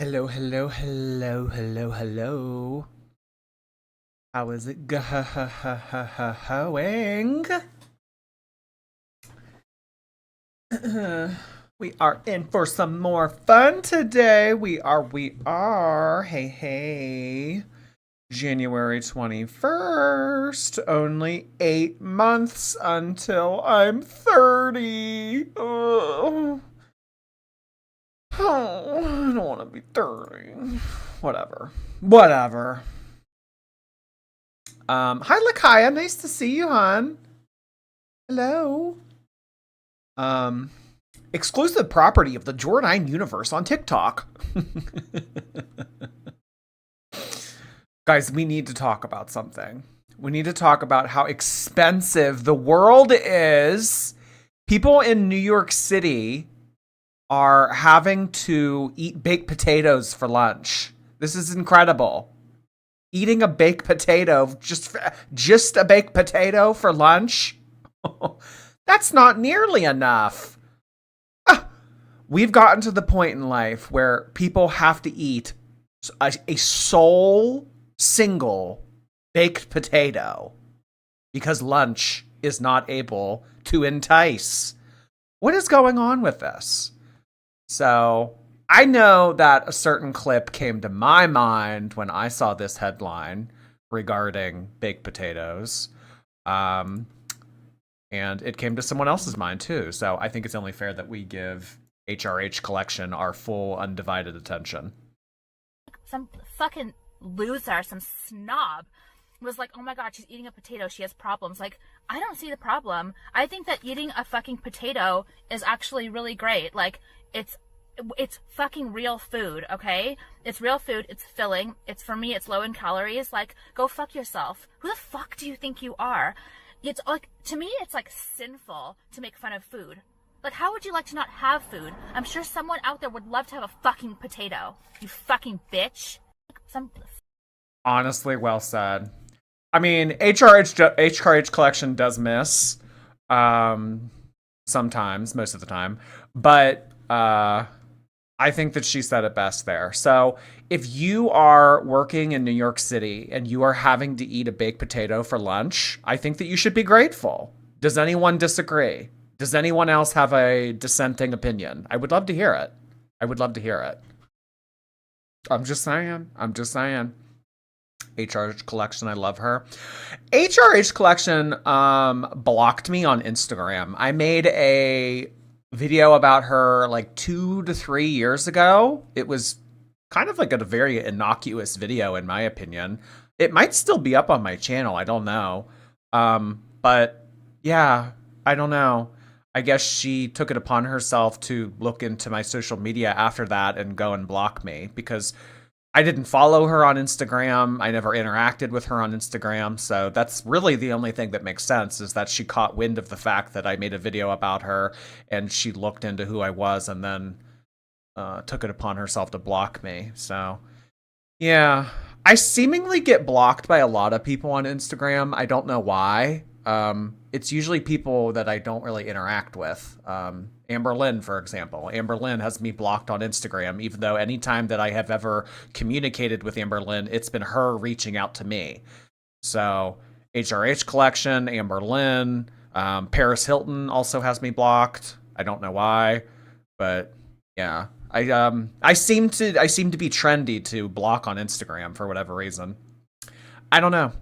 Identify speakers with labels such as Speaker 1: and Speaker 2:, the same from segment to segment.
Speaker 1: Hello, hello, hello, hello, hello. How is it going? We are in for some more fun today. We are. Hey, hey. January 21st. Only 8 months until I'm 30. Ugh. Oh, I don't want to be 30. Whatever. Whatever. Hi Lakaya, nice to see you, hon. Hello. Um, Exclusive property of the Jordan universe on TikTok. Guys, we need to talk about something. We need to talk about how expensive the world is. People in New York City are having to eat baked potatoes for lunch. This is incredible. Eating a baked potato, just a baked potato for lunch? That's not nearly enough. We've gotten to the point in life where people have to eat a sole single baked potato because lunch is not able to entice. What is going on with this? So I know that a certain clip came to my mind when I saw this headline regarding baked potatoes. And it came to someone else's mind too. So I think it's only fair that we give HRH Collection our full undivided attention.
Speaker 2: Some fucking loser, some snob was like, oh my god, she's eating a potato, she has problems. Like, I don't see the problem. I think that eating a fucking potato is actually really great. Like, it's fucking real food, okay? It's real food, it's filling, it's, for me, it's low in calories. Like, go fuck yourself. Who the fuck do you think you are? It's like, to me, it's like sinful to make fun of food. Like, how would you like to not have food? I'm sure someone out there would love to have a fucking potato. You fucking bitch.
Speaker 1: Honestly, well said. I mean, HRH Collection does miss sometimes, most of the time, but I think that she said it best there. So if you are working in New York City and you are having to eat a baked potato for lunch, I think that you should be grateful. Does anyone disagree? Does anyone else have a dissenting opinion? I would love to hear it. I would love to hear it. I'm just saying. HRH Collection, I love her. HRH Collection blocked me on Instagram. I made a video about her like 2 to 3 years ago. It was kind of like a very innocuous video in my opinion. It might still be up on my channel, I don't know. But yeah, I don't know. I guess she took it upon herself to look into my social media after that and go and block me because I didn't follow her on Instagram. I never interacted with her on Instagram. So that's really the only thing that makes sense is that she caught wind of the fact that I made a video about her and she looked into who I was and then took it upon herself to block me. So yeah, I seemingly get blocked by a lot of people on Instagram. I don't know why. It's usually people that I don't really interact with. Amberlynn, for example. Amberlynn has me blocked on Instagram, even though anytime that I have ever communicated with Amberlynn, it's been her reaching out to me. So HRH Collection, Amberlynn, Paris Hilton also has me blocked. I don't know why, but yeah. I seem to be trendy to block on Instagram for whatever reason. I don't know.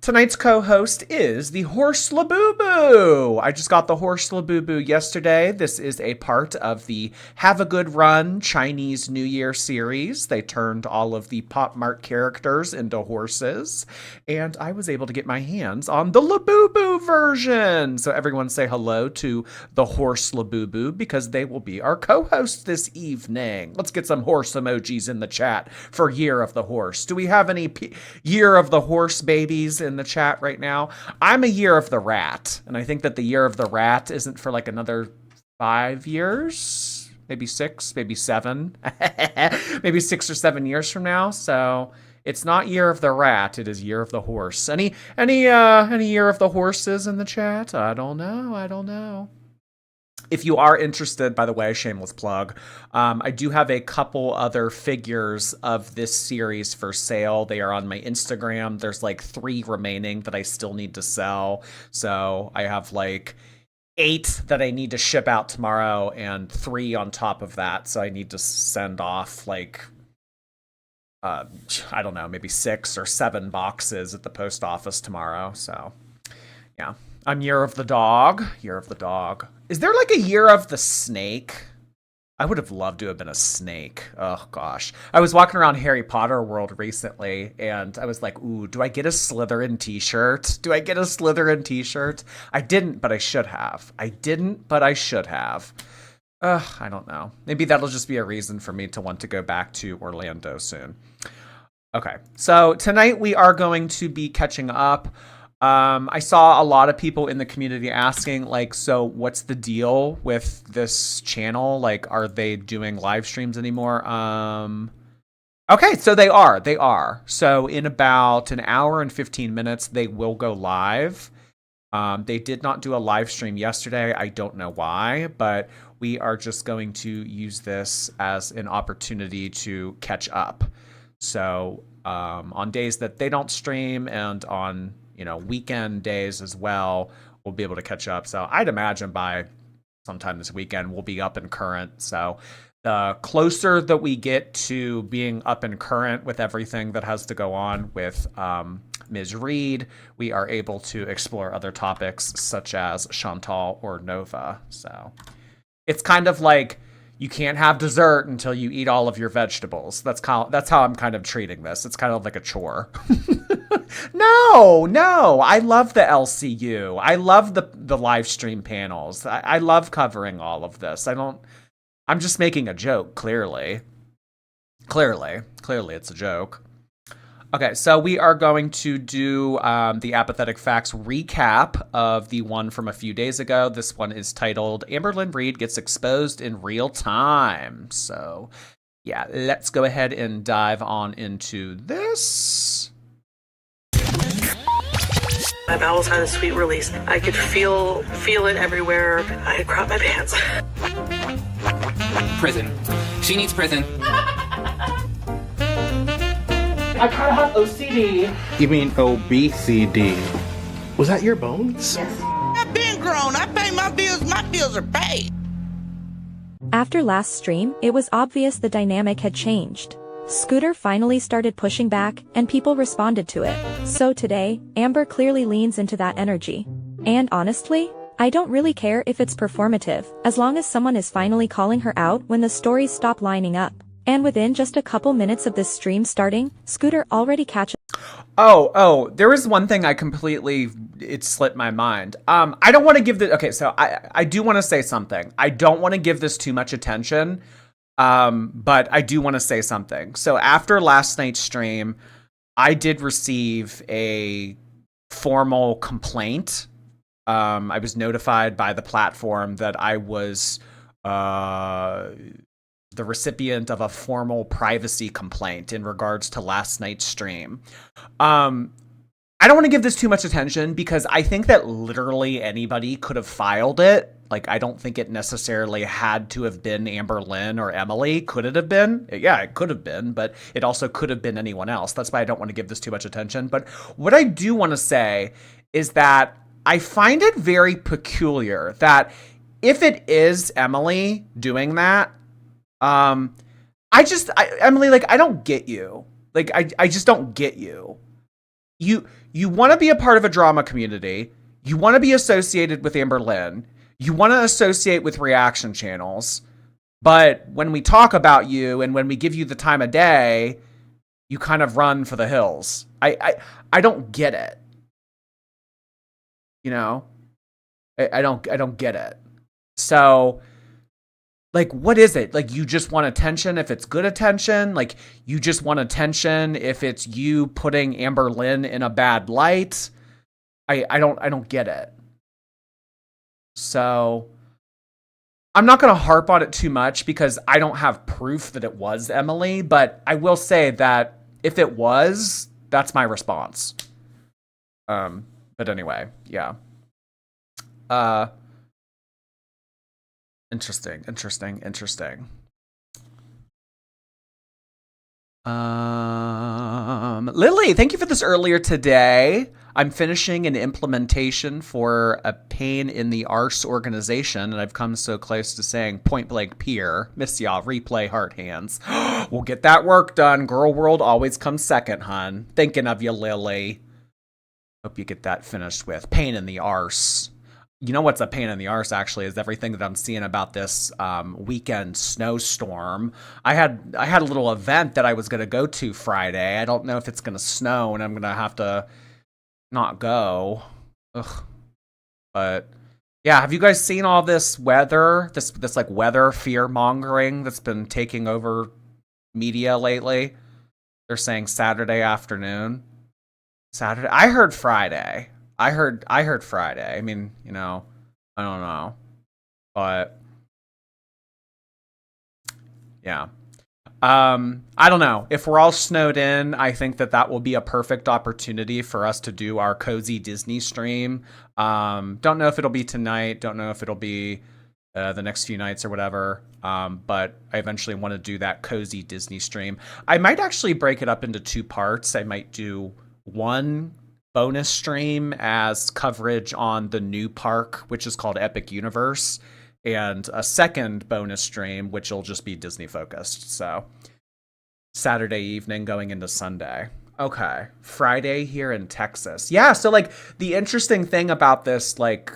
Speaker 1: Tonight's co-host is the Horse Labubu. I just got the Horse Labubu yesterday. This is a part of the Have a Good Run Chinese New Year series. They turned all of the PopMart characters into horses, and I was able to get my hands on the Labubu version. So everyone say hello to the Horse Labubu because they will be our co-host this evening. Let's get some horse emojis in the chat for Year of the Horse. Do we have any Year of the Horse babies in the chat right now? I'm a Year of the Rat, and I think that the Year of the Rat isn't for like another 5 years, maybe 6, maybe 7, maybe 6 or 7 years from now. So it's not Year of the Rat, it is Year of the Horse. Any Year of the Horses in the chat? I don't know. If you are interested, by the way, shameless plug, I do have a couple other figures of this series for sale. They are on my Instagram. There's like 3 remaining that I still need to sell. So I have like 8 that I need to ship out tomorrow and 3 on top of that. So I need to send off like, I don't know, maybe 6 or 7 boxes at the post office tomorrow. So yeah. I'm Year of the Dog. Year of the Dog. Is there like a Year of the Snake? I would have loved to have been a snake. Oh, gosh. I was walking around Harry Potter World recently, and I was like, ooh, do I get a Slytherin t-shirt? Do I get a Slytherin t-shirt? I didn't, but I should have. I didn't, but I should have. I don't know. Maybe that'll just be a reason for me to want to go back to Orlando soon. Okay, so tonight we are going to be catching up. I saw a lot of people in the community asking, like, so what's the deal with this channel? Like, are they doing live streams anymore? Okay, so they are. So in about an hour and 15 minutes, they will go live. They did not do a live stream yesterday. I don't know why, but we are just going to use this as an opportunity to catch up. So on days that they don't stream and on weekend days as well, we'll be able to catch up. So I'd imagine by sometime this weekend, we'll be up and current. So the closer that we get to being up and current with everything that has to go on with Ms. Reed, we are able to explore other topics such as Chantal or Nova. So it's kind of like you can't have dessert until you eat all of your vegetables. That's how I'm kind of treating this. It's kind of like a chore. No, I love the LCU. I love the live stream panels. I love covering all of this. I'm just making a joke, clearly. Clearly it's a joke. Okay, so we are going to do the Apathetic Facts recap of the one from a few days ago. This one is titled Amberlynn Reed Gets Exposed in Real Time. So, yeah, let's go ahead and dive on into this.
Speaker 3: My bowels had a sweet release. I could feel it everywhere. I had crapped my pants.
Speaker 4: Prison. She needs prison.
Speaker 1: I kind of have OCD.
Speaker 5: You mean OBCD? Was that your bones?
Speaker 3: Yes. I've been grown. I pay my bills. My bills are paid.
Speaker 6: After last stream, it was obvious the dynamic had changed. Scooter finally started pushing back, and people responded to it. So today, Amber clearly leans into that energy. And honestly, I don't really care if it's performative, as long as someone is finally calling her out when the stories stop lining up. And within just a couple minutes of this stream starting, Scooter already catches.
Speaker 1: Oh, there is one thing it slipped my mind. I don't want to give okay, so I do want to say something. I don't want to give this too much attention. But I do want to say something. So after last night's stream, I did receive a formal complaint. I was notified by the platform that I was the recipient of a formal privacy complaint in regards to last night's stream. I don't want to give this too much attention because I think that literally anybody could have filed it. Like, I don't think it necessarily had to have been Amberlynn or Emily. Could it have been? Yeah, it could have been, but it also could have been anyone else. That's why I don't want to give this too much attention. But what I do want to say is that I find it very peculiar that if it is Emily doing that, Emily, like, I don't get you. Like, I just don't get you. You want to be a part of a drama community. You want to be associated with Amberlynn. You want to associate with reaction channels. But when we talk about you and when we give you the time of day, you kind of run for the hills. I don't get it. You know? I don't get it. So, like, what is it? Like, you just want attention if it's good attention? Like, you just want attention if it's you putting Amberlynn in a bad light? I don't get it. So, I'm not going to harp on it too much because I don't have proof that it was Emily, but I will say that if it was, that's my response. But anyway, yeah. Interesting. Lily, thank you for this earlier today. I'm finishing an implementation for a pain in the arse organization, and I've come so close to saying point blank peer. Miss y'all, replay heart hands. We'll get that work done. Girl world always comes second, hun. Thinking of you, Lily. Hope you get that finished with. Pain in the arse. You know what's a pain in the arse, actually, is everything that I'm seeing about this weekend snowstorm. I had a little event that I was going to go to Friday. I don't know if it's going to snow, and I'm going to have to not go. Ugh. But yeah, have you guys seen all this weather, this like weather fear mongering that's been taking over media lately? They're saying Saturday afternoon. Saturday. I heard Friday. I heard Friday. I mean, you know, I don't know. But yeah. I don't know. If we're all snowed in, I think that will be a perfect opportunity for us to do our cozy Disney stream. Don't know if it'll be tonight. Don't know if it'll be the next few nights or whatever. But I eventually want to do that cozy Disney stream. I might actually break it up into 2 parts. I might do one bonus stream as coverage on the new park, which is called Epic Universe, and a second bonus stream, which will just be Disney focused. So Saturday evening going into Sunday. Okay. Friday here in Texas. Yeah. So like the interesting thing about this, like,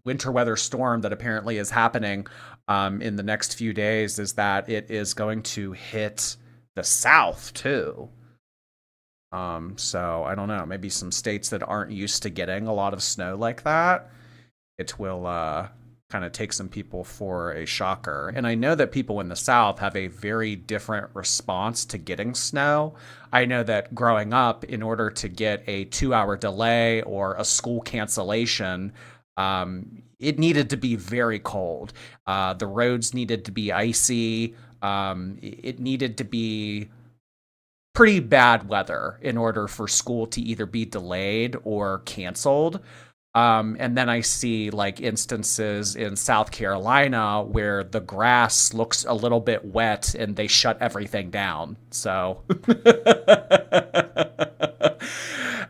Speaker 1: winter weather storm that apparently is happening, in the next few days is that it is going to hit the South too. So I don't know, maybe some states that aren't used to getting a lot of snow like that, it will, kind of take some people for a shocker. And I know that people in the South have a very different response to getting snow. I know that growing up, in order to get a 2-hour delay or a school cancellation, it needed to be very cold. The roads needed to be icy. It needed to be pretty bad weather in order for school to either be delayed or canceled. And then I see like instances in South Carolina where the grass looks a little bit wet and they shut everything down. So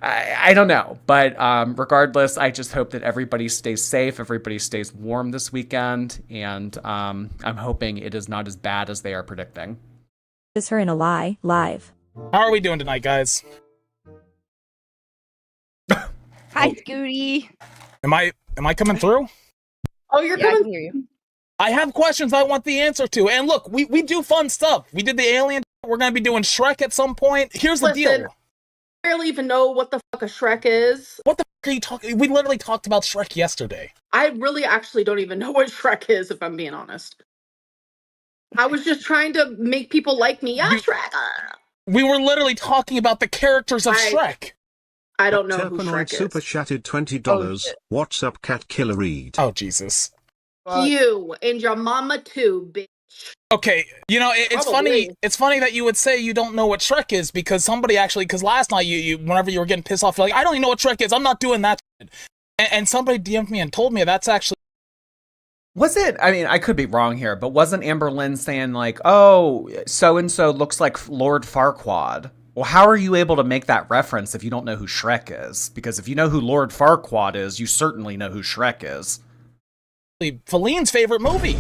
Speaker 1: I don't know. But regardless, I just hope that everybody stays safe, everybody stays warm this weekend. And I'm hoping it is not as bad as they are predicting.
Speaker 6: Is her in a lie, live.
Speaker 4: How are we doing tonight, guys?
Speaker 7: Hi, Scooty.
Speaker 4: Am I coming through?
Speaker 3: Oh, you're
Speaker 7: Yeah, I
Speaker 3: coming.
Speaker 7: can hear you.
Speaker 4: I have questions I want the answer to. And look, we do fun stuff. We did the alien. We're going to be doing Shrek at some point. Here's the
Speaker 3: Listen,
Speaker 4: deal.
Speaker 3: I barely even know what the fuck a Shrek is.
Speaker 4: What the fuck are you talking? We literally talked about Shrek yesterday.
Speaker 3: I really actually don't even know what Shrek is, if I'm being honest. I was just trying to make people like me. Yeah, Shrek.
Speaker 4: We were literally talking about the characters of Shrek.
Speaker 3: I don't know who
Speaker 8: Terpenoid
Speaker 3: Shrek
Speaker 8: super
Speaker 3: is.
Speaker 8: chatted $20.
Speaker 7: shit.
Speaker 8: What's up, Cat Killer Reed?
Speaker 4: Oh, Jesus.
Speaker 3: You and your mama too, bitch.
Speaker 4: Okay, you know, it's
Speaker 3: Probably.
Speaker 4: funny. It's funny that you would say you don't know what Shrek is because somebody actually, because last night you whenever you were getting pissed off, you're like, I don't even know what Shrek is. I'm not doing that. And somebody DM'd me and told me that's actually.
Speaker 1: Was it? I mean, I could be wrong here, but wasn't Amberlynn saying like, "Oh, so and so looks like Lord Farquaad"? Well, how are you able to make that reference if you don't know who Shrek is? Because if you know who Lord Farquaad is, you certainly know who Shrek is.
Speaker 4: Feline's favorite movie.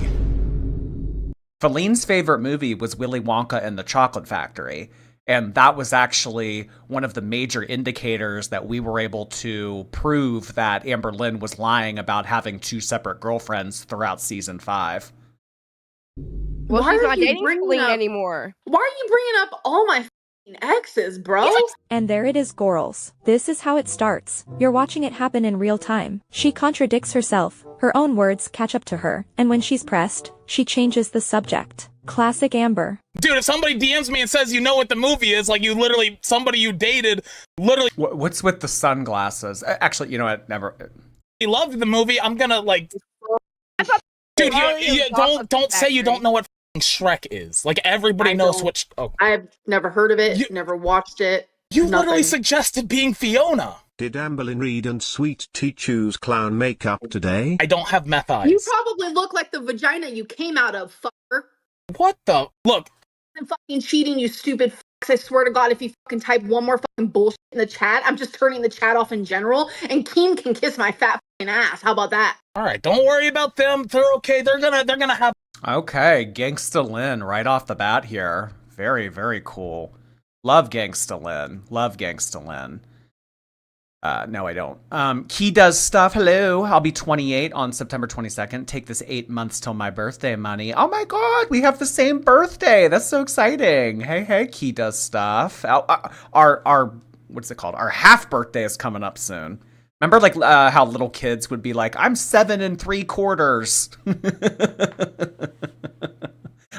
Speaker 1: Feline's favorite movie was Willy Wonka and the Chocolate Factory. And that was actually one of the major indicators that we were able to prove that Amberlynn was lying about having 2 separate girlfriends throughout season 5.
Speaker 7: Well,
Speaker 3: Why
Speaker 7: she's
Speaker 3: are
Speaker 7: not
Speaker 3: you
Speaker 7: dating
Speaker 3: bringing
Speaker 7: Celine
Speaker 3: up-
Speaker 7: anymore.
Speaker 3: Why are you bringing up all my f***ing exes, bro?
Speaker 6: And there it is, girls. This is how it starts. You're watching it happen in real time. She contradicts herself. Her own words catch up to her. And when she's pressed, she changes the subject. Classic Amber.
Speaker 4: Dude, if somebody DMs me and says you know what the movie is, like you literally, somebody you dated, literally
Speaker 1: What's with the sunglasses? Actually, you know what? Never.
Speaker 4: loved the movie, I'm gonna like... Dude,
Speaker 7: Alien
Speaker 4: don't say you
Speaker 7: Factory.
Speaker 4: don't know what f***ing Shrek is. Like, everybody
Speaker 3: I
Speaker 4: knows
Speaker 3: don't.
Speaker 4: what... Oh.
Speaker 3: I've never heard of it,
Speaker 4: You-
Speaker 3: never watched it.
Speaker 4: You
Speaker 3: nothing.
Speaker 4: literally suggested being Fiona.
Speaker 8: Did Amberlynn Reed and Sweet Tea choose clown makeup today?
Speaker 4: I don't have meth eyes.
Speaker 3: You probably look like the vagina you came out of, fucker.
Speaker 4: What the? Look.
Speaker 3: I'm fucking cheating, you stupid fucks. I swear to God, if you fucking type one more fucking bullshit in the chat, I'm just turning the chat off in general, and Keem can kiss my fat fucking ass. How about that?
Speaker 4: All right, don't worry about them. They're okay. They're gonna have.
Speaker 1: Okay, Gangsta Lynn right off the bat here. Very, very cool. Love Gangsta Lynn. Love Gangsta Lynn. No, I don't. Key does stuff. Hello. I'll be 28 on September 22nd. Take this 8 months till my birthday money. Oh my God, we have the same birthday. That's so exciting. Hey, Key does stuff. Our what's it called? Our half birthday is coming up soon. Remember, like, how little kids would be like, I'm 7 3/4.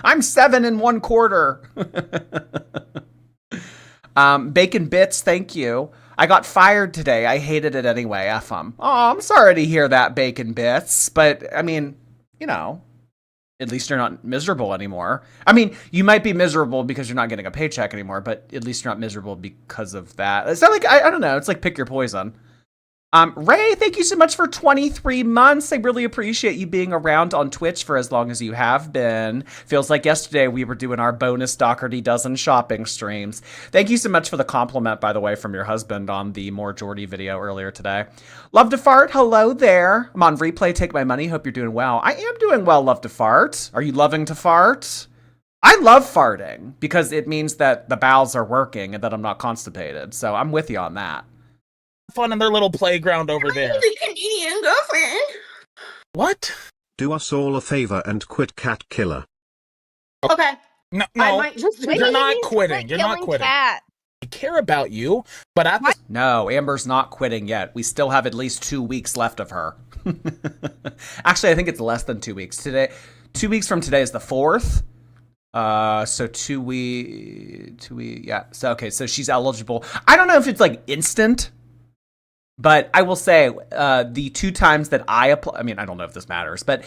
Speaker 1: I'm 7 1/4. Bacon Bits, thank you. I got fired today. I hated it anyway. F 'em. Oh, I'm sorry to hear that, Bacon Bits. But, I mean, you know, at least you're not miserable anymore. I mean, you might be miserable because you're not getting a paycheck anymore, but at least you're not miserable because of that. It's not like, I don't know. It's like pick your poison. Ray, thank you so much for 23 months. I really appreciate you being around on Twitch for as long as you have been. Feels like yesterday we were doing our bonus Doherty Dozen shopping streams. Thank you so much for the compliment, by the way, from your husband on the More Jordy video earlier today. Love to Fart, hello there. I'm on replay, take my money. Hope you're doing well. I am doing well, Love to Fart. Are you loving to fart? I love farting because it means that the bowels are working and that I'm not constipated. So I'm with you on that.
Speaker 4: Fun in their little playground over there.
Speaker 3: The Canadian girlfriend.
Speaker 4: What?
Speaker 8: Do us all a favor and quit Cat Killer.
Speaker 3: Okay.
Speaker 4: No,
Speaker 3: I might just do
Speaker 4: you're
Speaker 3: that.
Speaker 4: not quitting. You're not quitting.
Speaker 7: Cat.
Speaker 4: I care about you, but at the
Speaker 1: No, Amber's not quitting yet. We still have at least 2 weeks left of her. Actually, I think it's less than 2 weeks. 2 weeks from today is the 4th. So 2 weeks, yeah. So, okay, so she's eligible. I don't know if it's like instant. But I will say, the 2 times that I I mean, I don't know if this matters, but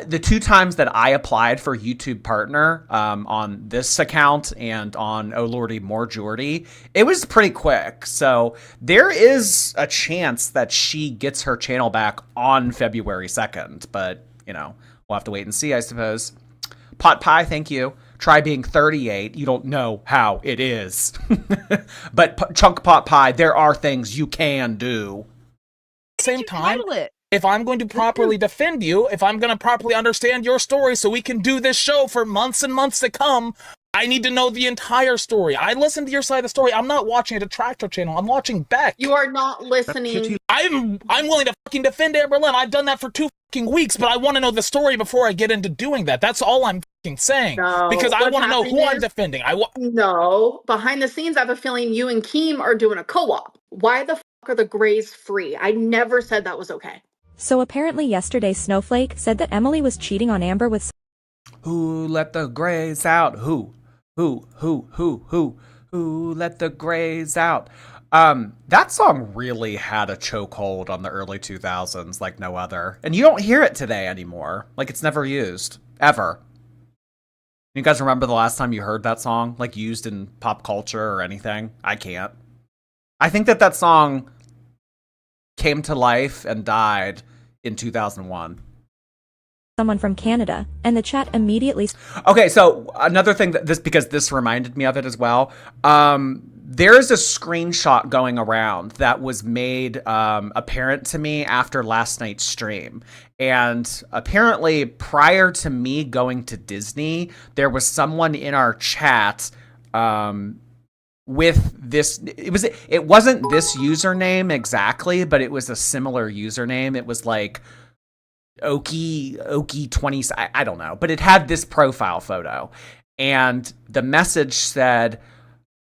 Speaker 1: the 2 times that I applied for YouTube Partner on this account and on Oh Lordy More Jordy, it was pretty quick. So there is a chance that she gets her channel back on February 2nd. But, you know, we'll have to wait and see, I suppose. Pot Pie, thank you. Try being 38. You don't know how it is. But Chunk Pot Pie, there are things you can do.
Speaker 4: same time, if I'm going to properly defend you, if I'm going to properly understand your story so we can do this show for months and months to come, I need to know the entire story. I listened to your side of the story. I'm not watching a detractor channel. I'm watching Beck.
Speaker 3: You are not listening.
Speaker 4: I'm willing to fucking defend Amberlynn. I've done that for 2 fucking weeks, but I want to know the story before I get into doing that. That's all I'm fucking saying.
Speaker 3: No,
Speaker 4: because I want to know who I'm
Speaker 3: is-
Speaker 4: defending.
Speaker 3: No, behind the scenes, I have a feeling you and Keem are doing a co-op. Why the fuck are the Grays free? I never said that was okay.
Speaker 6: So apparently yesterday Snowflake said that Emily was cheating on Amber with
Speaker 1: Who let the Grays out? Who let the Grays out? That song really had a chokehold on the early 2000s like no other. And you don't hear it today anymore. Like, it's never used. Ever. You guys remember the last time you heard that song? Like, used in pop culture or anything? I can't. I think that song came to life and died in 2001.
Speaker 6: someone from Canada, and the chat immediately...
Speaker 1: Okay, so another thing because this reminded me of it as well. There's a screenshot going around that was made apparent to me after last night's stream. And apparently prior to me going to Disney, there was someone in our chat with this. It wasn't this username exactly, but it was a similar username. It was like Okie 20, I don't know, but it had this profile photo, and the message said,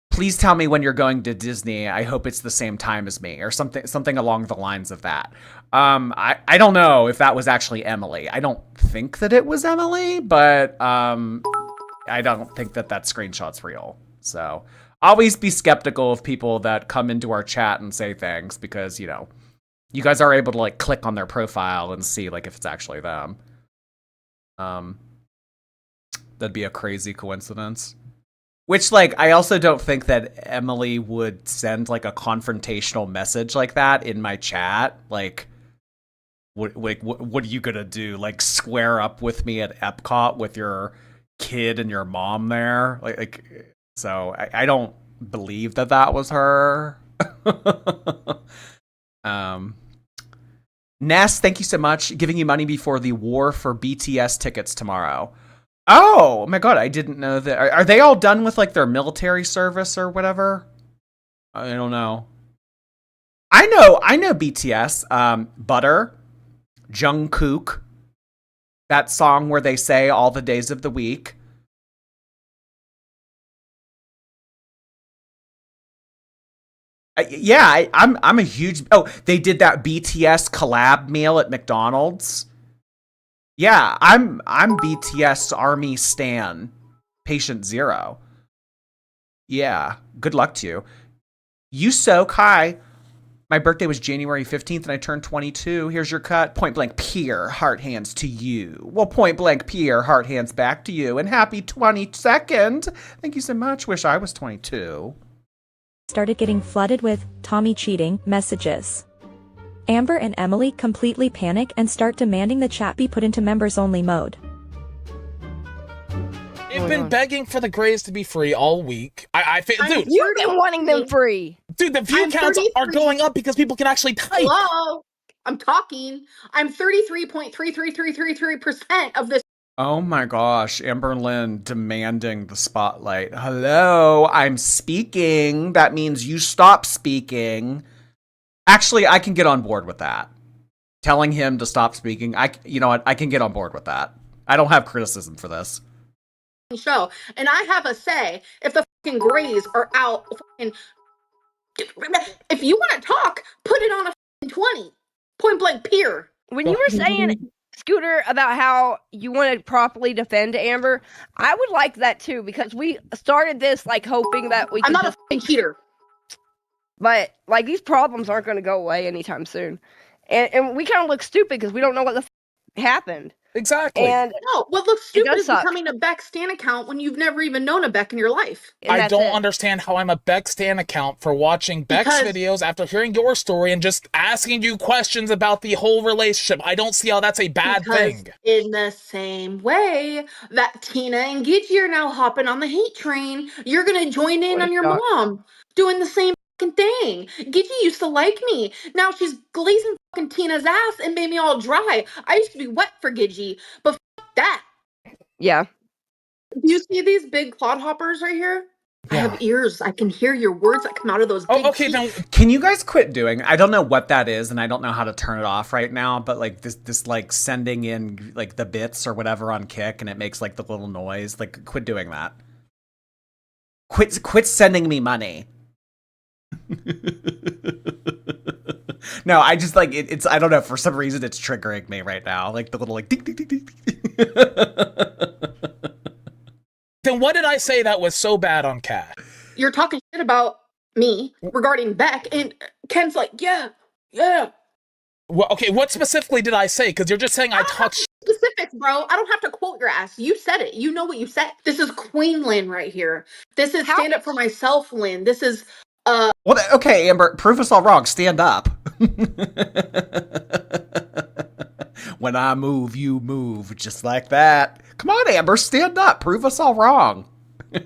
Speaker 1: "Please tell me when you're going to Disney. I hope it's the same time as me," or something along the lines of that. I don't know if that was actually Emily. I don't think that it was Emily, but I don't think that screenshot's real. So always be skeptical of people that come into our chat and say things, because, you know, you guys are able to like click on their profile and see like if it's actually them. That'd be a crazy coincidence. Which, like, I also don't think that Emily would send, like, a confrontational message like that in my chat. Like, what are you gonna do? Like, square up with me at Epcot with your kid and your mom there? So I don't believe that was her. Ness, thank you so much. Giving you money before the war for BTS tickets tomorrow. Oh my god, I didn't know that. Are they all done with like their military service or whatever? I don't know. I know BTS. Butter, Jungkook. That song where they say all the days of the week. I'm a huge. Oh, they did that BTS collab meal at McDonald's. Yeah, I'm BTS Army Stan, Patient Zero. Yeah, good luck to you. Yusok, hi. My birthday was January 15th and I turned 22. Here's your cut. Point blank Pierre, heart hands to you. Well, point blank Pierre, heart hands back to you. And happy 22nd. Thank you so much. Wish I was 22.
Speaker 6: Started getting flooded with Tommy cheating messages. Amber and Emily completely panic and start demanding the chat be put into members-only mode.
Speaker 4: They've been begging for the Greys to be free all week. Dude,
Speaker 7: You've been wanting them free.
Speaker 4: Dude, the view counts are going up because people can actually type.
Speaker 3: Hello? I'm talking. I'm 33.33333% of this.
Speaker 1: Oh my gosh, Amberlynn demanding the spotlight. Hello, I'm speaking. That means you stop speaking. Actually, I can get on board with that. Telling him to stop speaking, you know what? I can get on board with that. I don't have criticism for this.
Speaker 3: Show, and I have a say if the fucking Greys are out. Fucking, if you want to talk, put it on a fucking 20. Point blank Pier.
Speaker 7: When you were saying, Scooter, about how you want to properly defend Amber, I would like that too, because we started this like hoping that we.
Speaker 3: I'm not a fucking cheater.
Speaker 7: But like these problems aren't going to go away anytime soon, and we kind of look stupid because we don't know what the happened.
Speaker 4: Exactly.
Speaker 7: And
Speaker 3: no, what looks stupid is becoming a Beck Stan account when you've never even known a Beck in your life.
Speaker 4: I don't understand how I'm a Beck Stan account for watching Beck's videos after hearing your story and just asking you questions about the whole relationship. I don't see how that's a bad thing.
Speaker 3: In the same way that Tina and Gidgey are now hopping on the hate train, you're going to join in on your mom doing the same fucking thing. Gidgey used to like me. Now she's glazing fucking Tina's ass and made me all dry. I used to be wet for Gidgey, but fuck that.
Speaker 7: Yeah.
Speaker 3: Do you see these big clodhoppers right here? Yeah. I have ears. I can hear your words that come out of those big teeth.
Speaker 1: Now, can you guys quit doing? I don't know what that is, and I don't know how to turn it off right now. But like this like sending in like the bits or whatever on Kick, and it makes like the little noise. Like, quit doing that. Quit sending me money. No, I just like it's. I don't know. For some reason, it's triggering me right now. Like the little like. Ding, ding, ding, ding.
Speaker 4: Then what did I say that was so bad on Cat?
Speaker 3: You're talking shit about me regarding Beck, and Ken's like, yeah.
Speaker 4: Well, okay, what specifically did I say? Because you're just saying I talk
Speaker 3: specifics, bro. I don't have to quote your ass. You said it. You know what you said. This is Queen Lynn right here. This is Stand Up For Myself Lynn. This is
Speaker 1: Well, okay, Amber, prove us all wrong. Stand up. When I move, you move, just like that. Come on, Amber, stand up. Prove us all wrong.
Speaker 3: The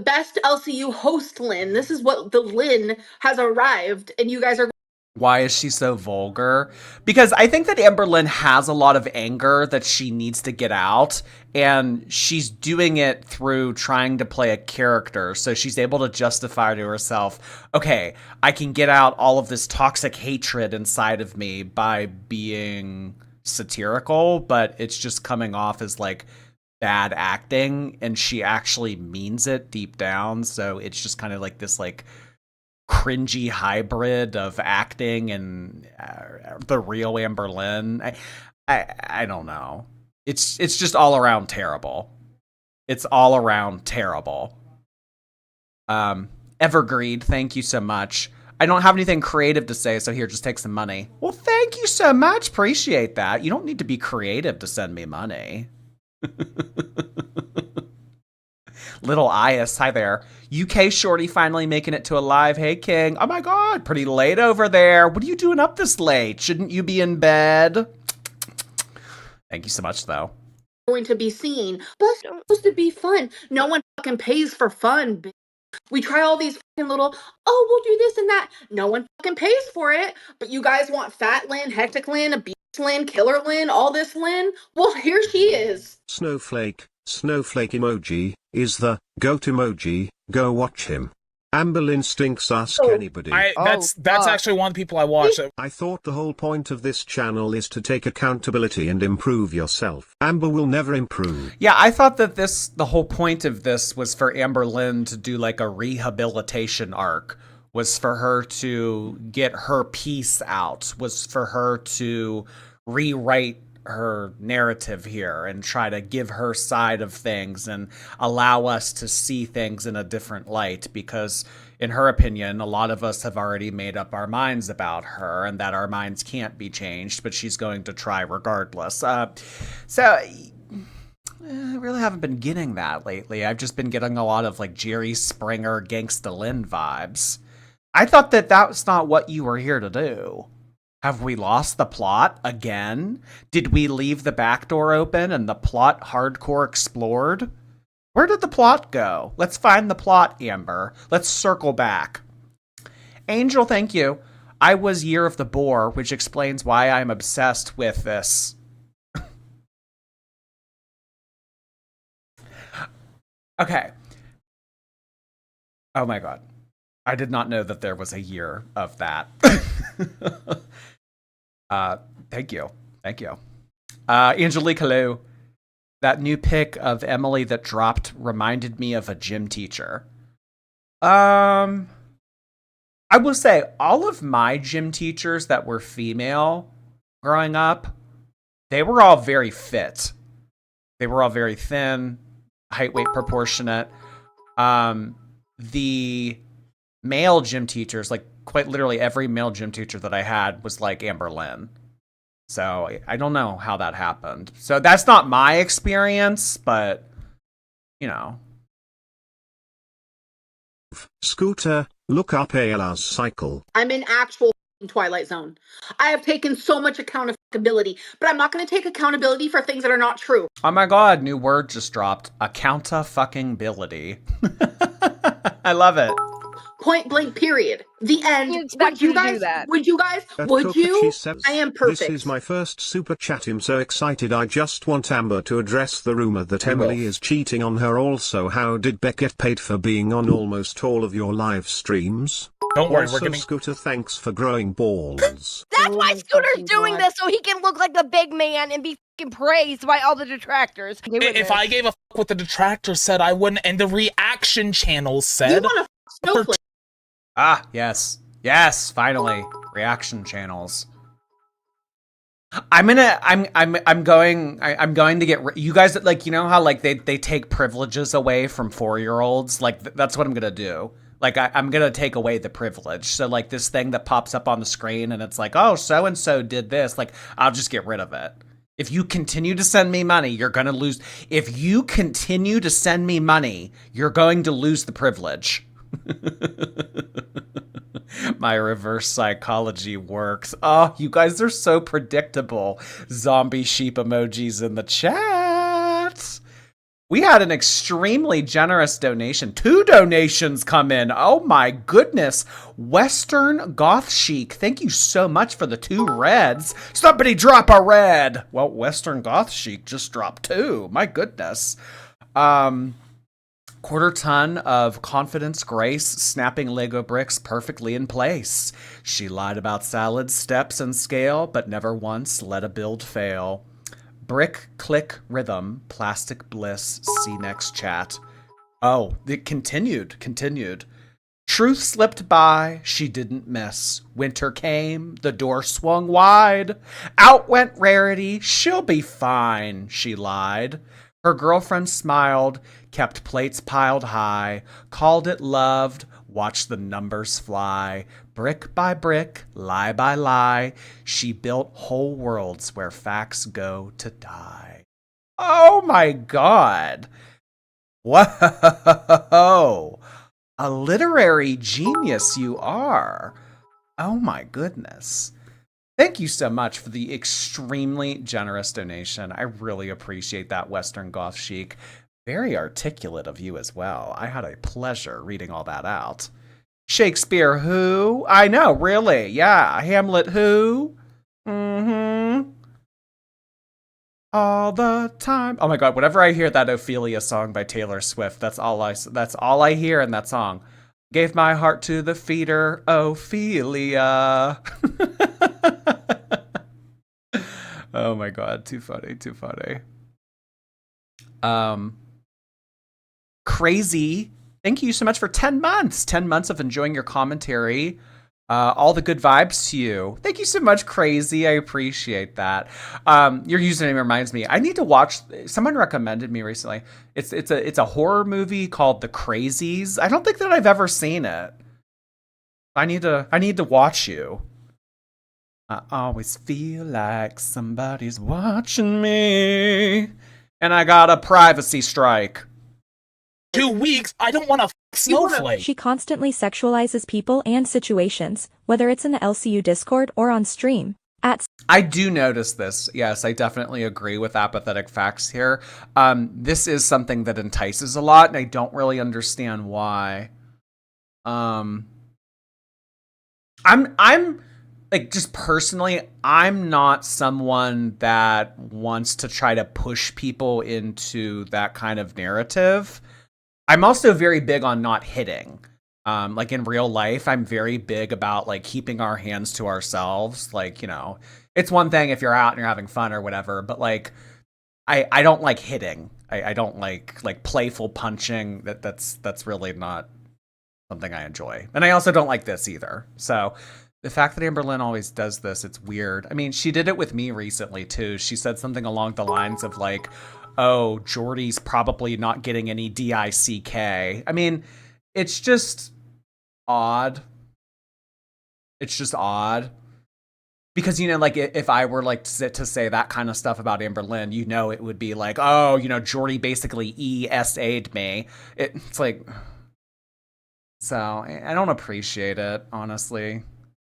Speaker 3: best LCU host, Lynn. This is what the Lynn has arrived, and you guys are.
Speaker 1: Why is she so vulgar? Because I think that Amberlynn has a lot of anger that she needs to get out, and she's doing it through trying to play a character. So she's able to justify to herself, okay, I can get out all of this toxic hatred inside of me by being satirical, but it's just coming off as like bad acting, and she actually means it deep down. So it's just kind of like this like cringy hybrid of acting and the real Amberlynn. I don't know. It's just all around terrible. It's all around terrible. Evergreed, thank you so much. I don't have anything creative to say, so here, just take some money. Well, thank you so much. Appreciate that. You don't need to be creative to send me money. Little Ias, hi there. UK Shorty finally making it to a live. Hey, King. Oh my God, pretty late over there. What are you doing up this late? Shouldn't you be in bed? Thank you so much, though.
Speaker 3: Going to be seen, but it's supposed to be fun. No one fucking pays for fun. We try all these fucking little, oh, we'll do this and that. No one fucking pays for it. But you guys want Fat Lynn, Hectic Lynn, Abuse Lynn, Killer Lynn, all this Lynn? Well, here she is.
Speaker 8: Snowflake emoji, is the goat emoji, go watch him. Amberlynn stinks, ask anybody.
Speaker 4: That's actually one of the people I watch.
Speaker 8: I thought the whole point of this channel is to take accountability and improve yourself. Amber will never improve.
Speaker 1: Yeah, I thought that the whole point of this was for Amberlynn to do like a rehabilitation arc, was for her to get her piece out, was for her to rewrite her narrative here and try to give her side of things and allow us to see things in a different light, because in her opinion, a lot of us have already made up our minds about her and that our minds can't be changed, but she's going to try regardless. I really haven't been getting that lately. I've just been getting a lot of like Jerry Springer Gangsta Lynn vibes. I thought that was not what you were here to do. Have we lost the plot again? Did we leave the back door open and the plot hardcore explored? Where did the plot go? Let's find the plot, Amber. Let's circle back. Angel, thank you. I was Year of the Boar, which explains why I'm obsessed with this. Okay. Oh my God. I did not know that there was a year of that. Thank you. Angelique, hello. That new pic of Emily that dropped reminded me of a gym teacher. I will say all of my gym teachers that were female growing up, they were all very fit. They were all very thin, height, weight proportionate. The male gym teachers, like quite literally every male gym teacher that I had was like Amberlynn. So I don't know how that happened. So that's not my experience, but you know.
Speaker 8: Scooter, look up Ayla's cycle.
Speaker 3: I'm in actual Twilight Zone. I have taken so much accountability, but I'm not going to take accountability for things that are not true.
Speaker 1: Oh my God, new word just dropped. Accountability. I love it.
Speaker 3: Point blank, period. The end.
Speaker 7: Would you guys? Would you? I am perfect.
Speaker 8: This is my first super chat. I'm so excited. I just want Amber to address the rumor that Emily is cheating on her. Also, how did Beck get paid for being on almost all of your live streams?
Speaker 4: Don't worry,
Speaker 8: also,
Speaker 4: we're getting...
Speaker 8: Scooter, thanks for growing balls.
Speaker 7: That's why Scooter's doing this, so he can look like the big man and be fucking praised by all the detractors.
Speaker 4: If I gave a fuck what the detractors said, I wouldn't, and the reaction channels said...
Speaker 3: You want to snowflake.
Speaker 1: Ah, yes. Yes, finally. Reaction channels. I'm going to get, you guys, like, you know how, like, they take privileges away from 4-year-olds? Like, that's what I'm going to do. Like, I'm going to take away the privilege. So, like, this thing that pops up on the screen and it's like, oh, so-and-so did this. Like, I'll just get rid of it. If you continue to send me money, you're going to lose. If you continue to send me money, you're going to lose the privilege. My reverse psychology works. Oh, you guys are so predictable. Zombie sheep emojis in the chat. We had an extremely generous donation. 2 donations come in. Oh my goodness. Western Goth Chic. Thank you so much for the 2 reds. Somebody drop a red. Well, Western Goth Chic just dropped 2. My goodness. Quarter ton of confidence grace, snapping Lego bricks perfectly in place. She lied about salads, steps, and scale, but never once let a build fail. Brick, click, rhythm, plastic bliss, see next chat. Oh, it continued. Truth slipped by, she didn't miss. Winter came, the door swung wide. Out went Rarity, she'll be fine, she lied. Her girlfriend smiled, kept plates piled high, called it loved, watched the numbers fly. Brick by brick, lie by lie, she built whole worlds where facts go to die. Oh my God. Whoa! A literary genius you are. Oh my goodness. Thank you so much for the extremely generous donation. I really appreciate that, Western Goth Chic. Very articulate of you as well. I had a pleasure reading all that out. Shakespeare who? I know, really. Yeah. Hamlet who? Mm-hmm. All the time. Oh my god, whenever I hear that Ophelia song by Taylor Swift, that's all I hear in that song. Gave my heart to the feeder, Ophelia. Oh my god, too funny, too funny. Crazy. Thank you so much for 10 months. 10 months of enjoying your commentary. All the good vibes to you. Thank you so much, Crazy. I appreciate that. Your username reminds me. I need to watch. Someone recommended me recently. It's a horror movie called The Crazies. I don't think that I've ever seen it. I need to watch you. I always feel like somebody's watching me, and I got a privacy strike.
Speaker 4: 2 weeks? I don't want a snowflake.
Speaker 6: She constantly sexualizes people and situations, whether it's in the LCU Discord or on stream.
Speaker 1: I do notice this. Yes, I definitely agree with Apathetic Facts here. This is something that entices a lot, and I don't really understand why. I'm like, just personally, I'm not someone that wants to try to push people into that kind of narrative. I'm also very big on not hitting. Like in real life, I'm very big about like keeping our hands to ourselves. Like, you know, it's one thing if you're out and you're having fun or whatever, but like, I don't like hitting. I don't like playful punching. That's really not something I enjoy. And I also don't like this either. So the fact that Amberlynn always does this, it's weird. I mean, she did it with me recently too. She said something along the lines of like, oh, Jordy's probably not getting any DICK. I mean, it's just odd. It's just odd. Because, you know, like, if I were, like, to say that kind of stuff about Amberlynn, you know, it would be like, oh, you know, Jordy basically ESA'd me. It's like... So, I don't appreciate it, honestly,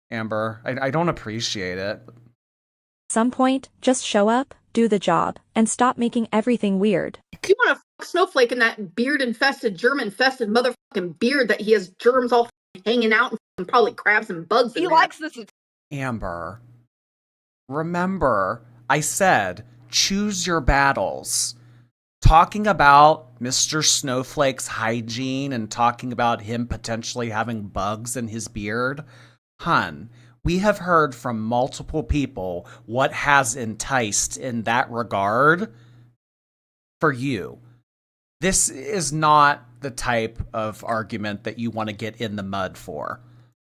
Speaker 1: Amber. I don't appreciate it.
Speaker 6: Some point, just show up, do the job, and stop making everything weird.
Speaker 3: You want to fuck Snowflake in that beard-infested, germ-infested motherfucking beard that he has germs all hanging out and probably crabs and bugs in
Speaker 7: He
Speaker 3: there.
Speaker 7: likes this.
Speaker 1: Amber, remember, I said, choose your battles. Talking about Mr. Snowflake's hygiene and talking about him potentially having bugs in his beard, hun, we have heard from multiple people what has enticed in that regard for you. This is not the type of argument that you want to get in the mud for.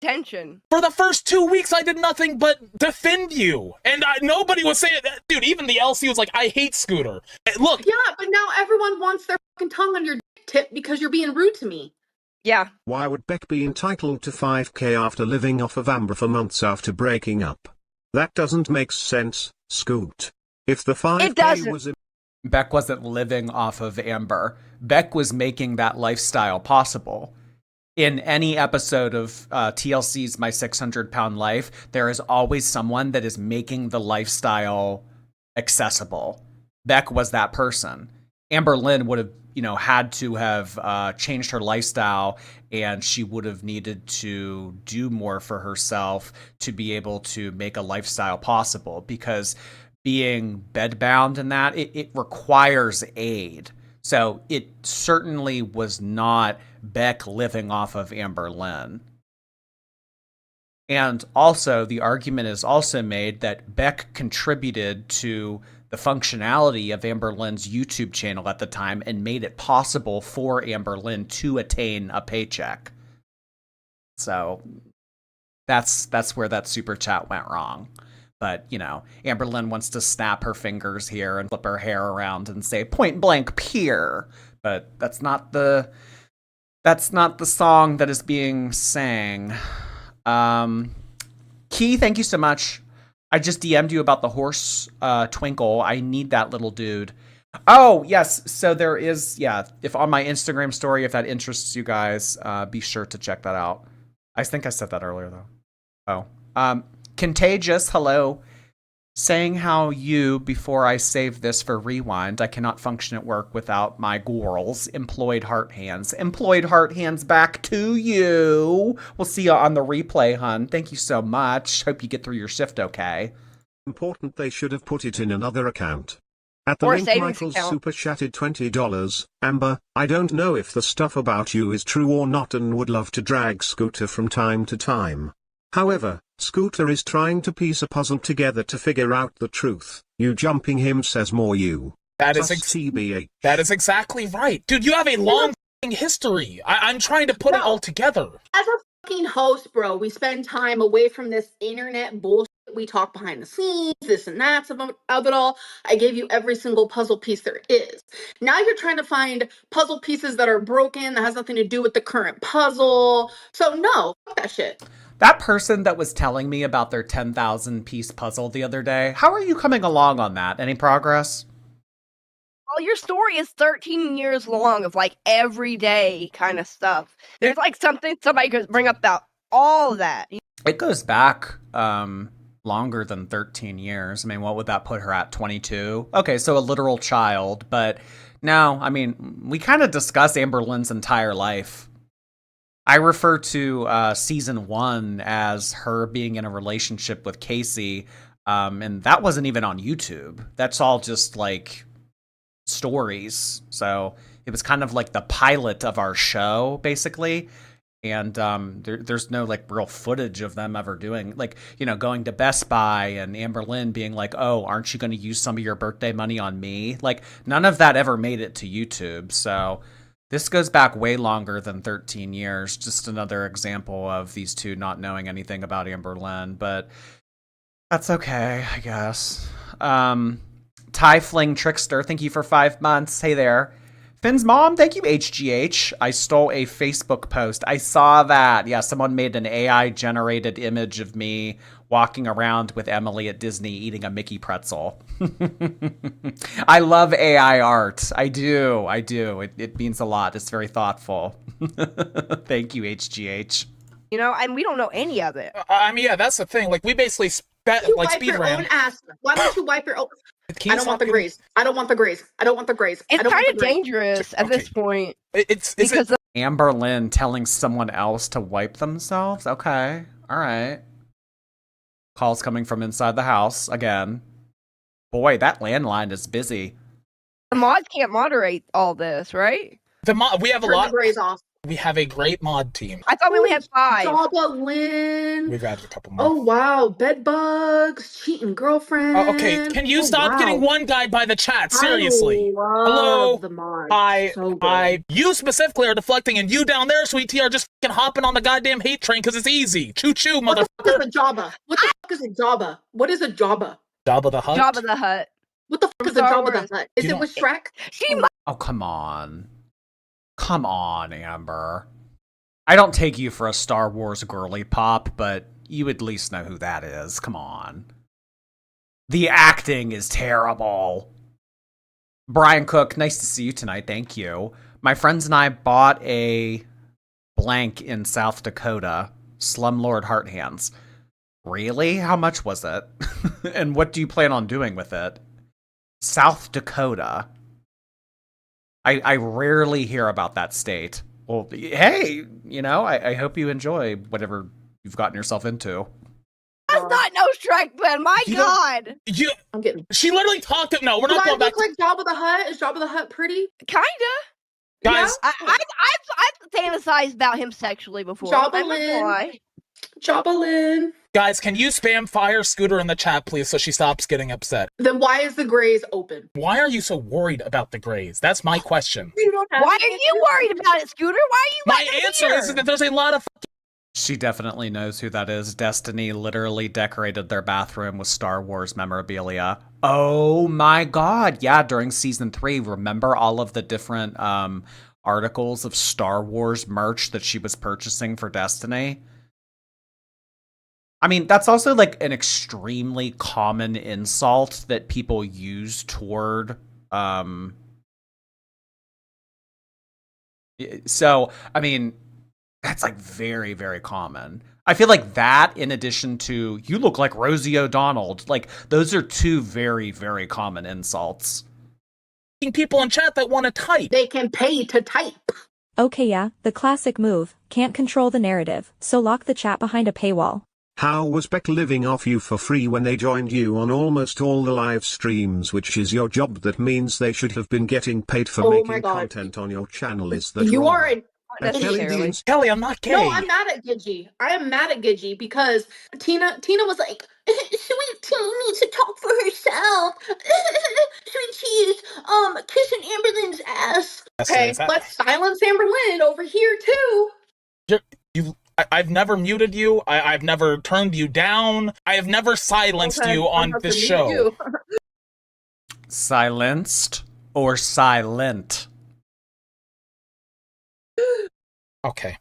Speaker 7: Tension.
Speaker 4: For the first 2 weeks, I did nothing but defend you. And nobody was saying that. Dude, even the LC was like, I hate Scooter. Look.
Speaker 3: Yeah, but now everyone wants their fucking tongue on your tip because you're being rude to me.
Speaker 7: Yeah.
Speaker 8: Why would Beck be entitled to 5k after living off of Amber for months after breaking up? That doesn't make sense, Scoot. If the 5k was...
Speaker 1: Beck wasn't living off of Amber. Beck was making that lifestyle possible. In any episode of TLC's My 600-Pound Life, there is always someone that is making the lifestyle accessible. Beck was that person. Amberlynn would have, you know, had to have changed her lifestyle, and she would have needed to do more for herself to be able to make a lifestyle possible, because being bedbound in that, it requires aid. So it certainly was not Beck living off of Amberlynn. And also, the argument is also made that Beck contributed to the functionality of Amberlynn's YouTube channel at the time and made it possible for Amberlynn to attain a paycheck. So that's where that super chat went wrong. But, you know, Amberlynn wants to snap her fingers here and flip her hair around and say point blank peer. But that's not the song that is being sang. Key, thank you so much. I just DM'd you about the horse Twinkle. I need that little dude. Oh, yes. So there is, yeah. If on my Instagram story, if that interests you guys, be sure to check that out. I think I said that earlier, though. Oh. Contagious, hello. Saying how you, before I save this for rewind, I cannot function at work without my girls. Employed heart hands. Employed heart hands back to you. We'll see you on the replay, hun. Thank you so much. Hope you get through your shift okay.
Speaker 8: Important, they should have put it in another account. At the
Speaker 7: Or a
Speaker 8: link,
Speaker 7: savings
Speaker 8: Michael
Speaker 7: account.
Speaker 8: super chatted $20. Amber, I don't know if the stuff about you is true or not and would love to drag Scooter from time to time. However, Scooter is trying to piece a puzzle together to figure out the truth. You jumping him says more you.
Speaker 4: That is
Speaker 8: TBH.
Speaker 4: That is exactly right. Dude, you have a long history. I'm trying to put it all together.
Speaker 3: As a fucking host, bro, we spend time away from this internet bullshit. We talk behind the scenes, this and that of it all. I gave you every single puzzle piece there is. Now you're trying to find puzzle pieces that are broken, that has nothing to do with the current puzzle. So no, fuck that shit.
Speaker 1: That person that was telling me about their 10,000 piece puzzle the other day, how are you coming along on that? Any progress?
Speaker 7: Well, your story is 13 years long of like everyday kind of stuff. There's like something somebody could bring up about all of that.
Speaker 1: It goes back longer than 13 years. I mean, what would that put her at? 22? Okay, so a literal child. But no, I mean, we kind of discuss Amberlynn's entire life. I refer to season 1 as her being in a relationship with Casey, and that wasn't even on YouTube. That's all just like stories. So it was kind of like the pilot of our show, basically. And there's no like real footage of them ever doing, like, you know, going to Best Buy and Amberlynn being like, oh, aren't you going to use some of your birthday money on me? Like, none of that ever made it to YouTube. So this goes back way longer than 13 years. Just another example of these two not knowing anything about Amberlynn, but that's okay, I guess. Ty Fling Trickster, thank you for 5 months. Hey there. Finn's mom, thank you, HGH. I stole a Facebook post. I saw that. Yeah, someone made an AI-generated image of me walking around with Emily at Disney eating a Mickey pretzel. I love AI art. I do. It means a lot. It's very thoughtful. Thank you, HGH.
Speaker 7: You know, and we don't know any of it.
Speaker 4: I mean, yeah, that's the thing. Like, we basically
Speaker 3: Wipe
Speaker 4: speed
Speaker 3: your
Speaker 4: ran.
Speaker 3: own ass. Why don't you wipe your own? I don't want the grays. I don't want the grays. I don't want the grays.
Speaker 7: It's kind of dangerous at this point.
Speaker 4: It's
Speaker 7: because
Speaker 1: Amberlynn telling someone else to wipe themselves? Okay. All right. Calls coming from inside the house again. Boy, that landline is busy.
Speaker 7: The mods can't moderate all this, right?
Speaker 4: We have a
Speaker 3: Turn
Speaker 4: lot.
Speaker 3: the grays off.
Speaker 4: We have a great mod team.
Speaker 7: I thought we only had 5.
Speaker 3: Amberlynn.
Speaker 4: We've added a couple more.
Speaker 3: Oh wow, bed bugs, cheating girlfriend.
Speaker 4: Oh, okay, can you stop getting one guy by the chat? Seriously.
Speaker 3: I love
Speaker 4: Hello.
Speaker 3: the mods.
Speaker 4: Hi.
Speaker 3: So good.
Speaker 4: Hi. You specifically are deflecting, and you down there, sweet tea, are just fucking hopping on the goddamn hate train because it's easy. Choo choo, motherfucker.
Speaker 3: What the fuck is a Jabba? What the fuck is a Jabba? What is a Jabba?
Speaker 4: Jabba the Hutt.
Speaker 7: Jabba the Hutt.
Speaker 3: What the fuck is a
Speaker 7: Star
Speaker 3: Jabba
Speaker 7: Wars.
Speaker 3: the Hutt? Is it with Shrek?
Speaker 1: Oh, come on. Come on, Amber. I don't take you for a Star Wars girly pop, but you at least know who that is. Come on. The acting is terrible. Brian Cook, nice to see you tonight. Thank you. My friends and I bought a blank in South Dakota. Slumlord Heart Hands. Really? How much was it? And what do you plan on doing with it? South Dakota. I rarely hear about that state. Well, hey, you know, I hope you enjoy whatever you've gotten yourself into.
Speaker 7: That's not no Shrek, man. My God.
Speaker 3: I'm getting.
Speaker 4: She literally talked to. No, we're
Speaker 3: Do
Speaker 4: not
Speaker 3: I
Speaker 4: going back.
Speaker 3: look like Jabba the Hutt? Is Jabba the Hutt pretty?
Speaker 7: Kinda.
Speaker 4: Guys,
Speaker 7: I've fantasized about him sexually before. I'm not gonna lie.
Speaker 3: Jabba.
Speaker 4: Guys, can you spam fire Scooter in the chat, please, so she stops getting upset?
Speaker 3: Then why is the grays open?
Speaker 4: Why are you so worried about the grays? That's my question.
Speaker 7: Why are you worried about it, Scooter? Why are you?
Speaker 4: My answer is that there's a lot of.
Speaker 1: She definitely knows who that is. Destiny literally decorated their bathroom with Star Wars memorabilia. Oh my god. Yeah, during season 3, remember all of the different articles of Star Wars merch that she was purchasing for Destiny? I mean, that's also like an extremely common insult that people use toward So, I mean, that's like very, very common. I feel like that, in addition to "you look like Rosie O'Donnell," like those are two very, very common insults.
Speaker 4: People in chat that want to type.
Speaker 3: They can pay to type.
Speaker 6: Okay, yeah, the classic move. Can't control the narrative, so lock the chat behind a paywall.
Speaker 8: How was Beck living off you for free when they joined you on almost all the live streams, which is your job? That means they should have been getting paid for making content on your channel. Is that
Speaker 3: you
Speaker 8: wrong?
Speaker 3: are a
Speaker 4: Kelly, I'm not gay.
Speaker 3: No, I'm mad at Gidgy. I am mad at Gidgy because Tina was like, Sweet Tea needs to talk for herself. Sweet Tea is kissing Amberlynn's ass. Okay, let's silence Amberlynn over here too.
Speaker 4: I've never muted you. I've never turned you down. I have never silenced you on this show.
Speaker 1: Silenced or silent?
Speaker 4: Okay.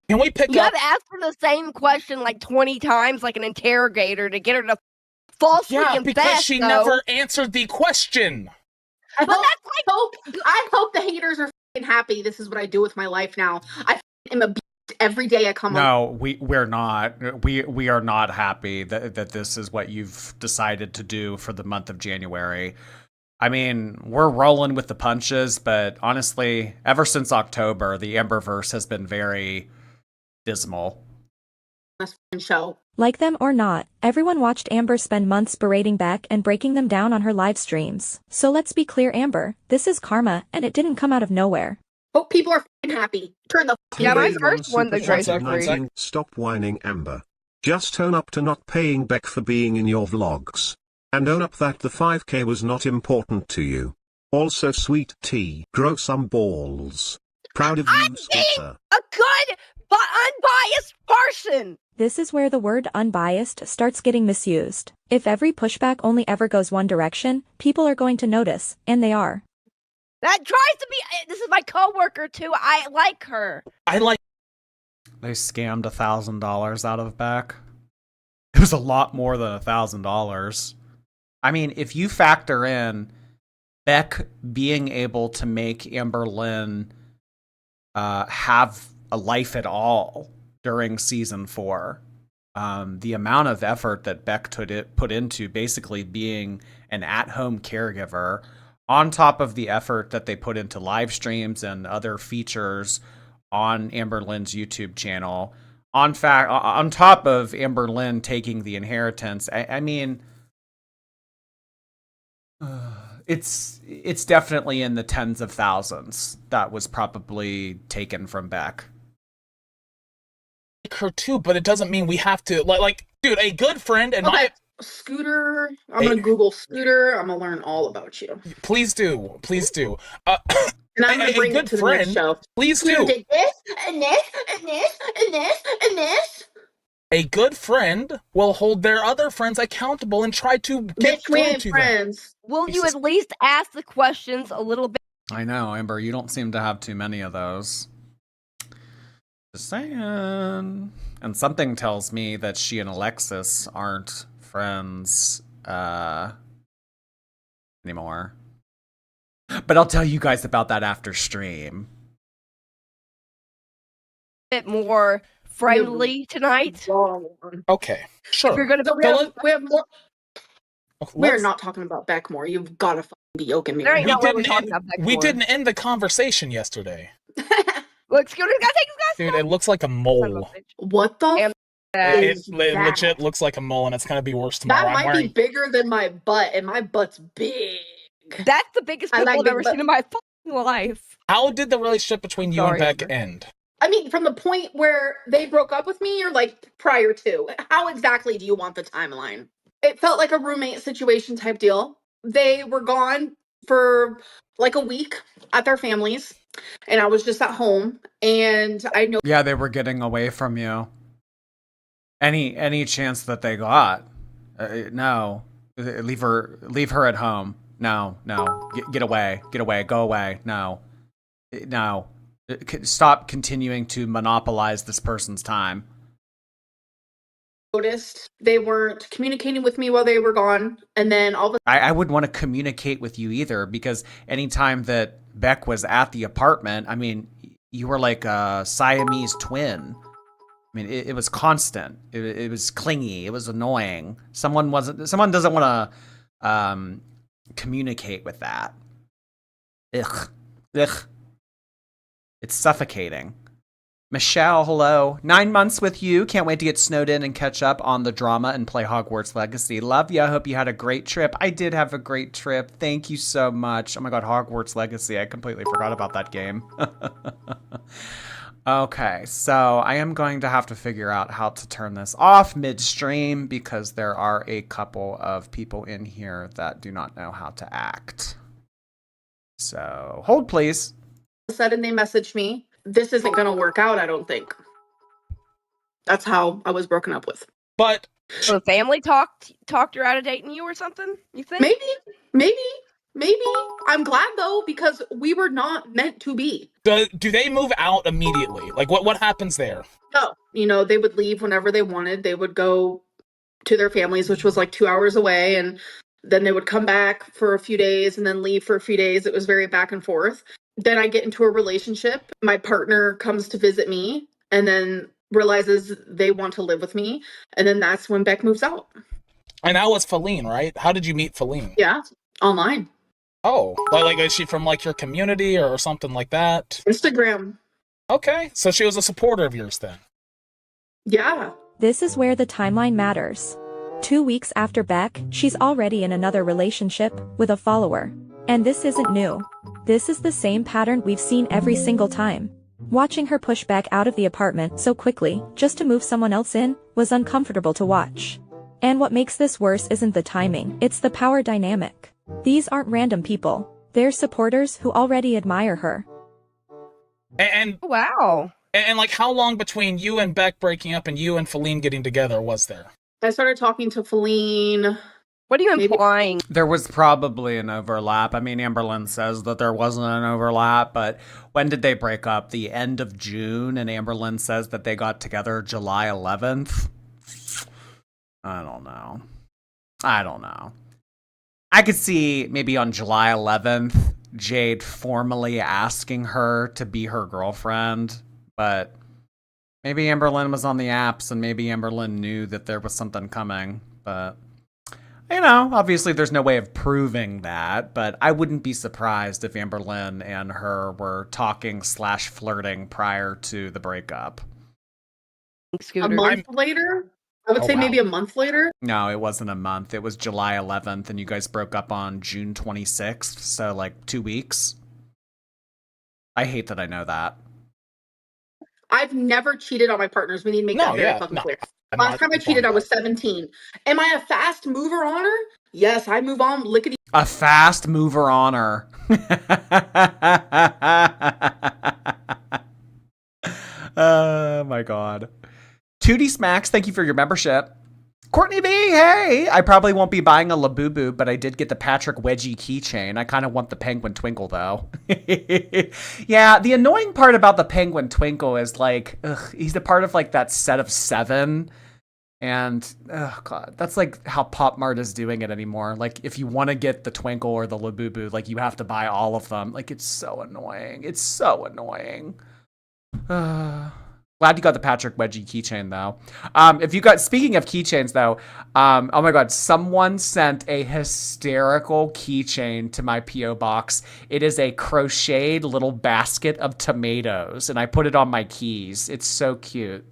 Speaker 4: Can we pick up?
Speaker 7: You gotta ask her the same question like 20 times, like an interrogator, to get her to falsely confess.
Speaker 4: Yeah, because she never answered the question.
Speaker 3: I hope the haters are happy. This is what I do with my life now. I am a beast every day I come on.
Speaker 1: No, we're not. We are not happy that this is what you've decided to do for the month of January. I mean, we're rolling with the punches, but honestly, ever since October, the Amberverse has been very dismal.
Speaker 3: This show.
Speaker 6: Like them or not, everyone watched Amber spend months berating Beck and breaking them down on her live streams. So let's be clear, Amber, this is karma, and it didn't come out of nowhere.
Speaker 3: Hope people are happy. Turn the
Speaker 7: my first one, the Grace.
Speaker 8: Stop whining, Amber. Just own up to not paying Beck for being in your vlogs. And own up that the 5K was not important to you. Also, Sweet Tea, grow some balls. Proud of you, Scooter.
Speaker 7: A good but unbiased person.
Speaker 6: This is where the word unbiased starts getting misused. If every pushback only ever goes one direction, people are going to notice, and they are.
Speaker 7: That tries to be. This is my coworker too. I like her.
Speaker 1: They scammed $1,000 out of Beck. It was a lot more than $1,000. I mean, if you factor in Beck being able to make Amberlynn have a life at all during season 4, the amount of effort that Beck put into basically being an at-home caregiver, on top of the effort that they put into live streams and other features on Amberlynn's YouTube channel, on top of Amberlynn taking the inheritance, I mean, it's definitely in the tens of thousands that was probably taken from Beck.
Speaker 4: Her too, but it doesn't mean we have to like dude, a good friend and
Speaker 3: Scooter. I'm gonna Google Scooter. I'm gonna learn all about you.
Speaker 4: Please do.
Speaker 3: And I'm gonna bring it to the next show.
Speaker 4: Please
Speaker 3: Scooter
Speaker 4: do.
Speaker 3: did this and this and this and this and this.
Speaker 4: A good friend will hold their other friends accountable and try to get through to them.
Speaker 7: Will you at least ask the questions a little bit?
Speaker 1: I know, Amber, you don't seem to have too many of those. Just saying. And something tells me that she and Alexis aren't friends anymore. But I'll tell you guys about that after stream.
Speaker 7: Bit more friendly tonight.
Speaker 4: Okay, sure.
Speaker 3: We're gonna. We have more. We're not talking about Beckmore. You've got to be yoking me.
Speaker 4: We didn't end the conversation yesterday.
Speaker 7: Look, Scooter's gotta take his
Speaker 4: Dude, it looks like a mole.
Speaker 3: What the?
Speaker 4: It legit looks like a mole, and it's gonna be worse tomorrow.
Speaker 3: That might be bigger than my butt, and my butt's big.
Speaker 7: That's the biggest pimple I've ever seen in my fucking life.
Speaker 4: How did the relationship between you and Beck end?
Speaker 3: I mean, from the point where they broke up with me, or like prior to? How exactly do you want the timeline? It felt like a roommate situation type deal. They were gone for like a week at their families, and I was just at home, and I know.
Speaker 1: Yeah, they were getting away from you. Any chance that they got? No, leave her at home. No, get away, go away. No. Stop continuing to monopolize this person's time.
Speaker 3: noticed they weren't communicating with me while they were gone. And then all of a
Speaker 1: I wouldn't want to communicate with you either, because anytime that Beck was at the apartment, I mean, you were like a Siamese twin. I mean, it was constant. It was clingy. It was annoying. Someone doesn't want to communicate with that. Ugh. It's suffocating. Michelle, hello. 9 months with you. Can't wait to get snowed in and catch up on the drama and play Hogwarts Legacy. Love ya. Hope you had a great trip. I did have a great trip. Thank you so much. Oh my god, Hogwarts Legacy. I completely forgot about that game. Okay, so I am going to have to figure out how to turn this off midstream because there are a couple of people in here that do not know how to act. So hold, please.
Speaker 3: sudden they messaged me. This isn't going to work out, I don't think. That's how I was broken up with.
Speaker 4: But
Speaker 7: so the family talked her out of dating you or something, you think?
Speaker 3: Maybe. I'm glad though, because we were not meant to be.
Speaker 4: Do they move out immediately? Like what happens there?
Speaker 3: No, you know, they would leave whenever they wanted. They would go to their families, which was like 2 hours away, and then they would come back for a few days and then leave for a few days. It was very back and forth. Then I get into a relationship. My partner comes to visit me and then realizes they want to live with me. And then that's when Beck moves out.
Speaker 4: And that was Feline, right? How did you meet Feline?
Speaker 3: Yeah, online.
Speaker 4: Oh, like is she from like your community or something like that?
Speaker 3: Instagram.
Speaker 4: Okay, so she was a supporter of yours then.
Speaker 3: Yeah.
Speaker 6: This is where the timeline matters. 2 weeks after Beck, she's already in another relationship with a follower. And this isn't new. This is the same pattern we've seen every single time. Watching her push Beck out of the apartment so quickly, just to move someone else in, was uncomfortable to watch. And what makes this worse isn't the timing, it's the power dynamic. These aren't random people. They're supporters who already admire her.
Speaker 4: And
Speaker 7: wow.
Speaker 4: And like how long between you and Beck breaking up and you and Feline getting together was there?
Speaker 3: I started talking to Feline.
Speaker 7: What are you implying?
Speaker 1: There was probably an overlap. I mean, Amberlynn says that there wasn't an overlap, but when did they break up? The end of June, and Amberlynn says that they got together July 11th. I don't know. I could see maybe on July 11th, Jade formally asking her to be her girlfriend, but maybe Amberlynn was on the apps and maybe Amberlynn knew that there was something coming, but you know, obviously there's no way of proving that, but I wouldn't be surprised if Amberlynn and her were talking / flirting prior to the breakup.
Speaker 3: A month later? I would say maybe a month later.
Speaker 1: No, it wasn't a month. It was July 11th, and you guys broke up on June 26th, so like 2 weeks. I hate that I know that.
Speaker 3: I've never cheated on my partners. We need to make that very fucking clear. Last time I cheated, I was 17. Am I a fast mover on her? Yes, I move on lickety.
Speaker 1: A fast mover on her. Oh my god. 2D Smacks, thank you for your membership. Courtney B, hey! I probably won't be buying a Labubu, but I did get the Patrick Wedgie keychain. I kind of want the Penguin Twinkle, though. Yeah, the annoying part about the Penguin Twinkle is, like, he's a part of, like, that set of 7. And, oh, God, that's, like, how PopMart is doing it anymore. Like, if you want to get the Twinkle or the Labubu, like, you have to buy all of them. Like, it's so annoying. It's so annoying. Glad you got the Patrick Wedgie keychain, though. Speaking of keychains, though, oh my god, someone sent a hysterical keychain to my P.O. box. It is a crocheted little basket of tomatoes, and I put it on my keys. It's so cute.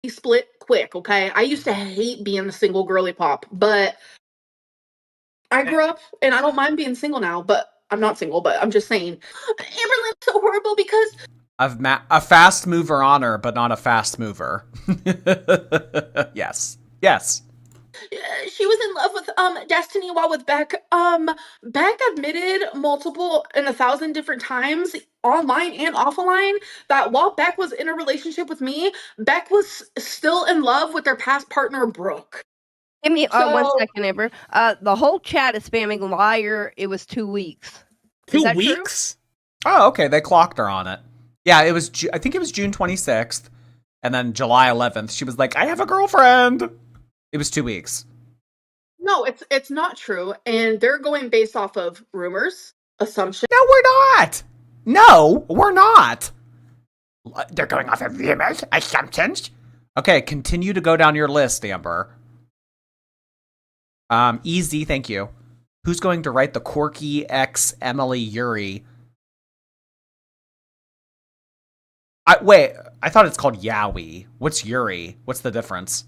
Speaker 3: Split quick, okay? I used to hate being the single girly pop, but I grew up, and I don't mind being single now, but I'm not single, but I'm just saying. Amberlynn's so horrible because...
Speaker 1: A fast mover on her, but not a fast mover. Yes.
Speaker 3: She was in love with Destiny while with Beck. Beck admitted 1,000 different times, online and offline, that while Beck was in a relationship with me, Beck was still in love with their past partner, Brooke.
Speaker 7: Give me 1 second, Amber. The whole chat is spamming liar. It was 2 weeks.
Speaker 4: 2 weeks?
Speaker 1: True? Oh, okay. They clocked her on it. Yeah, it was. I think it was June 26th, And then July 11th, she was like, I have a girlfriend. It was 2 weeks.
Speaker 3: No, it's not true. And they're going based off of rumors, assumptions.
Speaker 1: No, we're not. No, we're not. They're going off of rumors, assumptions. Okay, continue to go down your list, Amber. Easy, thank you. Who's going to write the quirky X Emily Yuri? Wait, I thought it's called Yowie. What's Yuri? What's the difference?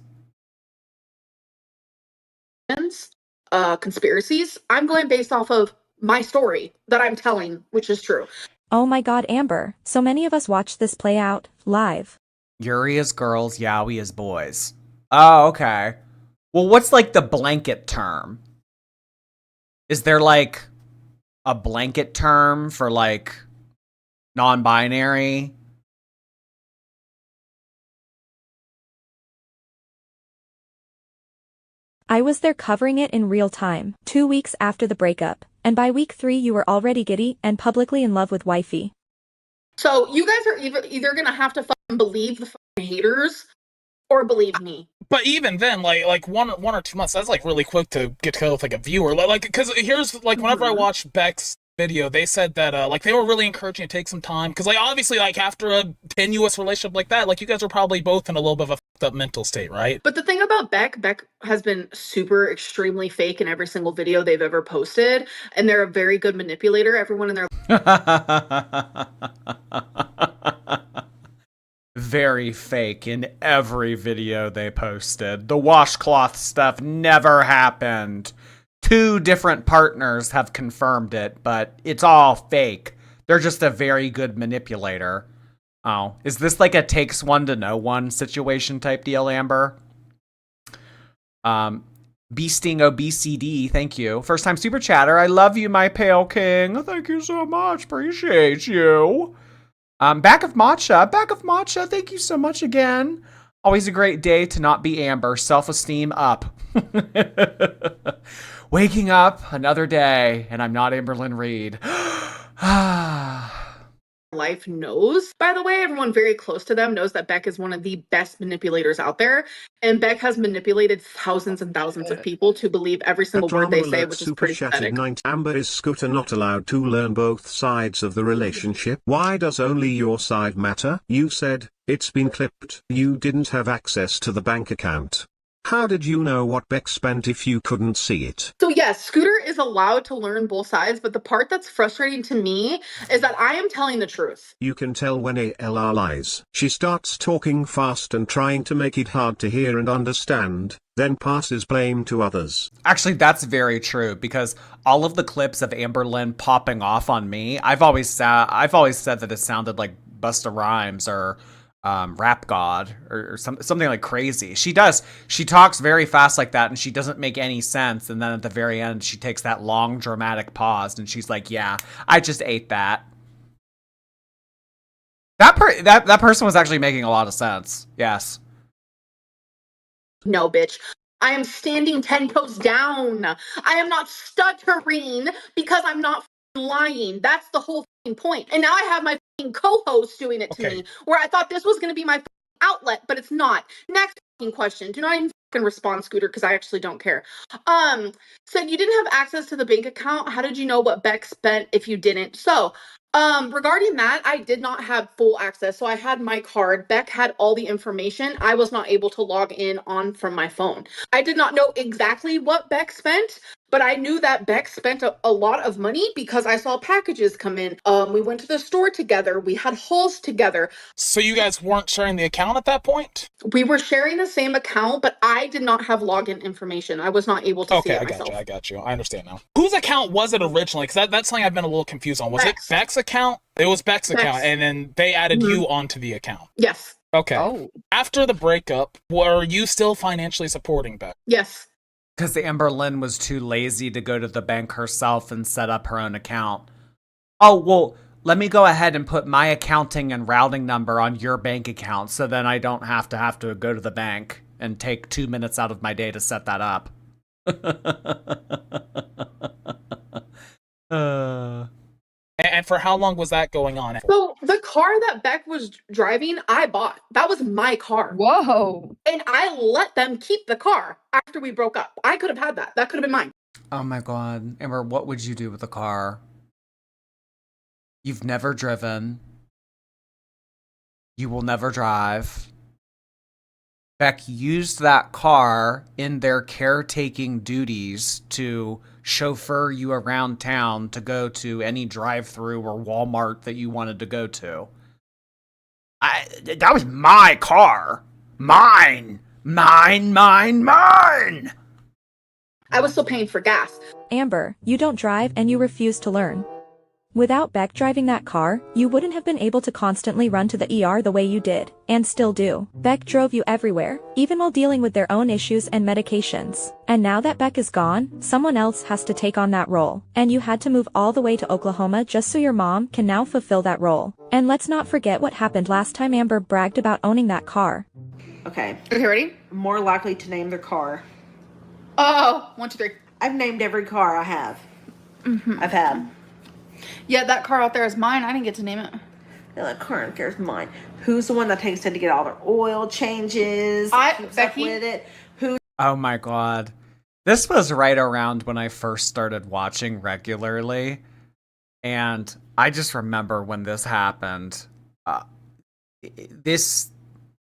Speaker 3: Conspiracies. I'm going based off of my story that I'm telling, which is true.
Speaker 6: Oh my god, Amber. So many of us watched this play out, live.
Speaker 1: Yuri is girls, Yowie is boys. Oh, okay. Well, what's like the blanket term? Is there like a blanket term for like non-binary?
Speaker 6: I was there covering it in real time, 2 weeks after the breakup, and by week 3 you were already giddy and publicly in love with wifey.
Speaker 3: So you guys are either gonna have to fucking believe the fucking haters or believe me.
Speaker 4: But even then, like 1 or 2 months, that's like really quick to get to with like a viewer. Like, because here's like whenever I watched Beck's video, they said that like they were really encouraging you to take some time because like obviously like after a tenuous relationship like that, like you guys were probably both in a little bit of a fucked up mental state, right?
Speaker 3: But the thing about Beck has been super extremely fake in every single video they've ever posted, and they're a very good manipulator. Everyone in their
Speaker 1: very fake in every video they posted. The washcloth stuff never happened. 2 different partners have confirmed it, but it's all fake. They're just a very good manipulator. Oh, is this like a takes one to know one situation type deal, Amber? Beasting OBCD, thank you. First time super chatter. I love you, my pale king. Thank you so much. Appreciate you. Back of Matcha, thank you so much again. Always a great day to not be Amber. Self-esteem up. Waking up another day, and I'm not Amberlynn Reed.
Speaker 3: life knows. By the way, everyone very close to them knows that Beck is one of the best manipulators out there, and Beck has manipulated thousands and thousands of people to believe every single word they say, which is pretty pathetic.
Speaker 8: Amber, is Scooter not allowed to learn both sides of the relationship? Why does only your side matter? You said, it's been clipped. You didn't have access to the bank account. How did you know what Beck spent if you couldn't see it?
Speaker 3: So yes, Scooter is allowed to learn both sides, but the part that's frustrating to me is that I am telling the truth.
Speaker 8: You can tell when ALR lies. She starts talking fast and trying to make it hard to hear and understand, then passes blame to others.
Speaker 1: Actually, that's very true, because all of the clips of Amberlynn popping off on me, I've always said that it sounded like Busta Rhymes or Rap God or something like crazy. She talks very fast like that, and she doesn't make any sense, and then at the very end she takes that long dramatic pause and she's like, yeah, I just ate that. That person was actually making a lot of sense. Yes.
Speaker 3: No, bitch. I am standing 10 toes down. I am not stuttering because I'm not lying. That's the whole point. And now I have my co-host doing it to me, where I thought this was going to be my outlet, but it's not. Next question. Do not even respond, Scooter, because I actually don't care. Said you didn't have access to the bank account. How did you know what Beck spent if you didn't? So, regarding that, I did not have full access. So I had my card. Beck had all the information. I was not able to log in on from my phone. I did not know exactly what Beck spent, but I knew that Beck spent a lot of money because I saw packages come in. We went to the store together. We had hauls together.
Speaker 4: So you guys weren't sharing the account at that point?
Speaker 3: We were sharing the same account, but I did not have login information. I was not able to see it myself.
Speaker 4: I got you. I understand now. Whose account was it originally? Because that's something I've been a little confused on. Was it Beck's account? It was Beck's account, and then they added you onto the account.
Speaker 3: Yes.
Speaker 4: Okay. Oh. After the breakup, were you still financially supporting Beck?
Speaker 3: Yes.
Speaker 1: Because Amberlynn was too lazy to go to the bank herself and set up her own account. Oh, well, let me go ahead and put my accounting and routing number on your bank account, so then I don't have to go to the bank and take 2 minutes out of my day to set that up.
Speaker 4: And for how long was that going on?
Speaker 3: So the car that Beck was driving, I bought. That was my car.
Speaker 7: Whoa.
Speaker 3: And I let them keep the car after we broke up. I could have had that. That could have been mine.
Speaker 1: Oh my God. Amber, what would you do with the car? You've never driven. You will never drive. Beck used that car in their caretaking duties to chauffeur you around town to go to any drive-through or Walmart that you wanted to go to. That was my car. Mine. Mine.
Speaker 3: I was still paying for gas.
Speaker 6: Amber, you don't drive and you refuse to learn. Without Beck driving that car, you wouldn't have been able to constantly run to the ER the way you did, and still do. Beck drove you everywhere, even while dealing with their own issues and medications. And now that Beck is gone, someone else has to take on that role. And you had to move all the way to Oklahoma just so your mom can now fulfill that role. And let's not forget what happened last time Amber bragged about owning that car.
Speaker 9: Okay.
Speaker 3: Okay, ready?
Speaker 9: More likely to name their car.
Speaker 3: Oh, 1, 2, 3.
Speaker 9: I've named every car I have.
Speaker 3: Mm-hmm.
Speaker 9: I've had.
Speaker 3: Yeah, that car out there is mine. I didn't get to name it.
Speaker 9: Yeah, that car out there is mine. Who's the one that takes it to get all their oil changes?
Speaker 3: Becky.
Speaker 9: With it? Who?
Speaker 1: Oh my God. This was right around when I first started watching regularly. And I just remember when this happened. This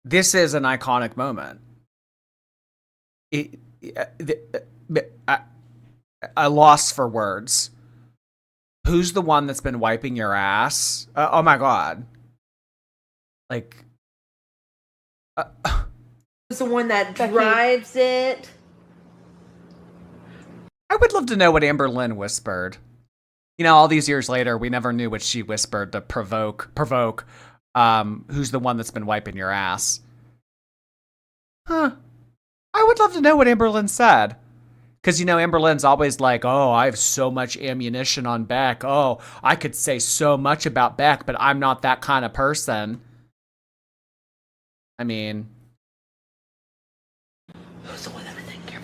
Speaker 1: is an iconic moment. I lost for words. Who's the one that's been wiping your ass? Oh my God. Like.
Speaker 9: Who's the one that drives it?
Speaker 1: I would love to know what Amberlynn whispered. You know, all these years later, we never knew what she whispered to provoke. Who's the one that's been wiping your ass? Huh. I would love to know what Amberlynn said. Because, you know, Amberlynn's always like, oh, I have so much ammunition on Beck. Oh, I could say so much about Beck, but I'm not that kind of person. I mean.
Speaker 9: Who's the one that I think you're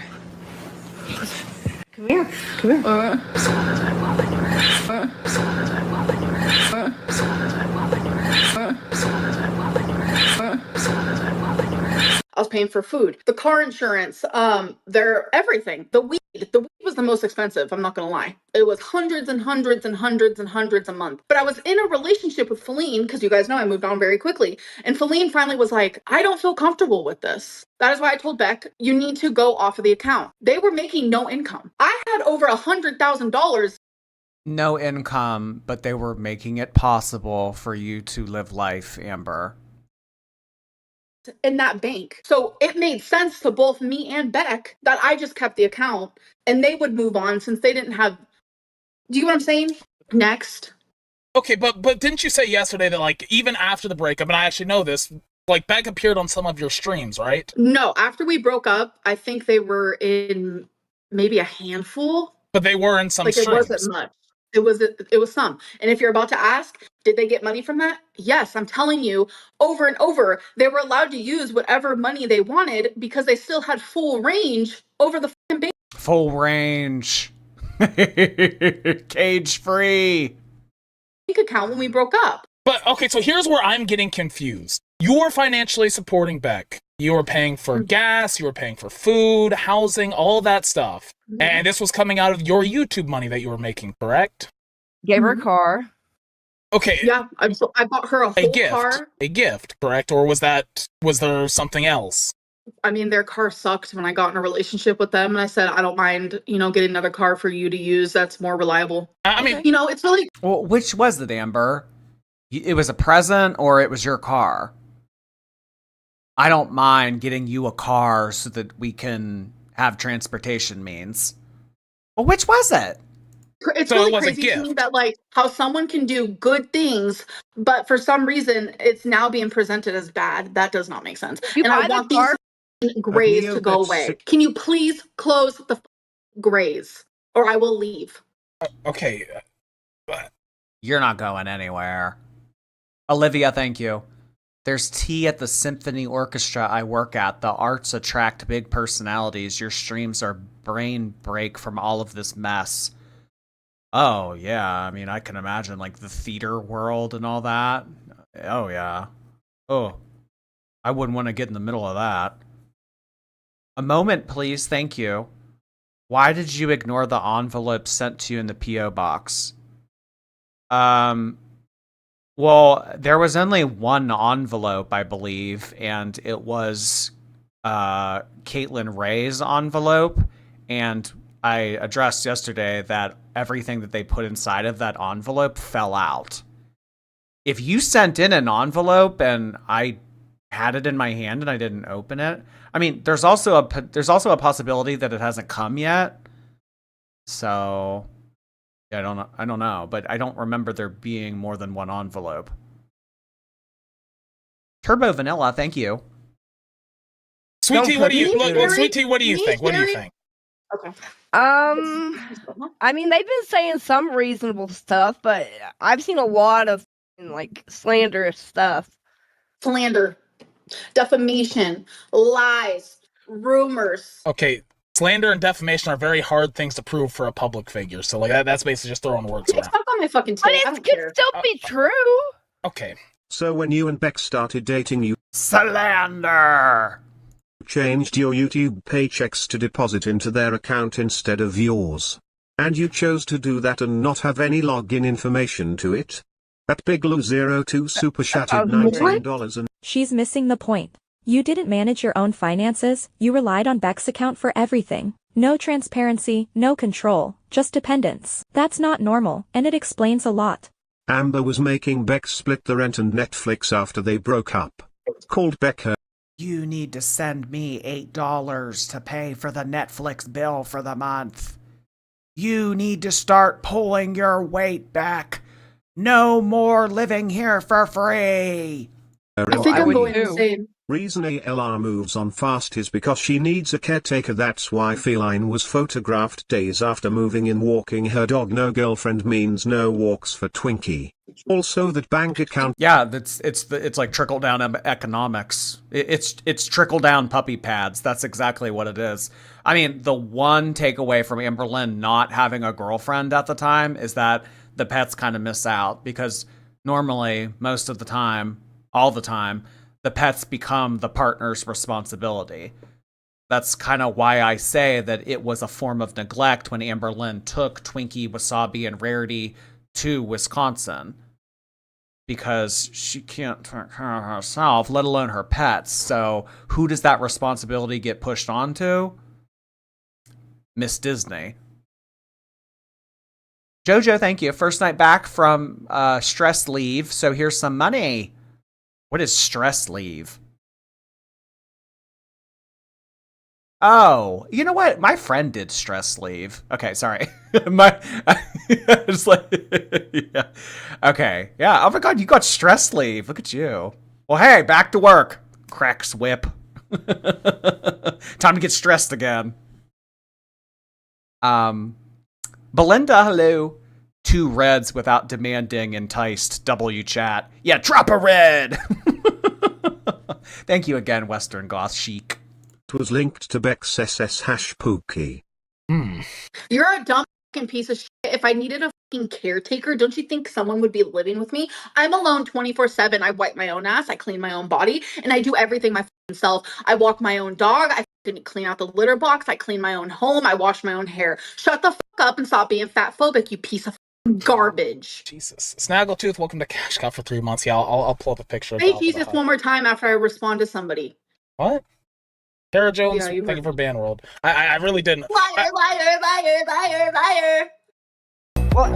Speaker 9: Come here. Come here. Someone that's been wiping your ass. Someone that's been wiping your ass. Someone that's been wiping your ass. Someone that's been wiping your ass. Someone that's been wiping your ass.
Speaker 3: I was paying for food, the car insurance, their everything. The weed was the most expensive. I'm not gonna lie. It was hundreds and hundreds and hundreds and hundreds a month. But I was in a relationship with Feline because you guys know I moved on very quickly. And Feline finally was like, I don't feel comfortable with this. That is why I told Beck, you need to go off of the account. They were making no income. I had over $100,000.
Speaker 1: No income, but they were making it possible for you to live life, Amber.
Speaker 3: In that bank. So it made sense to both me and Beck that I just kept the account and they would move on since they didn't have. Do you know what I'm saying? Next.
Speaker 4: Okay, but didn't you say yesterday that, like, even after the breakup, and I actually know this, like, Beck appeared on some of your streams, right?
Speaker 3: No, after we broke up, I think they were in maybe a handful.
Speaker 4: But they were in some
Speaker 3: streams. It wasn't much. It was some. And if you're about to ask, did they get money from that? Yes, I'm telling you, over and over, they were allowed to use whatever money they wanted because they still had full range over the fucking bank.
Speaker 1: Full range. Cage free.
Speaker 3: Account when we broke up.
Speaker 4: But, okay, so here's where I'm getting confused. You were financially supporting Beck. You were paying for gas, you were paying for food, housing, all that stuff. Mm-hmm. And this was coming out of your YouTube money that you were making, correct?
Speaker 7: Gave her a car.
Speaker 4: Okay.
Speaker 3: Yeah, I bought her a whole
Speaker 4: gift,
Speaker 3: car.
Speaker 4: A gift, correct? Or was there something else?
Speaker 3: I mean, their car sucked when I got in a relationship with them. And I said, I don't mind, getting another car for you to use. That's more reliable.
Speaker 4: I mean,
Speaker 3: it's really...
Speaker 1: Well, which was it, Amber? It was a present or it was your car? I don't mind getting you a car so that we can have transportation means. Well, which was it?
Speaker 3: It's so really crazy to me that, like, how someone can do good things, but for some reason, it's now being presented as bad. That does not make sense. And I want these grays to go away. Can you please close the grays, or I will leave?
Speaker 4: Okay.
Speaker 1: You're not going anywhere. Olivia, thank you. There's tea at the symphony orchestra I work at. The arts attract big personalities. Your streams are brain break from all of this mess. Oh, yeah. I mean, I can imagine, like, the theater world and all that. Oh, yeah. Oh, I wouldn't want to get in the middle of that. A moment, please. Thank you. Why did you ignore the envelope sent to you in the P.O. box? Well, there was only one envelope, I believe, and it was Caitlin Ray's envelope, and I addressed yesterday that everything that they put inside of that envelope fell out. If you sent in an envelope and I had it in my hand and I didn't open it, I mean, there's also a possibility that it hasn't come yet. So yeah, I don't know, but I don't remember there being more than one envelope. Turbo Vanilla, thank you.
Speaker 4: Sweet Tea, what do you Sweet Tea, what do you think? What do you think?
Speaker 3: Okay.
Speaker 7: I mean, they've been saying some reasonable stuff, but I've seen a lot of like slanderous stuff.
Speaker 3: Slander, defamation, lies, rumors.
Speaker 4: Okay, slander and defamation are very hard things to prove for a public figure. So like that's basically just throwing words around.
Speaker 3: Fuck on my fucking tail.
Speaker 7: But it could still be true.
Speaker 4: Okay.
Speaker 8: So when you and Beck started dating, you
Speaker 1: slander
Speaker 8: changed your YouTube paychecks to deposit into their account instead of yours. And you chose to do that and not have any login information to it. At Bigloo02 super chatted $19 and
Speaker 6: She's missing the point. You didn't manage your own finances, you relied on Beck's account for everything. No transparency, no control, just dependence. That's not normal, and it explains a lot.
Speaker 8: Amber was making Beck split the rent and Netflix after they broke up. Called Beck her.
Speaker 1: You need to send me $8 to pay for the Netflix bill for the month. You need to start pulling your weight back. No more living here for free.
Speaker 3: I think I'm going insane.
Speaker 8: Reason ALR moves on fast is because she needs a caretaker. That's why Feline was photographed days after moving in walking her dog. No girlfriend means no walks for Twinkie. Also that bank account.
Speaker 1: Yeah, it's like trickle down economics. It's trickle down puppy pads. That's exactly what it is. I mean, the one takeaway from Amberlynn not having a girlfriend at the time is that the pets kind of miss out, because normally, most of the time, all the time, the pets become the partner's responsibility. That's kind of why I say that it was a form of neglect when Amberlynn took Twinkie, Wasabi, and Rarity to Wisconsin, because she can't take care of herself, let alone her pets. So who does that responsibility get pushed onto? Miss Disney. Jojo, thank you. First night back from stress leave, so here's some money. What is stress leave? Oh, you know what? My friend did stress leave. Okay, sorry. It's like, yeah. Okay, yeah. Oh my God, you got stress leave. Look at you. Well, hey, back to work. Cracks whip. Time to get stressed again. Belinda, hello. 2 reds without demanding enticed. W chat. Yeah, drop a red. Thank you again, Western Goth Chic.
Speaker 8: It was linked to Beck's SS hash Pookie.
Speaker 3: You're a dumb fucking piece of shit. If I needed a fucking caretaker, don't you think someone would be living with me? I'm alone 24/7. I wipe my own ass, I clean my own body, and I do everything my fucking self. I walk my own dog, I fucking clean out the litter box, I clean my own home, I wash my own hair. Shut the fuck up and stop being fat phobic, you piece of garbage.
Speaker 4: Jesus. Snaggletooth, welcome to Cash Cow for 3 months. Yeah, I'll pull up a picture.
Speaker 3: Say Jesus one more time after I respond to somebody.
Speaker 4: What? Tara Jones, thank you for Banworld. I really didn't.
Speaker 3: Liar, liar, liar, liar, liar.
Speaker 7: Well,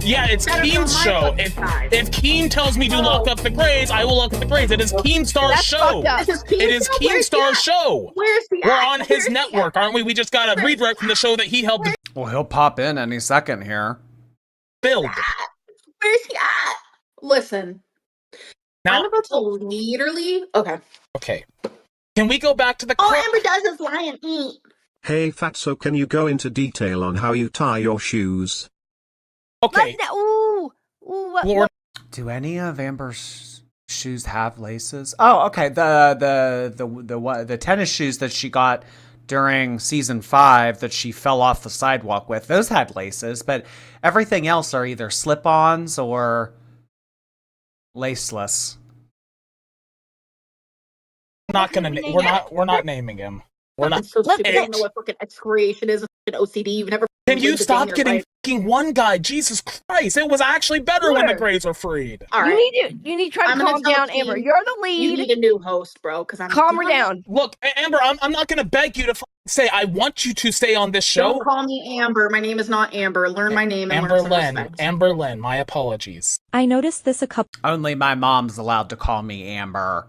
Speaker 4: yeah, it's Keen's show. If Keen tells me to lock up the grades, I will lock up the grades. It is Keenstar's show. It is Keenstar's show.
Speaker 3: Where's he
Speaker 4: We're on his network, aren't we? We just got a redirect from the show that he helped.
Speaker 1: Well, he'll pop in any second here.
Speaker 4: Build.
Speaker 3: Where's he at? Listen.
Speaker 4: Now,
Speaker 3: I'm about to literally. Okay.
Speaker 4: Can we go back to the...
Speaker 3: All Amber does is lie and eat.
Speaker 8: Hey Fatso, can you go into detail on how you tie your shoes?
Speaker 4: Okay.
Speaker 1: Do any of Amber's shoes have laces? Oh, okay. The tennis shoes that she got during season 5 that she fell off the sidewalk with, those had laces, but everything else are either slip-ons or Laceless.
Speaker 4: We're not naming him. We're not.
Speaker 3: So stupid.
Speaker 4: Hey,
Speaker 3: I don't know what fucking excoriation is. Fucking OCD. You've never.
Speaker 4: Can you
Speaker 3: lived a day in
Speaker 4: stop
Speaker 3: your
Speaker 4: getting
Speaker 3: life.
Speaker 4: fucking one guy? Jesus Christ! It was actually better when the Greys were freed.
Speaker 3: All right.
Speaker 7: You need to try to
Speaker 3: I'm gonna
Speaker 7: calm
Speaker 3: tell
Speaker 7: down,
Speaker 3: the team,
Speaker 7: Amber. You're the
Speaker 3: You
Speaker 7: lead.
Speaker 3: need a new host, bro. Because I'm.
Speaker 7: Calm her down.
Speaker 4: Look, Amber, I'm not gonna beg you to say I want you to stay on this show.
Speaker 3: Don't call me Amber. My name is not Amber. Learn my name and learn some respect.
Speaker 4: Amberlynn, my apologies.
Speaker 6: I noticed this a couple
Speaker 1: Only my mom's allowed to call me Amber.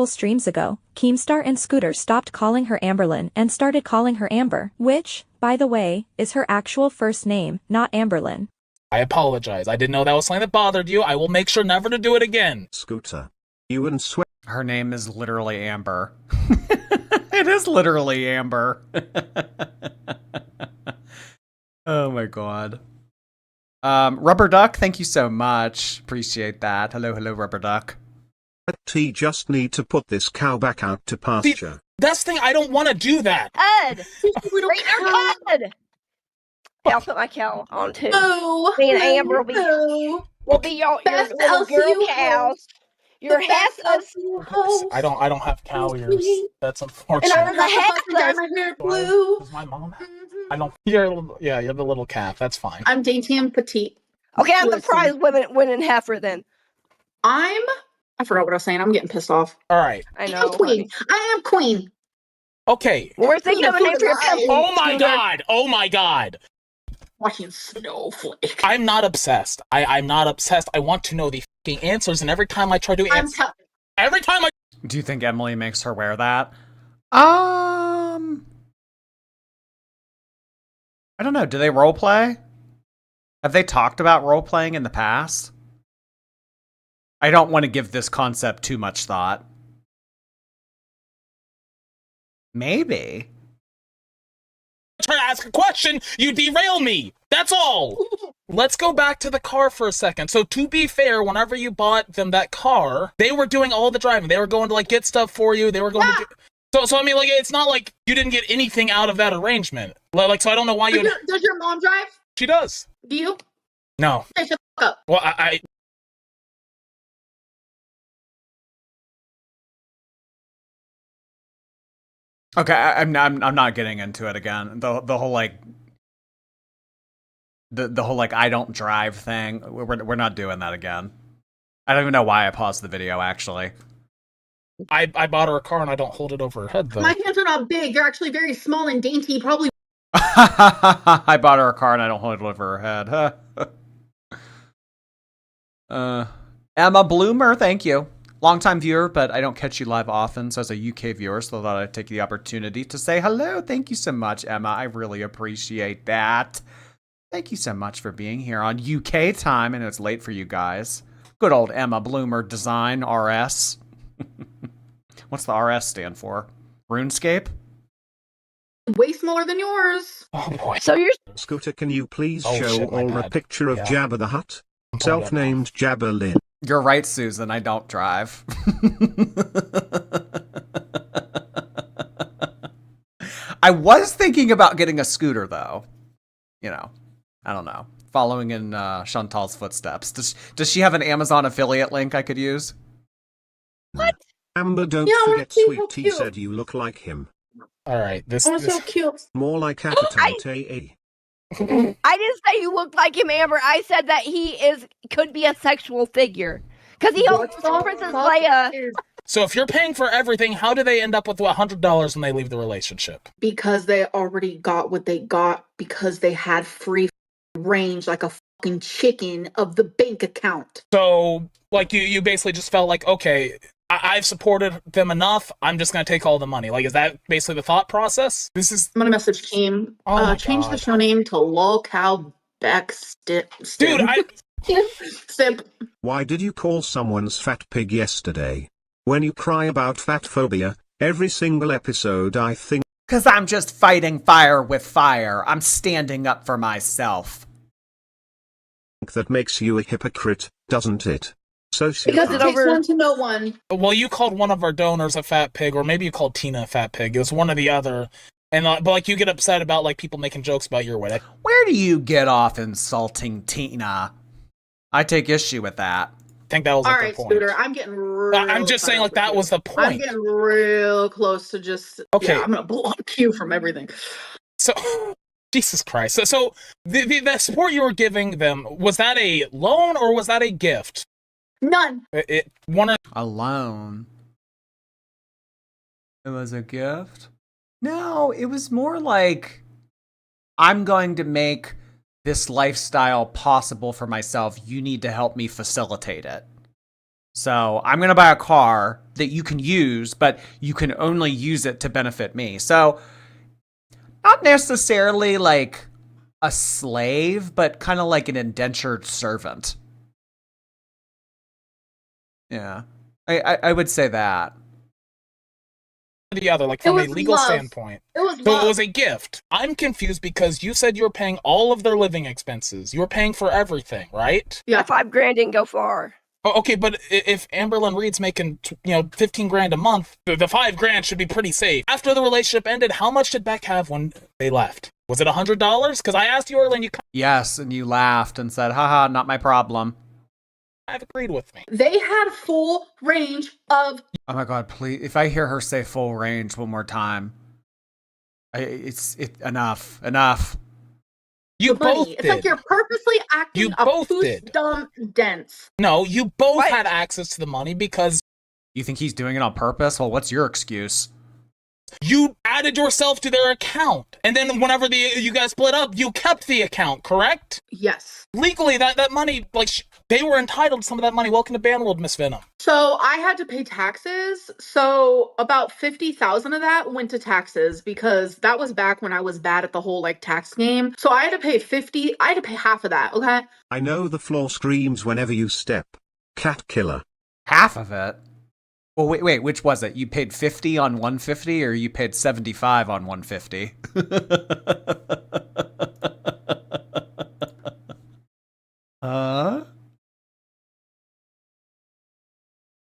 Speaker 6: streams ago. Keemstar and Scooter stopped calling her Amberlynn and started calling her Amber, which, by the way, is her actual first name, not Amberlynn.
Speaker 4: I apologize. I didn't know that was something that bothered you. I will make sure never to do it again.
Speaker 8: Scooter. You and Sweat.
Speaker 1: Her name is literally Amber. It is literally Amber. Oh my god. Rubber Duck, thank you so much. Appreciate that. Hello, Rubber Duck.
Speaker 8: T just need to put this cow back out to pasture.
Speaker 4: That's the thing, I don't want to do that.
Speaker 7: Ed! Bring your Ed! I'll put my cow on too.
Speaker 3: Oh,
Speaker 7: Me and Amber will be your
Speaker 3: Best
Speaker 7: little girl
Speaker 3: LCU
Speaker 7: cows. Your
Speaker 3: best
Speaker 7: heifers.
Speaker 4: I don't have cow ears. That's unfortunate.
Speaker 3: And I'm gonna have to dye my hair blue.
Speaker 4: Does my mom have? I don't. You're the little calf. That's fine.
Speaker 3: I'm dainty and petite.
Speaker 7: Okay, I'm the
Speaker 3: Listen.
Speaker 7: prize winning heifer then.
Speaker 3: I forgot what I was saying. I'm getting pissed off.
Speaker 4: All right.
Speaker 7: I know.
Speaker 3: I'm queen. I am queen.
Speaker 4: Okay.
Speaker 7: We're thinking of a name for your temple.
Speaker 4: Oh my god. Oh my god.
Speaker 3: Watching snowflake.
Speaker 4: I'm not obsessed. I'm not obsessed. I want to know the fucking answers, and every time I try to answer, every time I.
Speaker 1: Do you think Emily makes her wear that? I don't know. Do they role play? Have they talked about role playing in the past? I don't want to give this concept too much thought. Maybe.
Speaker 4: Try to ask a question, you derail me. That's all. Let's go back to the car for a second. So to be fair, whenever you bought them that car, they were doing all the driving. They were going to like get stuff for you. They were going to do. So I mean, like, it's not like you didn't get anything out of that arrangement. Like, so I don't know why you.
Speaker 3: Does your mom drive?
Speaker 4: She does.
Speaker 3: Do you?
Speaker 4: No.
Speaker 3: Hey, shut the fuck up.
Speaker 4: Well, I
Speaker 1: Okay, I'm not getting into it again. The whole like the whole like I don't drive thing. We're not doing that again. I don't even know why I paused the video. Actually,
Speaker 4: I bought her a car and I don't hold it over her head though.
Speaker 3: My hands are not big. They're actually very small and dainty. Probably.
Speaker 1: I bought her a car and I don't hold it over her head. Emma Bloomer, thank you. Longtime viewer, but I don't catch you live often, so as a UK viewer, so I thought I'd take the opportunity to say hello. Thank you so much, Emma. I really appreciate that. Thank you so much for being here on UK time. I know it's late for you guys. Good old Emma Bloomer Design, RS. What's the RS stand for? RuneScape?
Speaker 3: Way smaller than yours.
Speaker 4: Oh boy.
Speaker 7: So you're.
Speaker 8: Scooter, can you please
Speaker 4: Oh,
Speaker 8: show
Speaker 4: shit, my
Speaker 8: all a
Speaker 4: bad.
Speaker 8: picture of
Speaker 4: Yeah.
Speaker 8: Jabba the Hutt? Self-named Jabberlynn.
Speaker 1: You're right, Susan. I don't drive. I was thinking about getting a scooter, though. You know, I don't know. Following in Chantal's footsteps. Does she have an Amazon affiliate link I could use?
Speaker 7: What?
Speaker 8: Amber, don't
Speaker 3: Yeah, I wanna
Speaker 8: forget
Speaker 3: see
Speaker 8: Sweet
Speaker 3: how
Speaker 8: Tea
Speaker 3: cute.
Speaker 8: said you look like him.
Speaker 4: All right. This.
Speaker 3: Oh, so cute.
Speaker 8: More like Apathetic.
Speaker 7: I didn't say you looked like him, Amber. I said that he could be a sexual figure because he owns Princess Leia.
Speaker 4: So if you're paying for everything, how do they end up with $100 when they leave the relationship?
Speaker 3: Because they already got what they got because they had free range like a fucking chicken of the bank account.
Speaker 4: So, like, you basically just felt like, okay, I've supported them enough. I'm just gonna take all the money. Like, is that basically the thought process? This is.
Speaker 3: I'm gonna message Team.
Speaker 4: Oh my
Speaker 3: Change
Speaker 4: God.
Speaker 3: the show name to Lol Cow Backstip.
Speaker 4: Dude,
Speaker 3: Simp.
Speaker 8: Why did you call someone's fat pig yesterday? When you cry about fat phobia, every single episode I think.
Speaker 1: Because I'm just fighting fire with fire. I'm standing up for myself.
Speaker 8: That makes you a hypocrite, doesn't it?
Speaker 3: Because
Speaker 8: Sociopath.
Speaker 3: it takes one to know one.
Speaker 4: well, you called one of our donors a fat pig, or maybe you called Tina a fat pig. It was one or the other. And but like you get upset about like people making jokes about your weight.
Speaker 1: Where do you get off insulting Tina? I take issue with that.
Speaker 4: think that was
Speaker 3: All
Speaker 4: like,
Speaker 3: right,
Speaker 4: the point.
Speaker 3: Scooter, I'm getting real
Speaker 4: I'm just saying, like, that was the point.
Speaker 3: I'm getting real close to just,
Speaker 4: okay.
Speaker 3: Yeah, I'm going to block you from everything.
Speaker 4: So, Jesus Christ. So the support you were giving them, was that a loan or was that a gift?
Speaker 3: None.
Speaker 1: A loan. It was a gift? No, it was more like, I'm going to make this lifestyle possible for myself. You need to help me facilitate it. So I'm going to buy a car that you can use, but you can only use it to benefit me. So not necessarily like a slave, but kind of like an indentured servant. Yeah, I would say that.
Speaker 4: The other, like, from a legal standpoint.
Speaker 3: It was
Speaker 4: so it was a gift. I'm confused because you said you were paying all of their living expenses. You were paying for everything, right?
Speaker 7: Yeah, $5,000 didn't go far.
Speaker 4: Oh, okay, but if Amberlynn Reed's making, $15,000 a month, the $5,000 should be pretty safe. After the relationship ended, how much did Beck have when they left? Was it $100? Because I asked you earlier and you...
Speaker 1: Yes, and you laughed and said, haha, not my problem.
Speaker 4: I've agreed with me.
Speaker 3: They had full range of...
Speaker 1: Oh my God, please. If I hear her say full range one more time, it's enough.
Speaker 4: You both
Speaker 3: did.
Speaker 4: did.
Speaker 3: It's like you're purposely acting
Speaker 4: You both did.
Speaker 3: dumb dense.
Speaker 4: No, you both had access to the money because...
Speaker 1: You think he's doing it on purpose? Well, what's your excuse?
Speaker 4: You added yourself to their account. And then whenever you guys split up, you kept the account, correct?
Speaker 3: Yes.
Speaker 4: Legally, that money, like, they were entitled to some of that money. Welcome to Banworld, Miss Venom.
Speaker 3: So I had to pay taxes. So about 50,000 of that went to taxes because that was back when I was bad at the whole like tax game. So I had to pay half of that, okay?
Speaker 8: I know the floor screams whenever you step. Cat killer.
Speaker 1: Half of it? Well, wait, which was it? You paid 50 on 150 or you paid 75 on 150?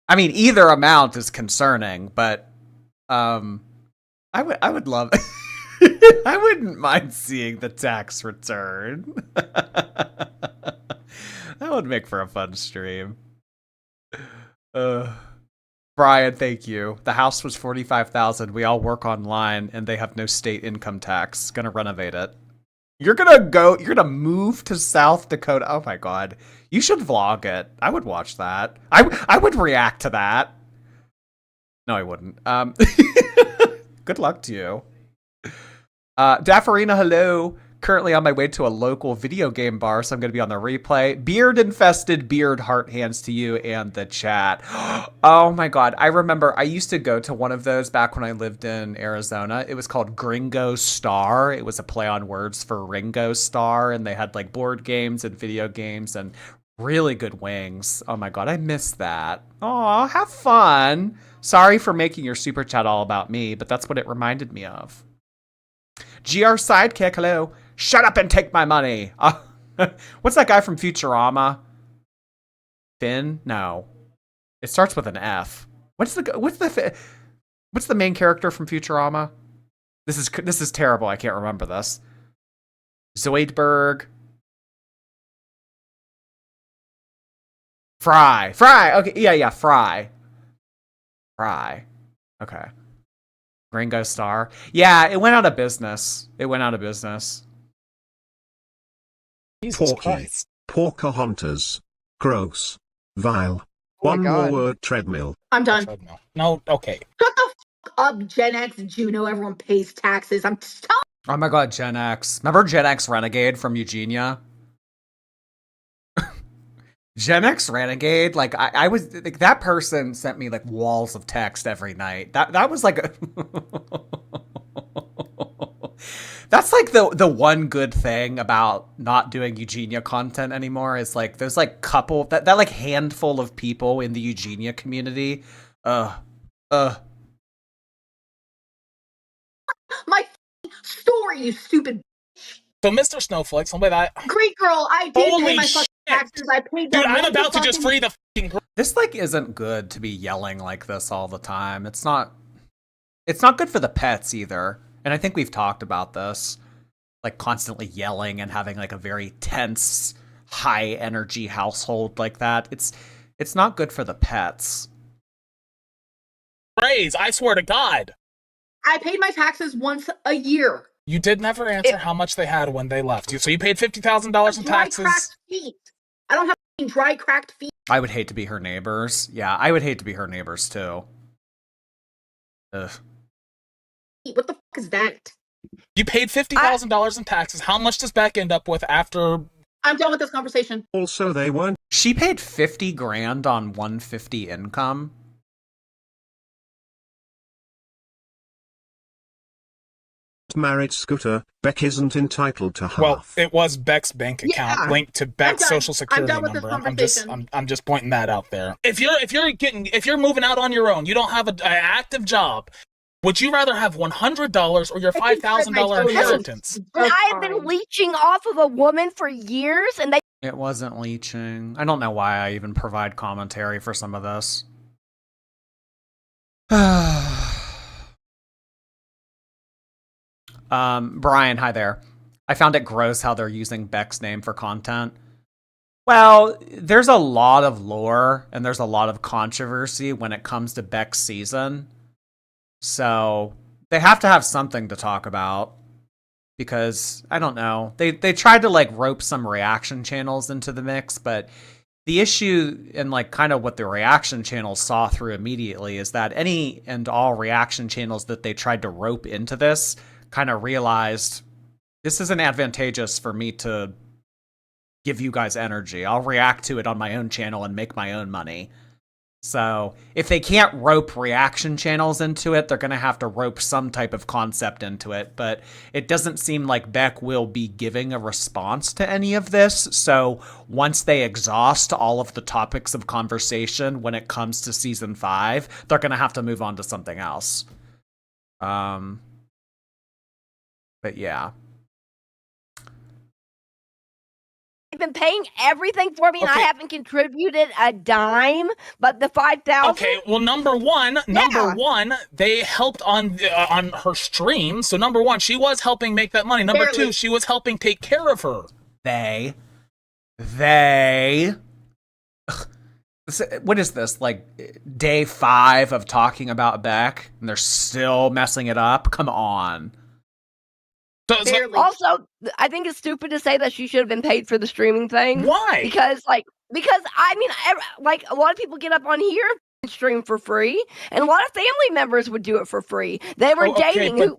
Speaker 1: I mean, either amount is concerning, but I would love I wouldn't mind seeing the tax return. That would make for a fun stream. Brian, thank you. The house was $45,000. We all work online and they have no state income tax. Gonna renovate it. You're gonna move to South Dakota. Oh my God. You should vlog it. I would watch that. I would react to that. No, I wouldn't. Good luck to you. Daffarina, hello. Currently on my way to a local video game bar, so I'm going to be on the replay. Beard-infested beard heart hands to you and the chat. Oh my God. I remember I used to go to one of those back when I lived in Arizona. It was called Gringo Star. It was a play on words for Ringo Starr, and they had like board games and video games and really good wings. Oh my God, I miss that. Aw, have fun. Sorry for making your super chat all about me, but that's what it reminded me of. GR Sidekick, hello. Shut up and take my money. What's that guy from Futurama? Finn? No. It starts with an F. What's the main character from Futurama? This is terrible. I can't remember this. Zoidberg. Fry. Okay, yeah, Fry. Okay. Ringo Starr. Yeah, it went out of business.
Speaker 8: Jesus Christ. Pocahontas. Gross. Vile. One more word, treadmill.
Speaker 3: I'm done.
Speaker 4: Treadmill. No, okay.
Speaker 3: Shut the fuck up, Gen X, Juno. Everyone pays taxes. I'm so...
Speaker 1: Oh my God, Gen X. Remember Gen X Renegade from Eugenia? Gen X Renegade, like I was like, that person sent me like walls of text every night. That was like a that's like the one good thing about not doing Eugenia content anymore is like there's like couple that like handful of people in the Eugenia community. My
Speaker 3: story, you stupid.
Speaker 4: So, Mr. Snowflake, somebody that
Speaker 3: great girl, I did
Speaker 4: holy
Speaker 3: pay my
Speaker 4: shit.
Speaker 3: fucking taxes. I paid them.
Speaker 4: Dude, I'm about to just free the fucking girl.
Speaker 1: This like isn't good to be yelling like this all the time. It's not good for the pets either. And I think we've talked about this. Like constantly yelling and having like a very tense, high energy household like that. It's not good for the pets.
Speaker 4: Praise, I swear to God.
Speaker 3: I paid my taxes once a year.
Speaker 4: You did never answer how much they had when they left you. So you paid $50,000 in taxes.
Speaker 3: Cracked feet. I don't have dry, cracked feet.
Speaker 1: I would hate to be her neighbors. Yeah, I would hate to be her neighbors too. Ugh.
Speaker 3: What the fuck is that?
Speaker 4: You paid $50,000 in taxes. How much does Beck end up with after?
Speaker 3: I'm done with this conversation.
Speaker 8: Also, they weren't.
Speaker 1: She paid $50,000 on $150 income.
Speaker 8: Married Scooter. Beck isn't entitled to half.
Speaker 4: Well, it was Beck's bank account linked to Beck's social security number. I'm just pointing that out there. If you're moving out on your own, you don't have an active job. Would you rather have $100 or your $5,000 inheritance?
Speaker 7: I have been leeching off of a woman for years, and
Speaker 1: It wasn't leeching. I don't know why I even provide commentary for some of this. Brian, hi there. I found it gross how they're using Beck's name for content. Well, there's a lot of lore and there's a lot of controversy when it comes to Beck's season. So they have to have something to talk about. Because, I don't know, they tried to like rope some reaction channels into the mix, but the issue and like kind of what the reaction channels saw through immediately is that any and all reaction channels that they tried to rope into this kind of realized this isn't advantageous for me to give you guys energy. I'll react to it on my own channel and make my own money. So if they can't rope reaction channels into it, they're going to have to rope some type of concept into it. But it doesn't seem like Beck will be giving a response to any of this. So once they exhaust all of the topics of conversation when it comes to season 5, they're going to have to move on to something else. But yeah.
Speaker 7: They've been paying everything for me, and I haven't contributed a dime. But the $5,000.
Speaker 4: Okay, well, number one, they helped on her stream. So number one, she was helping make that money. Number two, she was helping take care of her.
Speaker 1: They. What is this? Like day 5 of talking about Beck, and they're still messing it up? Come on.
Speaker 7: Also, I think it's stupid to say that she should have been paid for the streaming thing.
Speaker 4: Why?
Speaker 7: Because I mean, like a lot of people get up on here and stream for free, and a lot of family members would do it for free. They were dating.
Speaker 4: This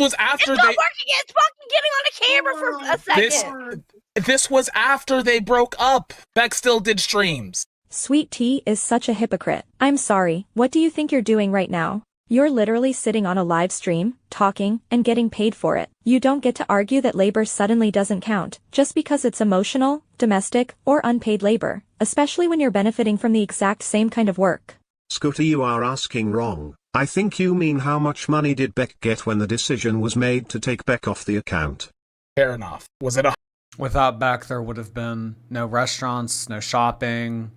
Speaker 4: was after
Speaker 7: it's fucking getting on a camera for a second.
Speaker 4: This was after they broke up. Beck still did streams.
Speaker 6: Sweet Tea is such a hypocrite. I'm sorry, what do you think you're doing right now? You're literally sitting on a live stream, talking, and getting paid for it. You don't get to argue that labor suddenly doesn't count, just because it's emotional, domestic, or unpaid labor, especially when you're benefiting from the exact same kind of work.
Speaker 8: Scooter, you are asking wrong. I think you mean how much money did Beck get when the decision was made to take Beck off the account?
Speaker 4: Fair enough. Was it a...
Speaker 1: Without Beck, there would have been no restaurants, no shopping,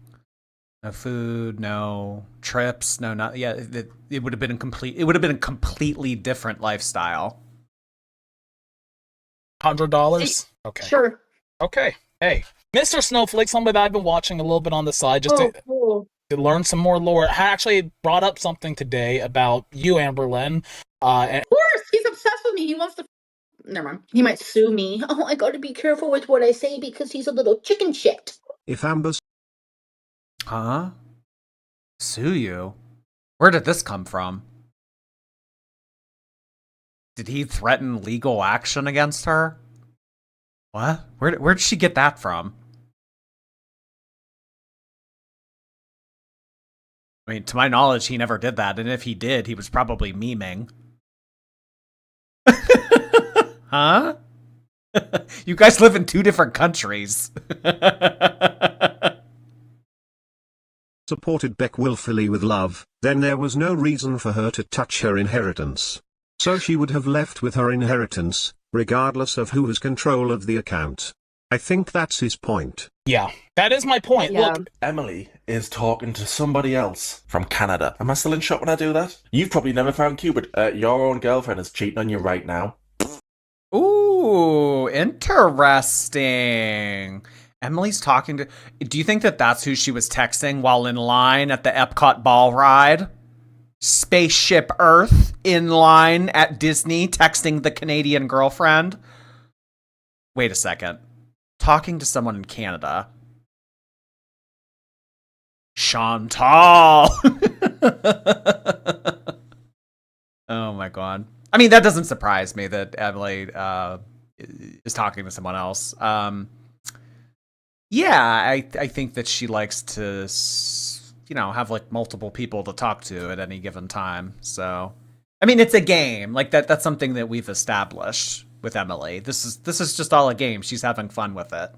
Speaker 1: no food, no trips, it would have been a completely different lifestyle.
Speaker 4: $100? Okay.
Speaker 3: Sure.
Speaker 4: Okay. Hey, Mr. Snowflake, somebody that I've been watching a little bit on the side just to learn some more lore. I actually brought up something today about you, Amberlynn.
Speaker 3: Of course, he's obsessed with me. He wants to. Never mind. He might sue me. Oh, I got to be careful with what I say because he's a little chicken shit.
Speaker 8: If Amber's...
Speaker 1: Huh? Sue you? Where did this come from? Did he threaten legal action against her? What? Where'd she get that from? I mean, to my knowledge, he never did that, and if he did, he was probably memeing. Huh? You guys live in 2 different countries.
Speaker 8: Supported Beck willfully with love, then there was no reason for her to touch her inheritance. So she would have left with her inheritance, regardless of who has control of the account. I think that's his point.
Speaker 4: Yeah, that is my point.
Speaker 7: Yeah.
Speaker 5: Look, Emily is talking to somebody else from Canada. Am I still in shock when I do that? You've probably never found Cupid. Your own girlfriend is cheating on you right now.
Speaker 1: Ooh, interesting. Emily's talking to... Do you think that that's who she was texting while in line at the Epcot ball ride? Spaceship Earth in line at Disney texting the Canadian girlfriend? Wait a second. Talking to someone in Canada. Chantal! Oh my god. I mean, that doesn't surprise me that Emily is talking to someone else. Yeah, I think that she likes to, have like multiple people to talk to at any given time. So, I mean, it's a game. Like that's something that we've established with Emily. This is just all a game. She's having fun with it.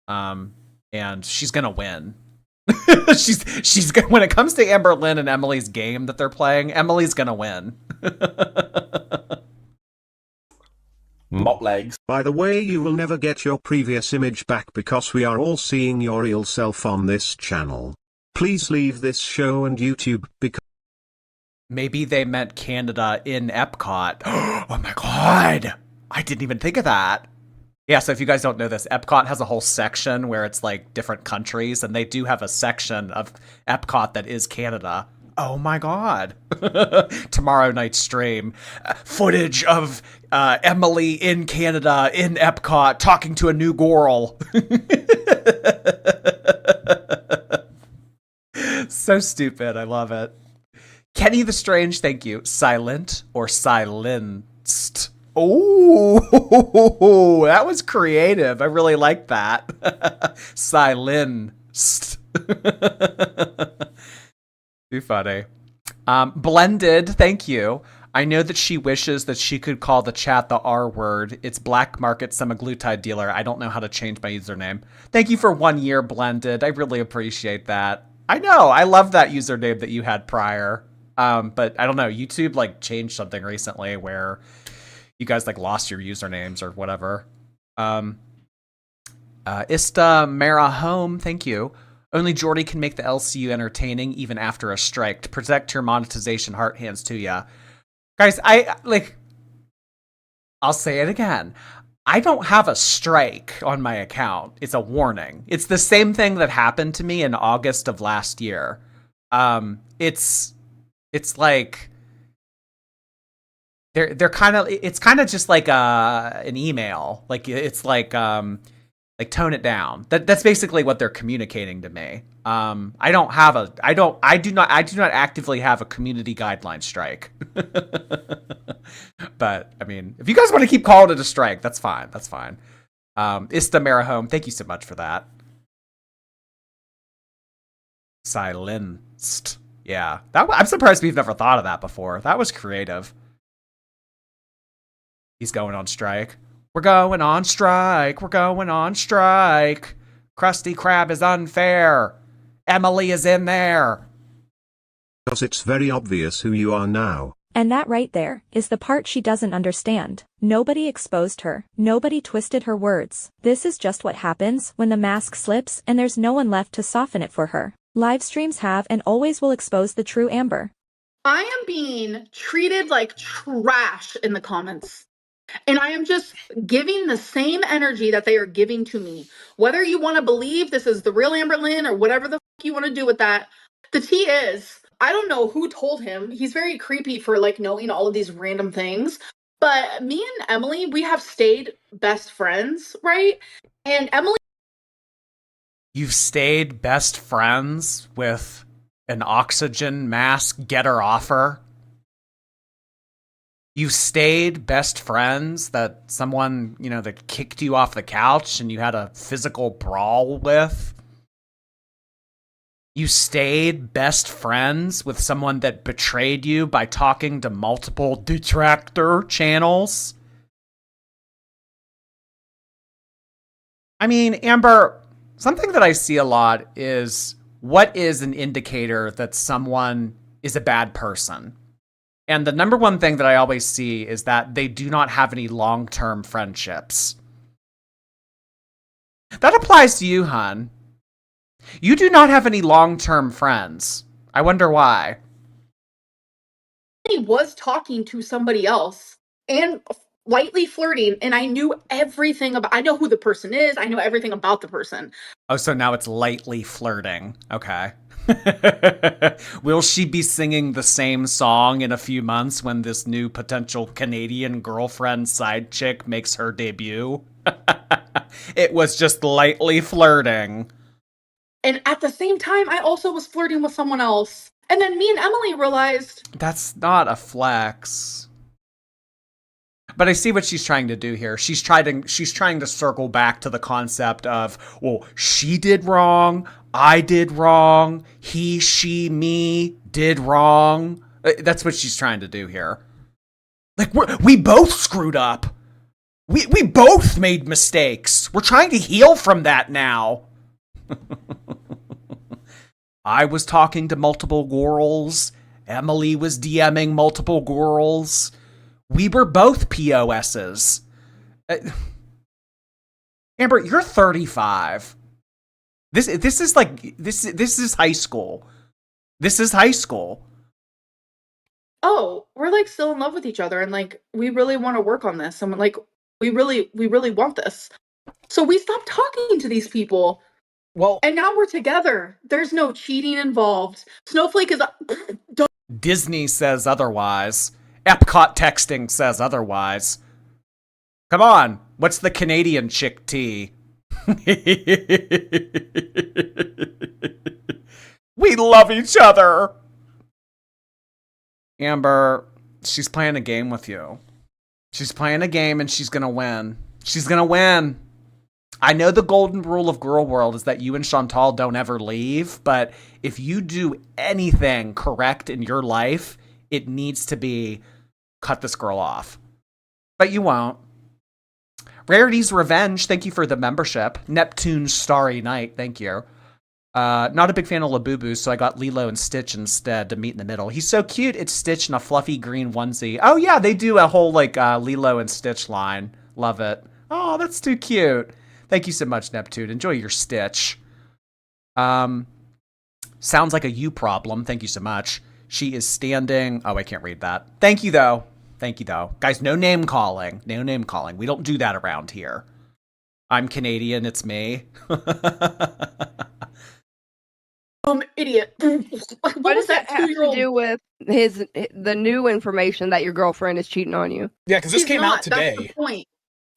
Speaker 1: And she's gonna win. she's when it comes to Amberlynn and Emily's game that they're playing, Emily's gonna win.
Speaker 5: Mop legs.
Speaker 8: By the way, you will never get your previous image back because we are all seeing your real self on this channel. Please leave this show and YouTube because...
Speaker 1: Maybe they meant Canada in Epcot. Oh my god! I didn't even think of that. Yeah, so if you guys don't know this, Epcot has a whole section where it's like different countries, and they do have a section of Epcot that is Canada. Oh my god. Tomorrow night's stream. Footage of Emily in Canada, in Epcot, talking to a new girl. So stupid. I love it. Kenny the Strange, thank you. Silent or silenced? Oh, that was creative. I really like that. Silenced. Too funny. Blended, thank you. I know that she wishes that she could call the chat the R word. It's black market semaglutide dealer. I don't know how to change my username. Thank you for 1 year, Blended. I really appreciate that. I know. I love that username that you had prior. But I don't know. YouTube like changed something recently where you guys like lost your usernames or whatever. Ista Mara Home, thank you. Only Jordy can make the LCU entertaining even after a strike. To protect your monetization, heart hands to ya. Guys, I'll say it again. I don't have a strike on my account. It's a warning. It's the same thing that happened to me in August of last year. It's like they're kind of, it's kind of just like an email. Like it's like tone it down. That's basically what they're communicating to me. I do not actively have a community guideline strike. But I mean, if you guys want to keep calling it a strike, that's fine. That's fine. Ista Marahome, thank you so much for that. Silenced. Yeah, I'm surprised we've never thought of that before. That was creative. He's going on strike. We're going on strike. We're going on strike. Krusty Krab is unfair. Emily is in there.
Speaker 8: Because it's very obvious who you are now.
Speaker 6: And that right there is the part she doesn't understand. Nobody exposed her. Nobody twisted her words. This is just what happens when the mask slips and there's no one left to soften it for her. Live streams have and always will expose the true Amber.
Speaker 3: I am being treated like trash in the comments. And I am just giving the same energy that they are giving to me. Whether you want to believe this is the real Amberlynn or whatever the fuck you want to do with that. The tea is, I don't know who told him. He's very creepy for like knowing all of these random things. But me and Emily, we have stayed best friends, right? And Emily...
Speaker 1: You've stayed best friends with an oxygen mask getter offer? You stayed best friends that someone, that kicked you off the couch and you had a physical brawl with? You stayed best friends with someone that betrayed you by talking to multiple detractor channels? I mean, Amber, something that I see a lot is what is an indicator that someone is a bad person? And the number one thing that I always see is that they do not have any long-term friendships. That applies to you, hun. You do not have any long-term friends. I wonder why.
Speaker 3: He was talking to somebody else and lightly flirting, and I knew everything about. I know who the person is. I know everything about the person.
Speaker 1: Oh, so now it's lightly flirting. Okay. Will she be singing the same song in a few months when this new potential Canadian girlfriend side chick makes her debut? It was just lightly flirting.
Speaker 3: And at the same time, I also was flirting with someone else. And then me and Emily realized
Speaker 1: that's not a flex. But I see what she's trying to do here. She's trying to circle back to the concept of, well, she did wrong, I did wrong, he, she, me did wrong. That's what she's trying to do here. Like, we both screwed up. We both made mistakes. We're trying to heal from that now. I was talking to multiple girls. Emily was DMing multiple girls. We were both POSs. Amber, you're 35. This is like this is high school. This is high school.
Speaker 3: Oh, we're like still in love with each other, and like we really want to work on this, and like we really want this. So we stopped talking to these people.
Speaker 4: Well,
Speaker 3: and now we're together. There's no cheating involved. Snowflake is
Speaker 1: Disney says otherwise. Epcot texting says otherwise. Come on, what's the Canadian chick tea? We love each other. Amber, she's playing a game with you. She's playing a game and she's gonna win. She's gonna win. I know the golden rule of Girl World is that you and Chantal don't ever leave, but if you do anything correct in your life, it needs to be cut this girl off. But you won't. Rarity's Revenge, thank you for the membership. Neptune's Starry Night, thank you. Not a big fan of Labubu, so I got Lilo and Stitch instead to meet in the middle. He's so cute, it's Stitch in a fluffy green onesie. Oh yeah, they do a whole like Lilo and Stitch line. Love it. Oh, that's too cute. Thank you so much, Neptune. Enjoy your Stitch. Sounds like a you problem. Thank you so much. She is standing. Oh, I can't read that. Thank you, though. Thank you, though. Guys, no name calling. No name calling. We don't do that around here. I'm Canadian. It's me.
Speaker 3: Idiot.
Speaker 7: What does that have to do with the new information that your girlfriend is cheating on you?
Speaker 4: Yeah, because this came out today.
Speaker 3: That's the point.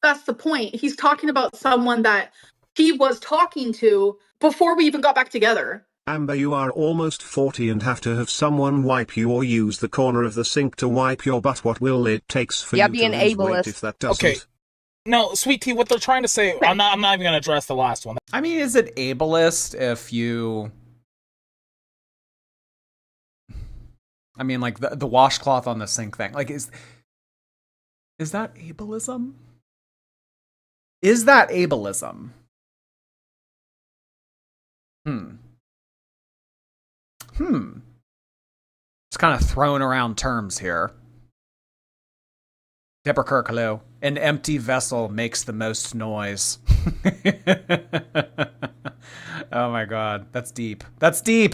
Speaker 3: That's the point. He's talking about someone that he was talking to before we even got back together.
Speaker 8: Amber, you are almost 40 and have to have someone wipe you or use the corner of the sink to wipe your butt. What will it takes for you to lose weight if that doesn't?
Speaker 4: Okay. No, Sweet Tea, what they're trying to say, I'm not even going to address the last one.
Speaker 1: I mean, is it ableist if you... I mean, like, the washcloth on the sink thing. Like, is that ableism? Is that ableism? It's kind of throwing around terms here. Deborah Kirk, hello. An empty vessel makes the most noise. Oh my god, that's deep. That's deep.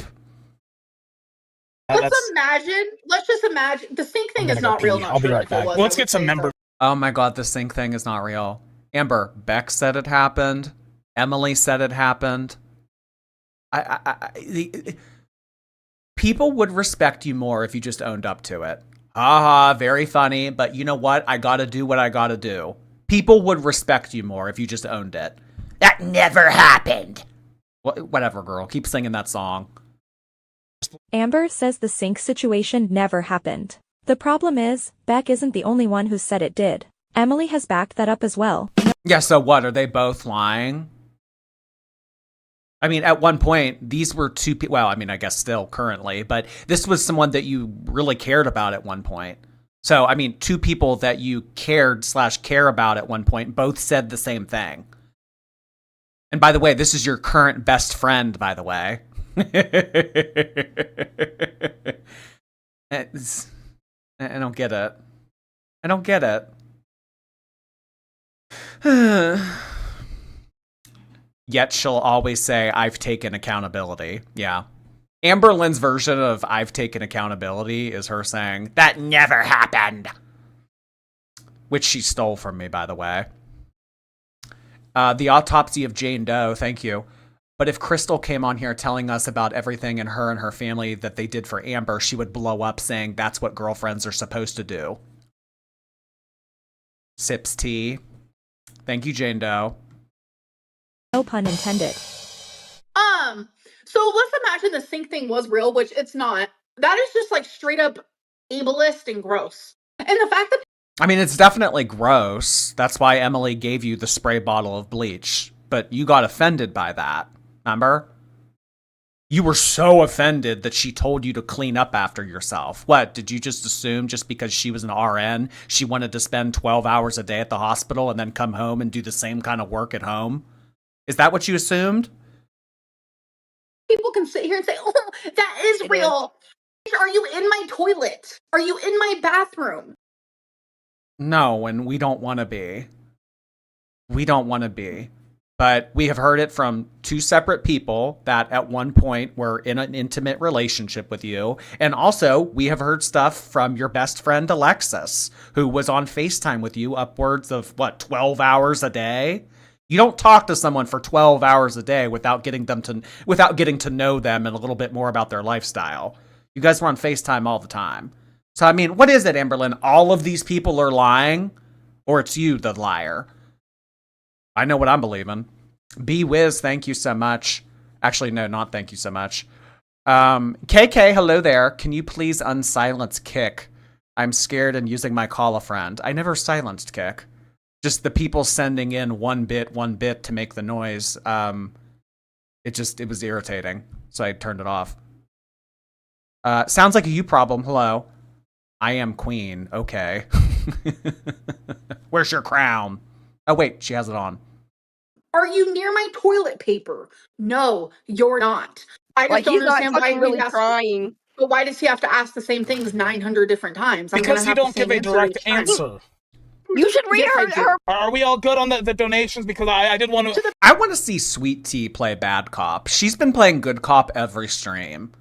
Speaker 3: Let's just imagine the sink thing is not real.
Speaker 4: I'll be right back. Let's get some members.
Speaker 1: Oh my god, the sink thing is not real. Amber, Beck said it happened. Emily said it happened. People would respect you more if you just owned up to it. Haha, very funny, but you know what? I gotta do what I gotta do. People would respect you more if you just owned it. That never happened. Whatever, girl. Keep singing that song.
Speaker 6: Amber says the sink situation never happened. The problem is, Beck isn't the only one who said it did. Emily has backed that up as well.
Speaker 1: Yeah, so what? Are they both lying? I mean, at one point, these were two people. Well, I mean, I guess still currently, but this was someone that you really cared about at one point. So, I mean, two people that you cared/care about at one point both said the same thing. And by the way, this is your current best friend, by the way. I don't get it. I don't get it. Yet she'll always say, I've taken accountability. Yeah. Amberlynn's version of I've taken accountability is her saying, that never happened. which she stole from me, by the way. The autopsy of Jane Doe, thank you. But if Crystal came on here telling us about everything in her and her family that they did for Amber, she would blow up saying that's what girlfriends are supposed to do. Sips tea. Thank you, Jane Doe.
Speaker 6: No pun intended.
Speaker 3: So let's imagine the sink thing was real, which it's not. That is just like straight up ableist and gross. And the fact that
Speaker 1: I mean, it's definitely gross. That's why Emily gave you the spray bottle of bleach. But you got offended by that. Remember? You were so offended that she told you to clean up after yourself. What, did you just assume just because she was an RN, she wanted to spend 12 hours a day at the hospital and then come home and do the same kind of work at home? Is that what you assumed?
Speaker 3: people can sit here and say, oh, that is real. Are you in my toilet? Are you in my bathroom?
Speaker 1: No, and we don't want to be. We don't want to be. But we have heard it from two separate people that at one point were in an intimate relationship with you. And also, we have heard stuff from your best friend, Alexis, who was on FaceTime with you upwards of, 12 hours a day? You don't talk to someone for 12 hours a day without getting to know them and a little bit more about their lifestyle. You guys were on FaceTime all the time. So, I mean, what is it, Amberlynn? All of these people are lying? Or it's you, the liar? I know what I'm believing. B-Wiz, thank you so much. Actually, no, not thank you so much. KK, hello there. Can you please unsilence Kick? I'm scared and using my call a friend. I never silenced Kick. Just the people sending in one bit to make the noise. It was irritating. So I turned it off. Sounds like a you problem. Hello. I am queen. Okay. Where's your crown? Oh, wait, she has it on.
Speaker 3: Are you near my toilet paper? No, you're not. I just don't understand why
Speaker 7: really trying.
Speaker 3: But why does he have to ask the same things 900 different times?
Speaker 4: Because you don't give a direct answer.
Speaker 7: You should read her.
Speaker 4: Are we all good on the donations? Because I did want to...
Speaker 1: I want to see Sweet Tea play bad cop. She's been playing good cop every stream.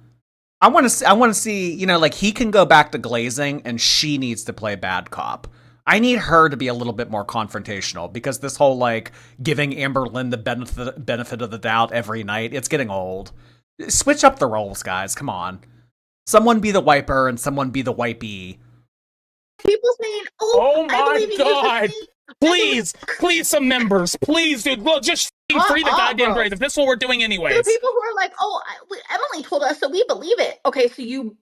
Speaker 1: I want to see, he can go back to glazing and she needs to play bad cop. I need her to be a little bit more confrontational because this whole, giving Amberlynn the benefit of the doubt every night, it's getting old. Switch up the roles, guys. Come on. Someone be the wiper and someone be the wipey.
Speaker 3: People saying,
Speaker 4: oh my God. Please, some members. Please, dude. Well, just free the goddamn grave. If this is what we're doing anyways.
Speaker 3: There are people who are like, Emily told us, so we believe it. Okay, so you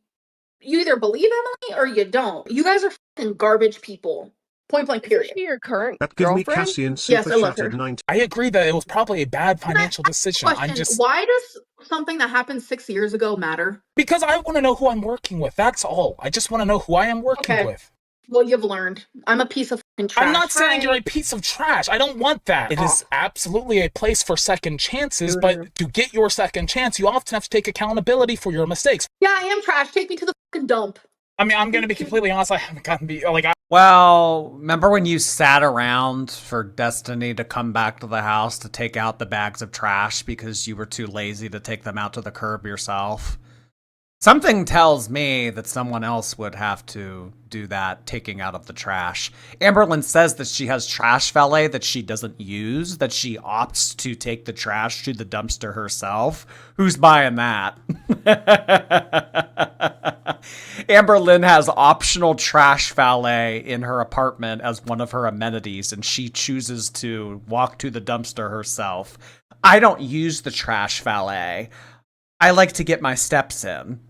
Speaker 3: either believe Emily or you don't. You guys are fucking garbage people. Point blank, period.
Speaker 7: Your current
Speaker 8: that gives me
Speaker 7: girlfriend?
Speaker 8: Cassian super shattered 90.
Speaker 4: I agree that it was probably a bad financial decision.
Speaker 3: Why does something that happened 6 years ago matter?
Speaker 4: Because I want to know who I'm working with. That's all. I just want to know who I am working with.
Speaker 3: Well, you've learned. I'm a piece of fucking trash.
Speaker 4: I'm not saying you're a piece of trash. I don't want that. It is absolutely a place for second chances, but to get your second chance, you often have to take accountability for your mistakes.
Speaker 3: Yeah, I am trash. Take me to the fucking dump.
Speaker 4: I mean, I'm going to be completely honest. I haven't gotten
Speaker 1: Well, remember when you sat around for Destiny to come back to the house to take out the bags of trash because you were too lazy to take them out to the curb yourself? Something tells me that someone else would have to do that, taking out of the trash. Amberlynn says that she has trash valet that she doesn't use, that she opts to take the trash to the dumpster herself. Who's buying that? Amberlynn has optional trash valet in her apartment as one of her amenities, and she chooses to walk to the dumpster herself. I don't use the trash valet. I like to get my steps in.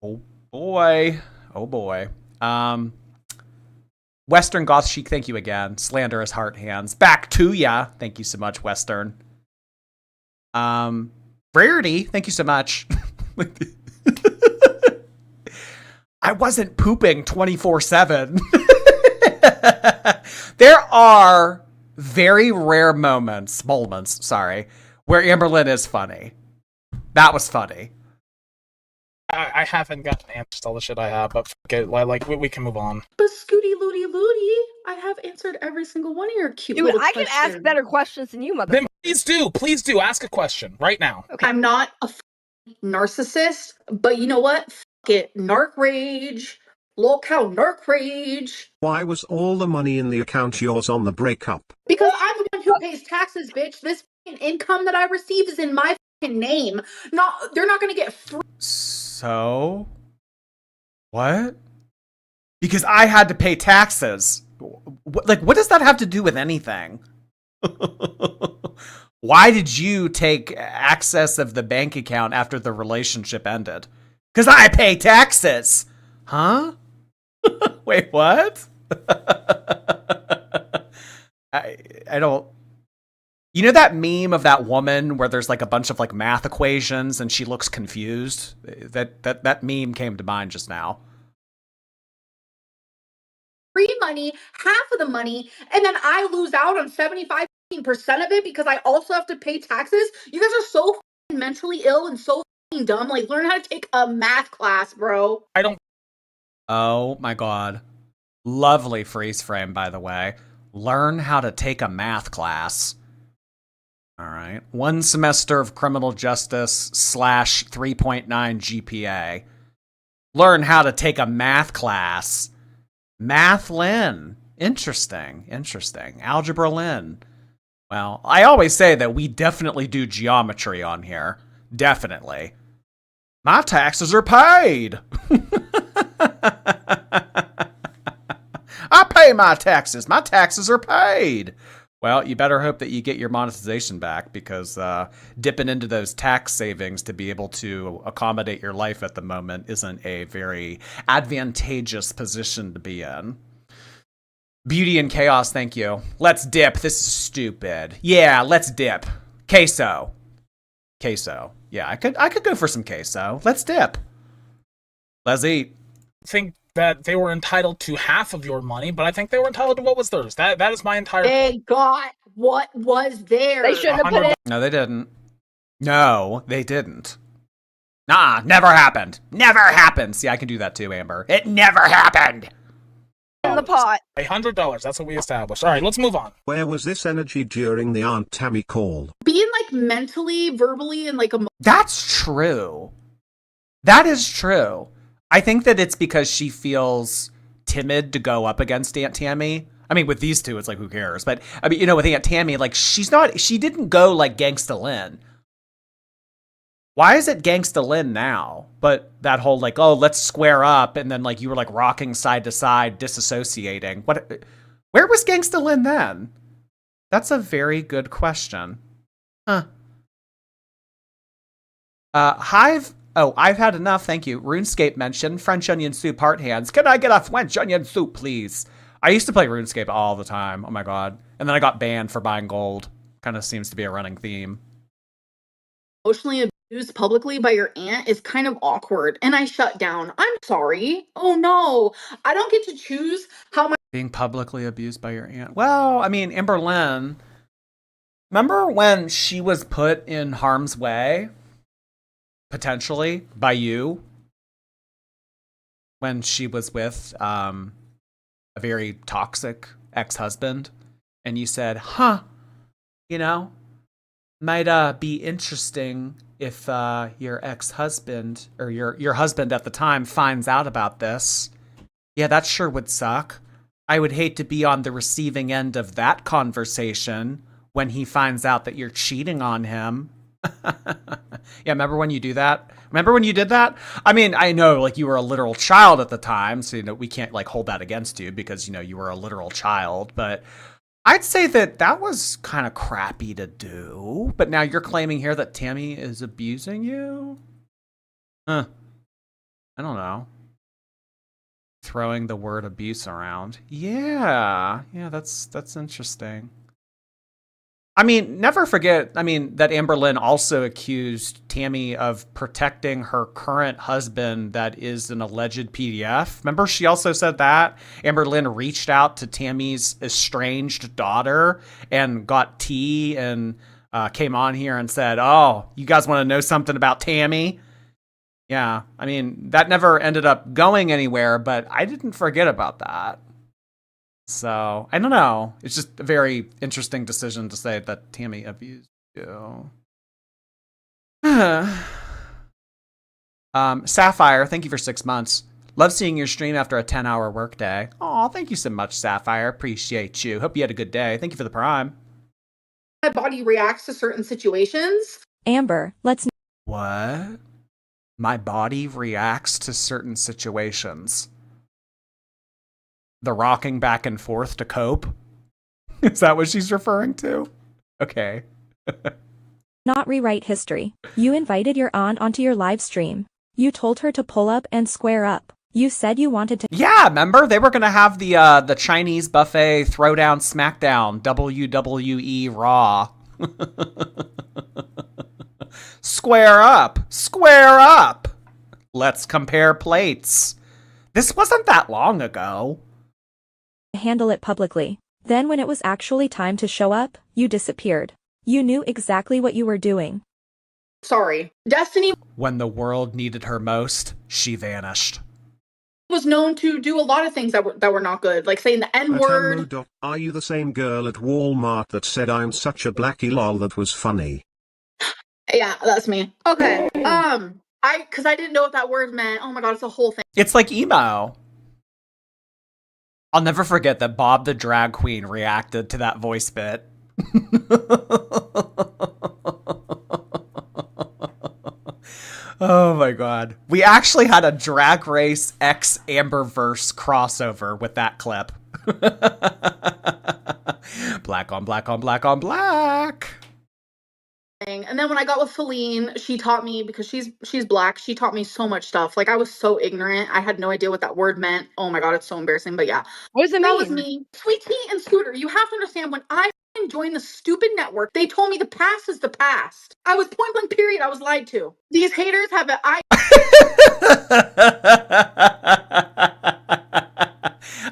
Speaker 1: Oh boy. Oh boy. Western Goth Chic, thank you again. Slanderous Heart Hands. Back to ya. Thank you so much, Western. Rarity, thank you so much. I wasn't pooping 24/7. There are very rare moments, where Amberlynn is funny. That was funny.
Speaker 4: I haven't gotten answers to all the shit I have, but we can move on.
Speaker 3: But Scooty Looty Looty, I have answered every single one of your cute little questions.
Speaker 7: I can ask better questions than you, motherfucker.
Speaker 4: Then please do, ask a question right now.
Speaker 3: Okay. I'm not a narcissist, but you know what? Fuck it. Narc rage, Look how Nerk rage.
Speaker 8: Why was all the money in the account yours on the breakup?
Speaker 3: Because I'm the one who pays taxes, bitch. This income that I receive is in my name. They're not gonna get free.
Speaker 1: So? What? Because I had to pay taxes. What does that have to do with anything? Why did you take access of the bank account after the relationship ended? Because I pay taxes. Huh? Wait, what? I don't... You know that meme of that woman where there's like a bunch of like math equations and she looks confused? That meme came to mind just now.
Speaker 3: Free money, half of the money, and then I lose out on 75% of it because I also have to pay taxes. You guys are so mentally ill and so dumb. Like, learn how to take a math class, bro.
Speaker 4: I don't.
Speaker 1: Oh my god. Lovely freeze frame, by the way. Learn how to take a math class. All right. 1 semester of criminal justice / 3.9 GPA. Learn how to take a math class. Mathlyn. Interesting. Algebra-lyn. Well, I always say that we definitely do geometry on here. Definitely. My taxes are paid. I pay my taxes. My taxes are paid. Well, you better hope that you get your monetization back because dipping into those tax savings to be able to accommodate your life at the moment isn't a very advantageous position to be in. Beauty and chaos, thank you. Let's dip. This is stupid. Yeah, let's dip. Queso. Yeah, I could go for some queso. Let's dip. Let's eat.
Speaker 4: I think that they were entitled to half of your money, but I think they were entitled to what was theirs. That is my entire...
Speaker 3: They got what was theirs.
Speaker 7: They shouldn't have put it.
Speaker 1: No, they didn't. No, they didn't. Nah, never happened. Never happened. See, I can do that too, Amber. It never happened.
Speaker 7: In the pot.
Speaker 4: $100. That's what we established. All right, let's move on.
Speaker 8: Where was this energy during the Aunt Tammy call?
Speaker 3: Being like mentally, verbally, and like
Speaker 1: That's true. That is true. I think that it's because she feels timid to go up against Aunt Tammy. I mean, with these two, it's like, who cares? But, I mean, you know, with Aunt Tammy, like, she didn't go like Gangsta Lynn. Why is it Gangsta Lynn now? But that whole, like, oh, let's square up, and then, like, you were, like, rocking side to side, disassociating. Where was Gangsta Lynn then? That's a very good question. Huh. Hive... Oh, I've had enough, thank you. RuneScape mentioned French onion soup heart hands. Can I get a French onion soup, please? I used to play RuneScape all the time. Oh my god. And then I got banned for buying gold. Kind of seems to be a running theme.
Speaker 3: Emotionally abused publicly by your aunt is kind of awkward, and I shut down. I'm sorry. Oh no. I don't get to choose how my...
Speaker 1: Being publicly abused by your aunt. Well, I mean, Amberlynn. Remember when she was put in harm's way? Potentially by you when she was with a very toxic ex-husband, and you said, huh, you know, might be interesting if your ex-husband or your husband at the time finds out about this. Yeah, that sure would suck. I would hate to be on the receiving end of that conversation when he finds out that you're cheating on him. Yeah, remember when you do that? Remember when you did that? I mean, I know, like, you were a literal child at the time, so, you know, we can't, like, hold that against you because, you know, you were a literal child, but I'd say that was kind of crappy to do. But now you're claiming here that Tammy is abusing you? Huh. I don't know. Throwing the word abuse around. Yeah, that's interesting. I mean, never forget, that Amberlynn also accused Tammy of protecting her current husband that is an alleged PDF. Remember, she also said that? Amberlynn reached out to Tammy's estranged daughter and got tea and came on here and said, oh, you guys want to know something about Tammy? Yeah, I mean, that never ended up going anywhere, but I didn't forget about that. So, I don't know. It's just a very interesting decision to say that Tammy abused you. Sapphire, thank you for 6 months. Love seeing your stream after a 10-hour workday. Aw, thank you so much, Sapphire. Appreciate you. Hope you had a good day. Thank you for the prime.
Speaker 3: My body reacts to certain situations.
Speaker 6: Amber, let's.
Speaker 1: What? My body reacts to certain situations. The rocking back and forth to cope? Is that what she's referring to? Okay.
Speaker 6: Not rewrite history. You invited your aunt onto your live stream. You told her to pull up and square up. You said you wanted to.
Speaker 1: Yeah, remember? They were going to have the Chinese buffet throwdown smackdown WWE Raw. Square up. Square up. Let's compare plates. This wasn't that long ago.
Speaker 6: Handle it publicly. Then when it was actually time to show up, you disappeared. You knew exactly what you were doing.
Speaker 3: Sorry. Destiny
Speaker 1: When the world needed her most, she vanished.
Speaker 3: was known to do a lot of things that were not good, like saying the N-word.
Speaker 8: Are you the same girl at Walmart that said I'm such a blackie lol that was funny?
Speaker 3: Yeah, that's me. Okay. Because I didn't know what that word meant. Oh my god, it's a whole thing.
Speaker 1: It's like emo. I'll never forget that Bob the drag queen reacted to that voice bit. Oh my god. We actually had a Drag Race X Amberverse crossover with that clip. Black on black on black on black.
Speaker 3: And then when I got with Feline, she taught me, because she's black, she taught me so much stuff. Like, I was so ignorant. I had no idea what that word meant. Oh my god, it's so embarrassing. But yeah.
Speaker 7: What does it
Speaker 3: That
Speaker 7: mean?
Speaker 3: was me. Sweet Tea and Scooter, you have to understand, when I joined the stupid network, they told me the past is the past. I was point blank period. I was lied to. These haters have an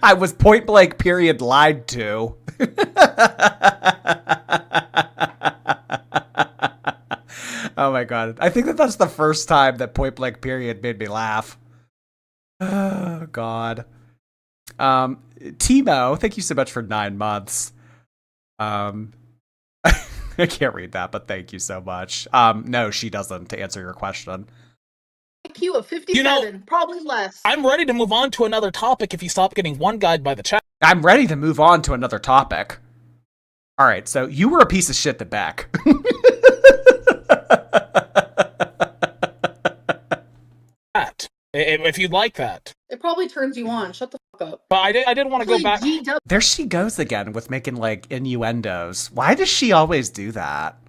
Speaker 1: I was point blank period lied to. Oh my god. I think that's the first time that point blank period made me laugh. Oh god. Timo, thank you so much for 9 months. I can't read that, but thank you so much. No, she doesn't, to answer your question.
Speaker 3: IQ of 57, probably less.
Speaker 4: I'm ready to move on to another topic if you stop getting one guide by the chat.
Speaker 1: I'm ready to move on to another topic. All right, so you were a piece of shit to Beck.
Speaker 4: If you'd like that.
Speaker 3: It probably turns you on. Shut the fuck up.
Speaker 4: But I did want to go back.
Speaker 1: There she goes again with making, like, innuendos. Why does she always do that?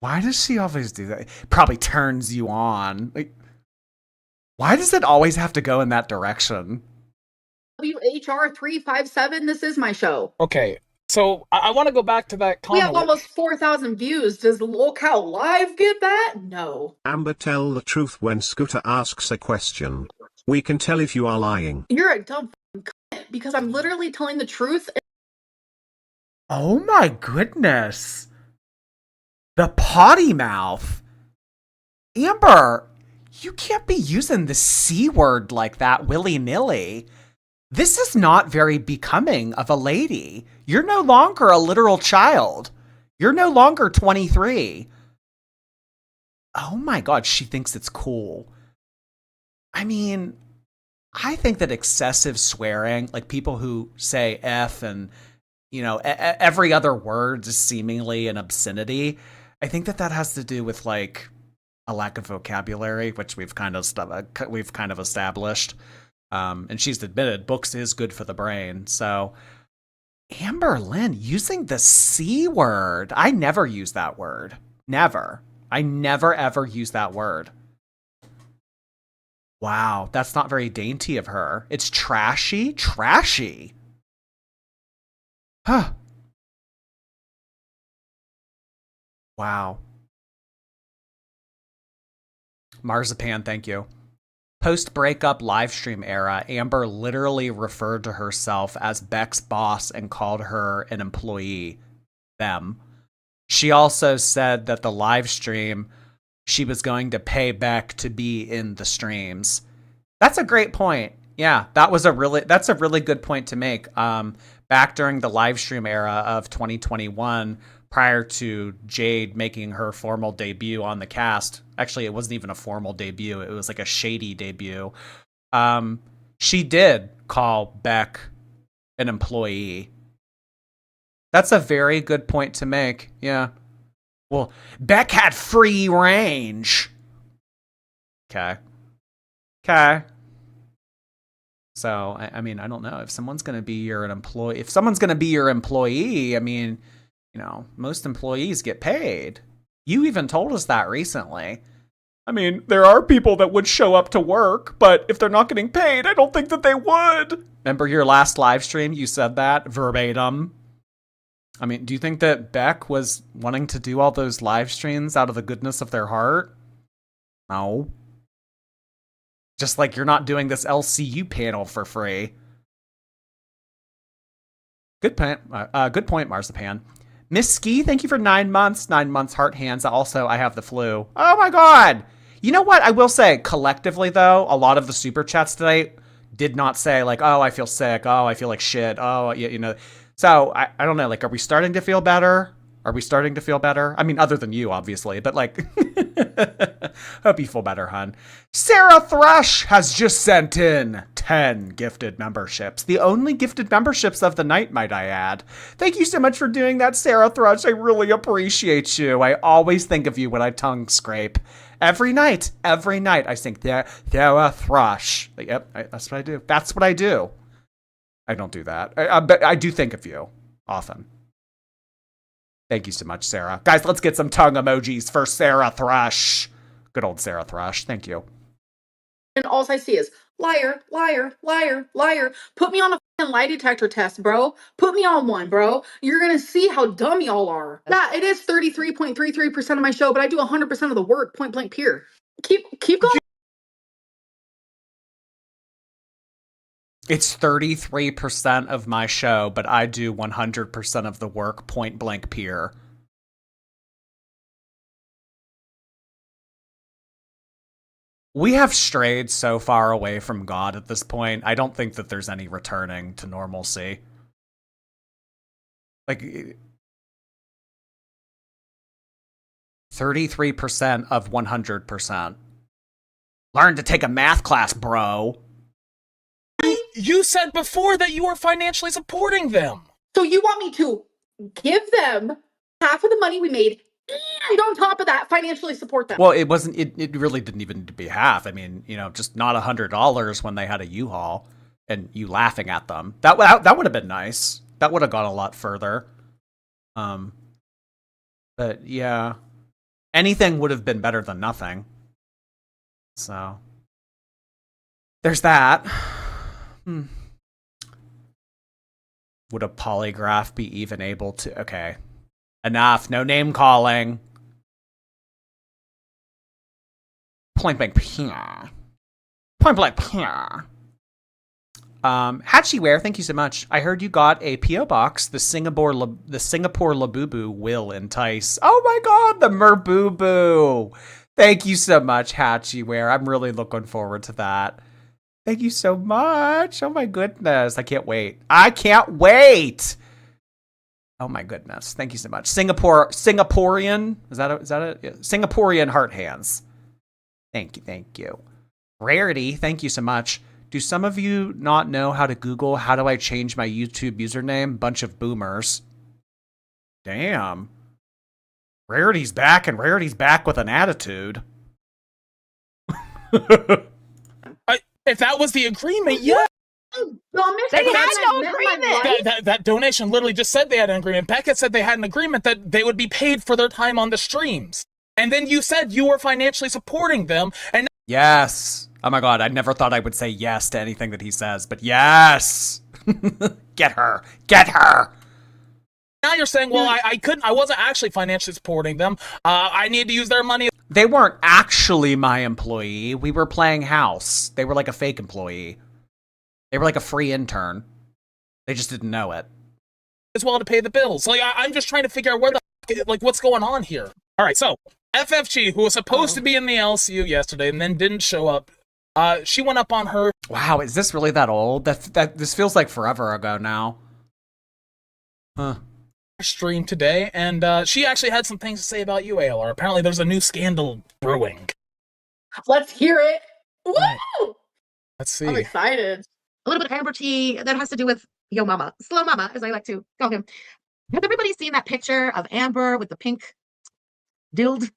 Speaker 1: Why does she always do that? It probably turns you on. Like, why does it always have to go in that direction?
Speaker 3: WHR 357, this is my show.
Speaker 4: Okay, so I want to go back to that comment.
Speaker 3: We have almost 4,000 views. Does Lolcow Live get that? No.
Speaker 8: Amber, tell the truth when Scooter asks a question. We can tell if you are lying.
Speaker 3: You're a dumb cunt, because I'm literally telling the truth.
Speaker 1: Oh my goodness. The potty mouth. Amber, you can't be using the C word like that willy-nilly. This is not very becoming of a lady. You're no longer a literal child. You're no longer 23. Oh my god, she thinks it's cool. I mean, I think that excessive swearing, like people who say F and, you know, every other word is seemingly an obscenity. I think that has to do with, like, a lack of vocabulary, which we've kind of established. And she's admitted books is good for the brain. So, Amberlynn using the C word. I never use that word. Never. I never ever use that word. Wow, that's not very dainty of her. It's trashy? Trashy. Huh. Wow. Marzipan, thank you. Post-breakup livestream era, Amber literally referred to herself as Beck's boss and called her an employee. Them. She also said that the live stream, she was going to pay Beck to be in the streams. That's a great point. Yeah, that's a really good point to make. back during the live stream era of 2021, prior to Jade making her formal debut on the cast. Actually, it wasn't even a formal debut. It was like a shady debut. She did call Beck an employee. That's a very good point to make. Yeah. Well, Beck had free range. Okay. So, I mean, I don't know. If someone's going to be your employee, I mean, you know, most employees get paid. You even told us that recently. I mean, there are people that would show up to work, but if they're not getting paid, I don't think that they would. Remember your last live stream? You said that verbatim. I mean, do you think that Beck was wanting to do all those live streams out of the goodness of their heart? No. Just like you're not doing this LCU panel for free. Good point, Marzipan. Miss Ski, thank you for 9 months. 9 months, heart hands. Also, I have the flu. Oh my god! You know what? I will say, collectively, though, a lot of the super chats today did not say, like, oh, I feel sick. Oh, I feel like shit. Oh, you know. So, I don't know. Like, are we starting to feel better? I mean, other than you, obviously. But, like, hope you feel better, hun. Sarah Thrush has just sent in 10 gifted memberships. The only gifted memberships of the night, might I add. Thank you so much for doing that, Sarah Thrush. I really appreciate you. I always think of you when I tongue scrape. Every night, I sing Sarah Thrush. Yep, that's what I do. I don't do that. But I do think of you often. Thank you so much, Sarah. Guys, let's get some tongue emojis for Sarah Thrush. Good old Sarah Thrush. Thank you.
Speaker 3: And all I see is liar, liar, liar, liar. Put me on a fucking lie detector test, bro. Put me on one, bro. You're gonna see how dumb y'all are. Yeah, it is 33.33% of my show, but I do 100% of the work, point blank period. Keep going.
Speaker 1: It's 33% of my show, but I do 100% of the work, point blank period. We have strayed so far away from God at this point. I don't think that there's any returning to normalcy. Like, 33% of 100%. Learn to take a math class, bro.
Speaker 4: You said before that you were financially supporting them.
Speaker 3: So you want me to give them half of the money we made and on top of that, financially support them?
Speaker 1: Well, it wasn't, it really didn't even need to be half. I mean, you know, just not $100 when they had a U-Haul and you laughing at them. That would have been nice. That would have gone a lot further. But yeah, anything would have been better than nothing. So there's that. Would a polygraph be even able to... Okay. Enough. No name calling. Point blank. Point blank. Hatchieware, thank you so much. I heard you got a P.O. box. The Singapore Labubu will entice. Oh my god, the Merbubu. Thank you so much, Hatchieware. I'm really looking forward to that. Thank you so much. Oh my goodness. I can't wait. Oh my goodness. Thank you so much. Singaporean. Is that it? Yeah. Singaporean heart hands. Thank you. Rarity. Thank you so much. Do some of you not know how to Google how do I change my YouTube username? Bunch of boomers. Damn. Rarity's back, and Rarity's back with an attitude.
Speaker 4: If that was the agreement, yeah.
Speaker 7: They had no agreement.
Speaker 4: That donation literally just said they had an agreement. Becca said they had an agreement that they would be paid for their time on the streams. And then you said you were financially supporting them. And
Speaker 1: yes. Oh my god, I never thought I would say yes to anything that he says, but yes. Get her.
Speaker 4: Now you're saying, well, I wasn't actually financially supporting them. I need to use their money.
Speaker 1: They weren't actually my employee. We were playing house. They were like a fake employee. They were like a free intern. They just didn't know it.
Speaker 4: As well to pay the bills. Like, I'm just trying to figure out what's going on here. All right, so FFG, who was supposed to be in the LCU yesterday and then didn't show up, she went up on her.
Speaker 1: Wow, is this really that old? That this feels like forever ago now. Huh.
Speaker 4: Stream today, and she actually had some things to say about you, ALR. Apparently there's a new scandal brewing.
Speaker 3: Let's hear it. Woo!
Speaker 4: Right. Let's see.
Speaker 3: I'm excited.
Speaker 10: A little bit of Amber tea that has to do with Yo Mama. Slow Mama, as I like to call him. Has everybody seen that picture of Amber with the pink dild,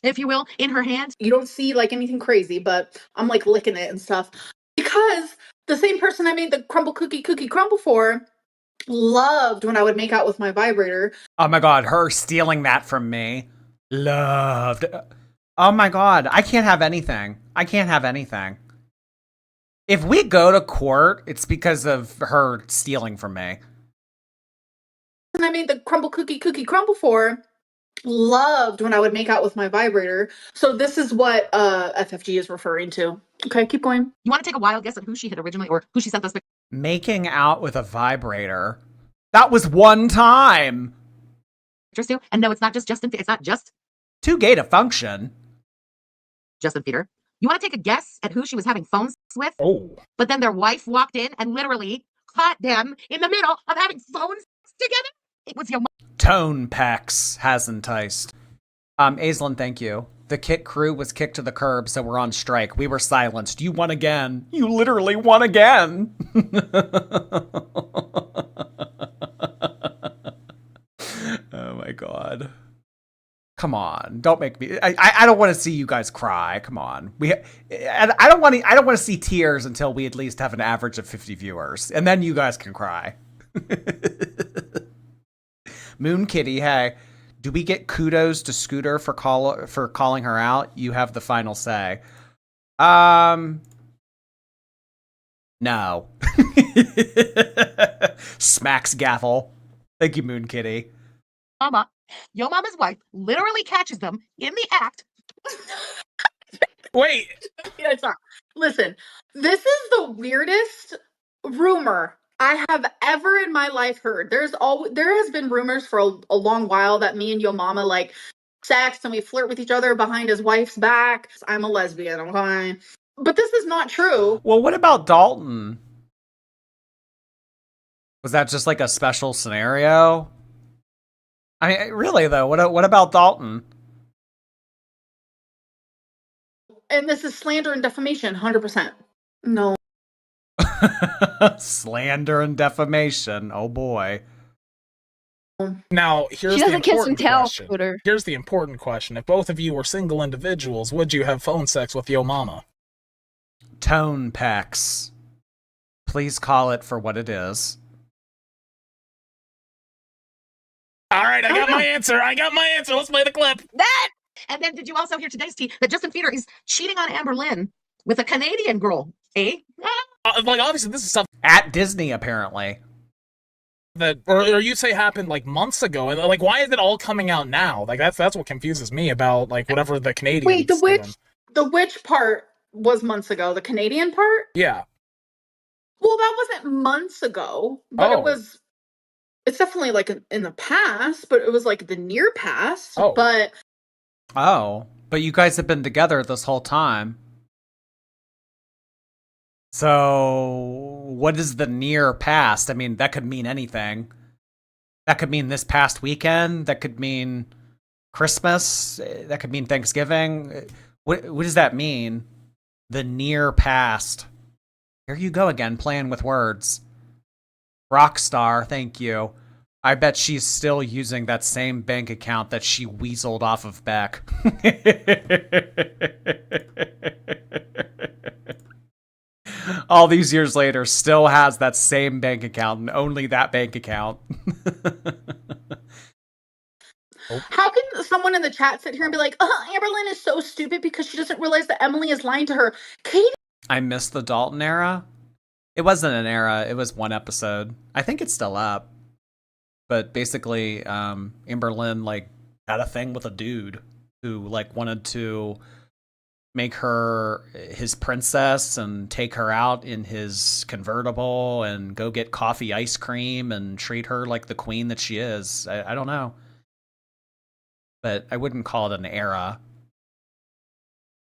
Speaker 10: if you will, in her hand?
Speaker 3: You don't see like anything crazy, but I'm like licking it and stuff. Because the same person I made the crumble cookie crumble for loved when I would make out with my vibrator.
Speaker 1: Oh my god, her stealing that from me. Loved. Oh my god, I can't have anything. I can't have anything. If we go to court, it's because of her stealing from me.
Speaker 3: And I made the crumble cookie crumble for loved when I would make out with my vibrator. So this is what FFG is referring to. Okay, keep going.
Speaker 10: You want to take a wild guess at who she had originally, or who she sent us
Speaker 1: Making out with a vibrator. That was one time.
Speaker 10: pictures to? And no, it's not just Justin. It's not just
Speaker 1: Too gay to function.
Speaker 10: Justin Feeder. You want to take a guess at who she was having phone sex with?
Speaker 4: Oh.
Speaker 10: But then their wife walked in and literally caught them in the middle of having phone sex together? It was your
Speaker 1: Tone pecs has enticed. Aislinn, thank you. The Kit crew was kicked to the curb, so we're on strike. We were silenced. You won again. You literally won again. Oh my god. Come on, don't make me. I don't want to see you guys cry. Come on, I don't want to see tears until we at least have an average of 50 viewers, and then you guys can cry. Moon Kitty, hey, do we get kudos to Scooter for calling her out? You have the final say. No. Smacks gavel. Thank you, Moon Kitty.
Speaker 10: mama. Your mama's wife literally catches them in the act.
Speaker 4: Wait.
Speaker 3: Yeah, sorry. Listen, this is the weirdest rumor I have ever in my life heard. There has been rumors for a long while that me and Yo Mama like sex and we flirt with each other behind his wife's back. I'm a lesbian, okay? But this is not true.
Speaker 1: Well, what about Dalton? Was that just like a special scenario? I mean, really though, what about Dalton?
Speaker 3: And this is slander and defamation, 100%. No.
Speaker 1: Slander and defamation. Oh boy.
Speaker 4: Now, here's
Speaker 7: She
Speaker 4: the
Speaker 7: doesn't kiss and
Speaker 4: important
Speaker 7: tell,
Speaker 4: question.
Speaker 7: Scooter.
Speaker 4: Here's the important question. If both of you were single individuals, would you have phone sex with Yo Mama?
Speaker 1: Tone pecs. Please call it for what it is.
Speaker 4: All right, I got my answer. Let's play the clip.
Speaker 10: That! And then did you also hear today's tea that Justin Feeder is cheating on Amberlynn with a Canadian girl? Eh?
Speaker 4: Like, obviously, this is something
Speaker 1: At Disney, apparently.
Speaker 4: that, or you say happened like months ago, and like, why is it all coming out now? Like, that's what confuses me about like whatever the Canadian.
Speaker 3: Wait, the witch part was months ago. The Canadian part?
Speaker 4: Yeah.
Speaker 3: Well, that wasn't months ago, but it's definitely like in the past, but it was like the near past.
Speaker 4: Oh.
Speaker 1: But you guys have been together this whole time. So, what is the near past? I mean, that could mean anything. That could mean this past weekend. That could mean Christmas. That could mean Thanksgiving. What does that mean? The near past. Here you go again, playing with words. Rockstar, thank you. I bet she's still using that same bank account that she weaseled off of Beck. All these years later, still has that same bank account and only that bank account.
Speaker 3: How can someone in the chat sit here and be like, Amberlynn is so stupid because she doesn't realize that Emily is lying to her? Katie.
Speaker 1: I missed the Dalton era. It wasn't an era. It was one episode. I think it's still up. But basically, Amberlynn like had a thing with a dude who like wanted to make her his princess and take her out in his convertible and go get coffee ice cream and treat her like the queen that she is. I don't know. But I wouldn't call it an era.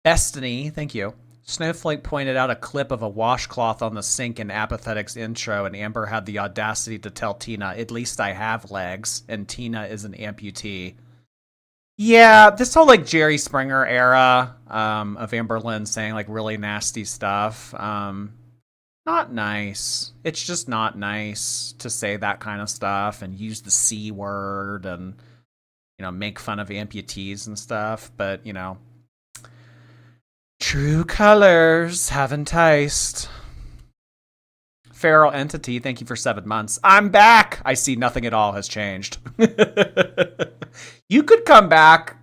Speaker 1: Destiny, thank you. Snowflake pointed out a clip of a washcloth on the sink in Apathetic's intro, and Amber had the audacity to tell Tina, "At least I have legs," and Tina is an amputee. Yeah, this whole like Jerry Springer era of Amberlynn saying like really nasty stuff, not nice. It's just not nice to say that kind of stuff and use the C word and, you know, make fun of amputees and stuff. But, you know, true colors have enticed. Feral Entity, thank you for 7 months. I'm back! I see nothing at all has changed. You could come back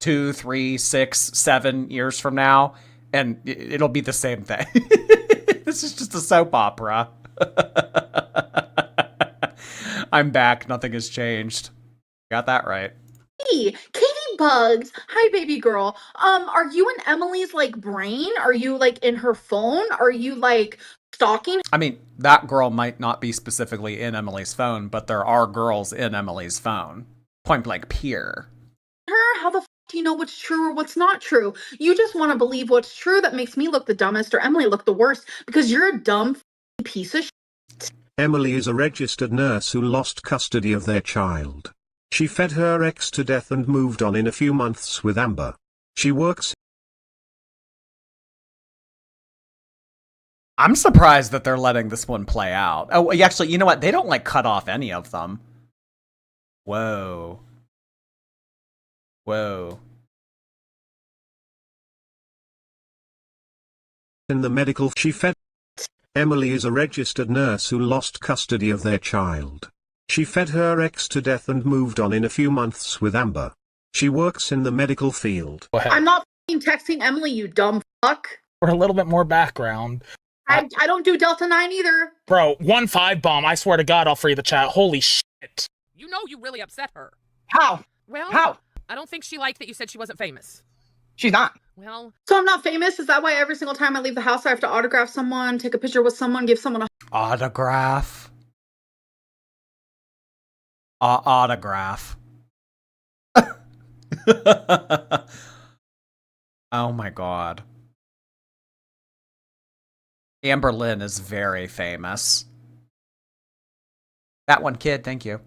Speaker 1: 2, 3, 6, 7 years from now, and it'll be the same thing. This is just a soap opera. I'm back. Nothing has changed. Got that right.
Speaker 3: Hey, Katie Bugs. Hi, baby girl. Are you in Emily's like brain? Are you like in her phone? Are you like stalking?
Speaker 1: I mean, that girl might not be specifically in Emily's phone, but there are girls in Emily's phone. Point blank peer.
Speaker 3: Her? How the do you know what's true or what's not true? You just want to believe what's true. That makes me look the dumbest or Emily look the worst because you're a dumb piece of shit.
Speaker 8: Emily is a registered nurse who lost custody of their child. She fed her ex to death and moved on in a few months with Amber. She works.
Speaker 1: I'm surprised that they're letting this one play out. Oh, actually, you know what? They don't like cut off any of them. Whoa. Whoa.
Speaker 8: In the medical, she fed. Emily is a registered nurse who lost custody of their child. She fed her ex to death and moved on in a few months with Amber. She works in the medical field.
Speaker 3: I'm not texting Emily, you dumb fuck.
Speaker 4: For a little bit more background.
Speaker 3: I don't do Delta 9 either.
Speaker 4: Bro, 1-5 bomb. I swear to God, I'll free the chat. Holy shit.
Speaker 11: You know you really upset her.
Speaker 12: How?
Speaker 11: Well,
Speaker 12: How?
Speaker 11: I don't think she liked that you said she wasn't famous.
Speaker 12: She's not.
Speaker 11: Well,
Speaker 3: so I'm not famous? Is that why every single time I leave the house I have to autograph someone, take a picture with someone, give someone a
Speaker 1: autograph? Autograph. Oh my god. Amberlynn is very famous. That one, kid, thank you.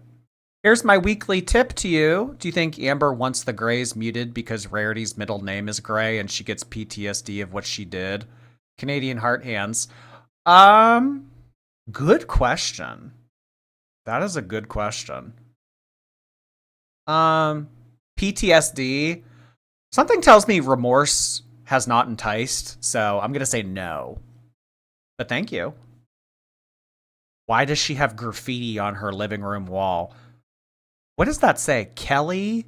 Speaker 1: Here's my weekly tip to you. Do you think Amber wants the Greys muted because Rarity's middle name is Gray and she gets PTSD of what she did? Canadian Heart Hands. Good question. That is a good question. PTSD. Something tells me remorse has not enticed, so I'm going to say no. But thank you. Why does she have graffiti on her living room wall? What does that say? Kelly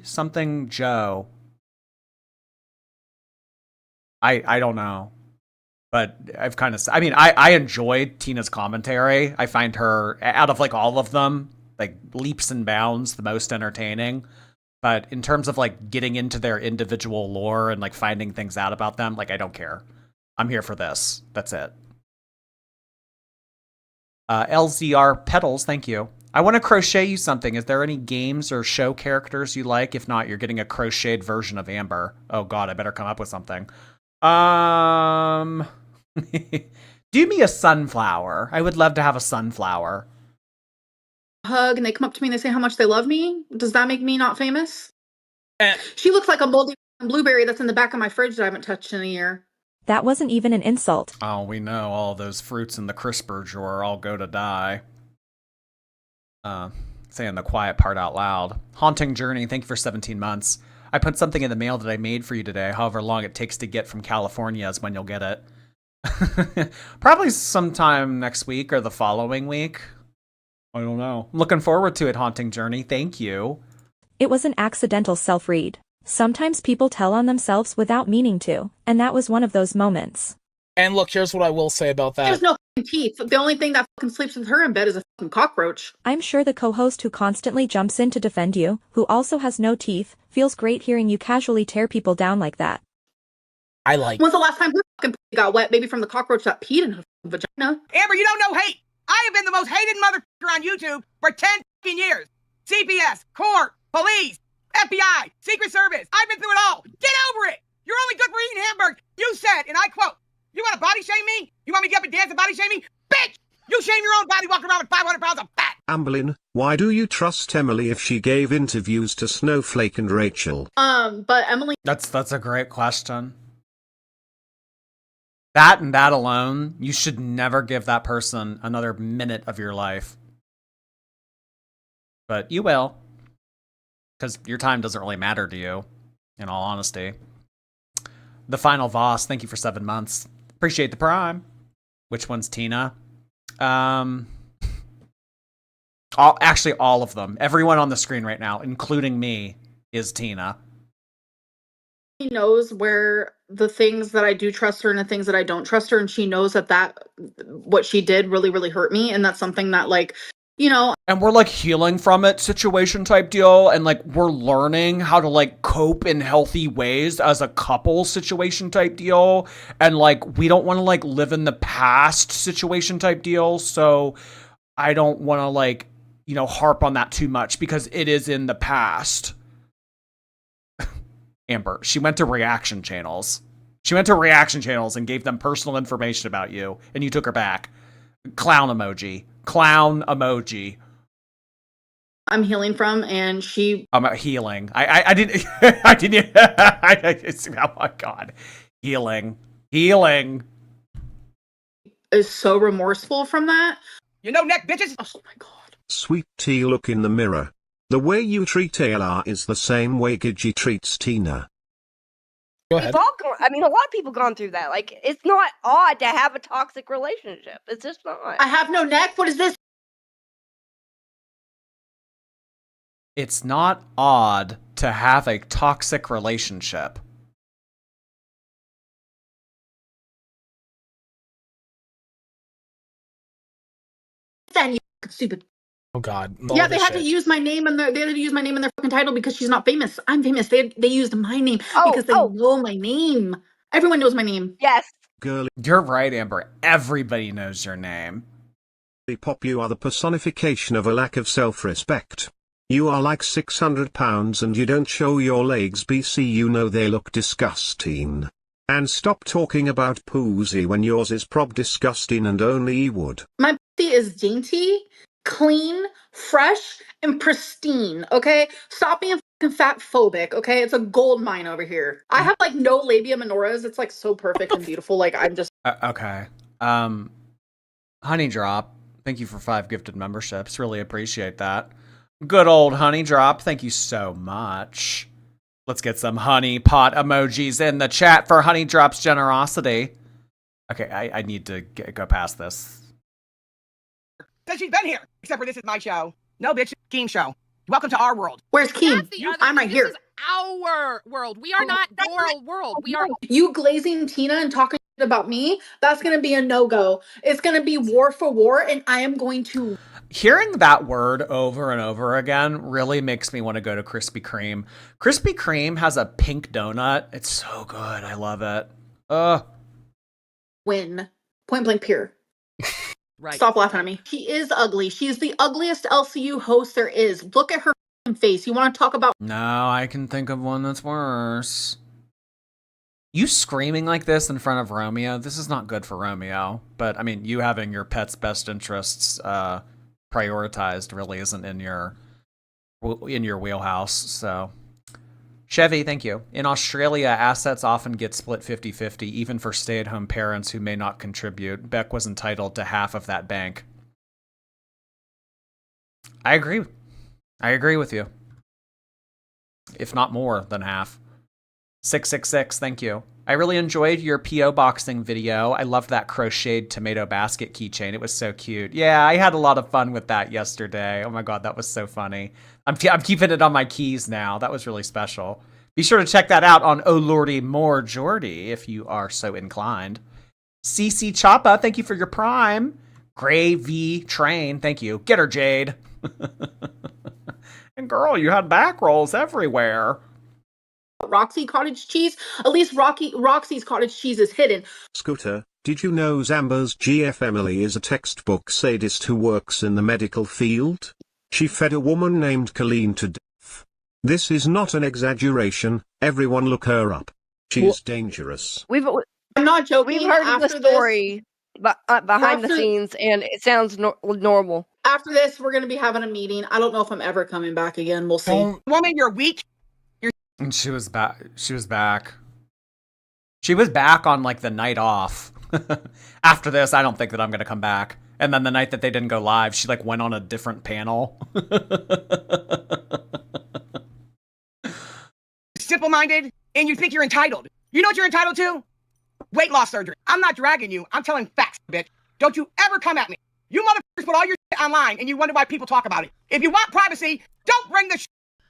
Speaker 1: something Joe. I don't know. But I've kind of, I mean, I enjoyed Tina's commentary. I find her, out of like all of them, like leaps and bounds the most entertaining. But in terms of like getting into their individual lore and like finding things out about them, like I don't care. I'm here for this. That's it. LZR Petals, thank you. I want to crochet you something. Is there any games or show characters you like? If not, you're getting a crocheted version of Amber. Oh god, I better come up with something. Do me a sunflower. I would love to have a sunflower.
Speaker 3: Hug and they come up to me and they say how much they love me. Does that make me not famous? She looks like a moldy blueberry that's in the back of my fridge that I haven't touched in a year.
Speaker 6: That wasn't even an insult.
Speaker 1: Oh, we know all those fruits in the crisper drawer all go to die. Saying the quiet part out loud. Haunting Journey, thank you for 17 months. I put something in the mail that I made for you today. However long it takes to get from California is when you'll get it. Probably sometime next week or the following week. I don't know. I'm looking forward to it, Haunting Journey. Thank you.
Speaker 6: It was an accidental self-read. Sometimes people tell on themselves without meaning to, and that was one of those moments.
Speaker 4: And look, here's what I will say about that.
Speaker 3: There's no teeth. The only thing that fucking sleeps with her in bed is a fucking cockroach.
Speaker 6: I'm sure the co-host who constantly jumps in to defend you, who also has no teeth, feels great hearing you casually tear people down like that.
Speaker 4: I like.
Speaker 3: When's the last time her fucking pussy got wet? Maybe from the cockroach that peed in her vagina.
Speaker 12: Amber, you don't know hate. I have been the most hated motherfucker on YouTube for 10 fucking years. CPS, court, police, FBI, Secret Service. I've been through it all. Get over it. You're only good for eating hamburgers. You said, and I quote, you want to body shame me? You want me to get up and dance and body shame me? Bitch! You shame your own body walking around with 500 pounds of fat.
Speaker 8: Amberlynn, why do you trust Emily if she gave interviews to Snowflake and Rachel?
Speaker 3: But Emily.
Speaker 1: That's a great question. That and that alone, you should never give that person another minute of your life. But you will. Because your time doesn't really matter to you, in all honesty. The Final Voss, thank you for 7 months. Appreciate the prime. Which one's Tina? Actually, all of them. Everyone on the screen right now, including me, is Tina.
Speaker 3: She knows where the things that I do trust her and the things that I don't trust her, and she knows that what she did really, really hurt me, and that's something that, like, you know.
Speaker 1: And we're like healing from it situation type deal, and like we're learning how to like cope in healthy ways as a couple situation type deal, and like we don't want to like live in the past situation type deal, so I don't want to like, you know, harp on that too much because it is in the past. Amber, she went to reaction channels. She went to reaction channels and gave them personal information about you, and you took her back. Clown emoji. Clown emoji.
Speaker 3: I'm healing from, and she.
Speaker 1: I'm healing. I didn't. I didn't. Oh my god. Healing.
Speaker 3: Is so remorseful from that.
Speaker 12: You know, neck bitches.
Speaker 3: Oh my god.
Speaker 8: Sweet tea, look in the mirror. The way you treat ALR is the same way Gigi treats Tina.
Speaker 4: Go ahead.
Speaker 7: I mean, a lot of people gone through that. Like, it's not odd to have a toxic relationship. It's just not.
Speaker 3: I have no neck. What is this?
Speaker 1: It's not odd to have a toxic relationship.
Speaker 3: Then you stupid.
Speaker 4: Oh God.
Speaker 3: Yeah, they had to use my name in their fucking title because she's not famous. I'm famous. They used my name because they know my name. Everyone knows my name.
Speaker 7: Yes.
Speaker 8: Girly
Speaker 1: You're right, Amber. Everybody knows your name.
Speaker 8: Pop, you are the personification of a lack of self-respect. You are like 600 pounds and you don't show your legs, BC. You know they look disgusting. And stop talking about poosy when yours is prob disgusting and only you would.
Speaker 3: My pussy is dainty, clean, fresh, and pristine, okay? Stop being fucking fat phobic, okay? It's a gold mine over here. I have like no labia minoras. It's like so perfect and beautiful. Like I'm just
Speaker 1: okay. Honey Drop, thank you for 5 gifted memberships. Really appreciate that. Good old Honey Drop, thank you so much. Let's get some honey pot emojis in the chat for Honey Drop's generosity. Okay, I need to go past this.
Speaker 12: Since she's been here. Except for this is my show. No, bitch, Keem show. Welcome to our world.
Speaker 3: Where's Keem? I'm right here.
Speaker 11: This is our world. We are not your world. We are.
Speaker 3: You glazing Tina and talking about me, that's going to be a no-go. It's going to be war for war, and I am going to...
Speaker 1: Hearing that word over and over again really makes me want to go to Krispy Kreme. Krispy Kreme has a pink donut. It's so good. I love it.
Speaker 3: Win. Point blank pure.
Speaker 11: Right.
Speaker 3: Stop laughing at me. She is ugly. She's the ugliest LCU host there is. Look at her face. You want to talk about...
Speaker 1: No, I can think of one that's worse. You screaming like this in front of Romeo, this is not good for Romeo. But, I mean, you having your pet's best interests prioritized really isn't in your wheelhouse. So, Chevy, thank you. In Australia, assets often get split 50-50, even for stay-at-home parents who may not contribute. Beck was entitled to half of that bank. I agree. I agree with you. If not more than half. 666, thank you. I really enjoyed your P.O. boxing video. I loved that crocheted tomato basket keychain. It was so cute. Yeah, I had a lot of fun with that yesterday. Oh my god, that was so funny. I'm keeping it on my keys now. That was really special. Be sure to check that out on Oh Lordy More Jordy if you are so inclined. CC Choppa, thank you for your prime. Gray V Train, thank you. Get her, Jade. And girl, you had back rolls everywhere.
Speaker 3: Roxy cottage cheese. At least Roxy's cottage cheese is hidden.
Speaker 8: Scooter, did you know Amber's GF Emily is a textbook sadist who works in the medical field? She fed a woman named Colleen to death. This is not an exaggeration, everyone look her up. She is dangerous.
Speaker 3: I'm not joking.
Speaker 7: We've heard the story behind the scenes, and it sounds normal.
Speaker 3: After this, we're going to be having a meeting. I don't know if I'm ever coming back again. We'll see.
Speaker 12: Woman, you're weak.
Speaker 1: And she was back. She was back. She was back on like the night off. After this, I don't think that I'm going to come back. And then the night that they didn't go live, she like went on a different panel.
Speaker 12: Simple-minded, and you think you're entitled. You know what you're entitled to? Weight loss surgery. I'm not dragging you. I'm telling facts, bitch. Don't you ever come at me. You motherfuckers put all your shit online, and you wonder why people talk about it. If you want privacy, don't bring the shit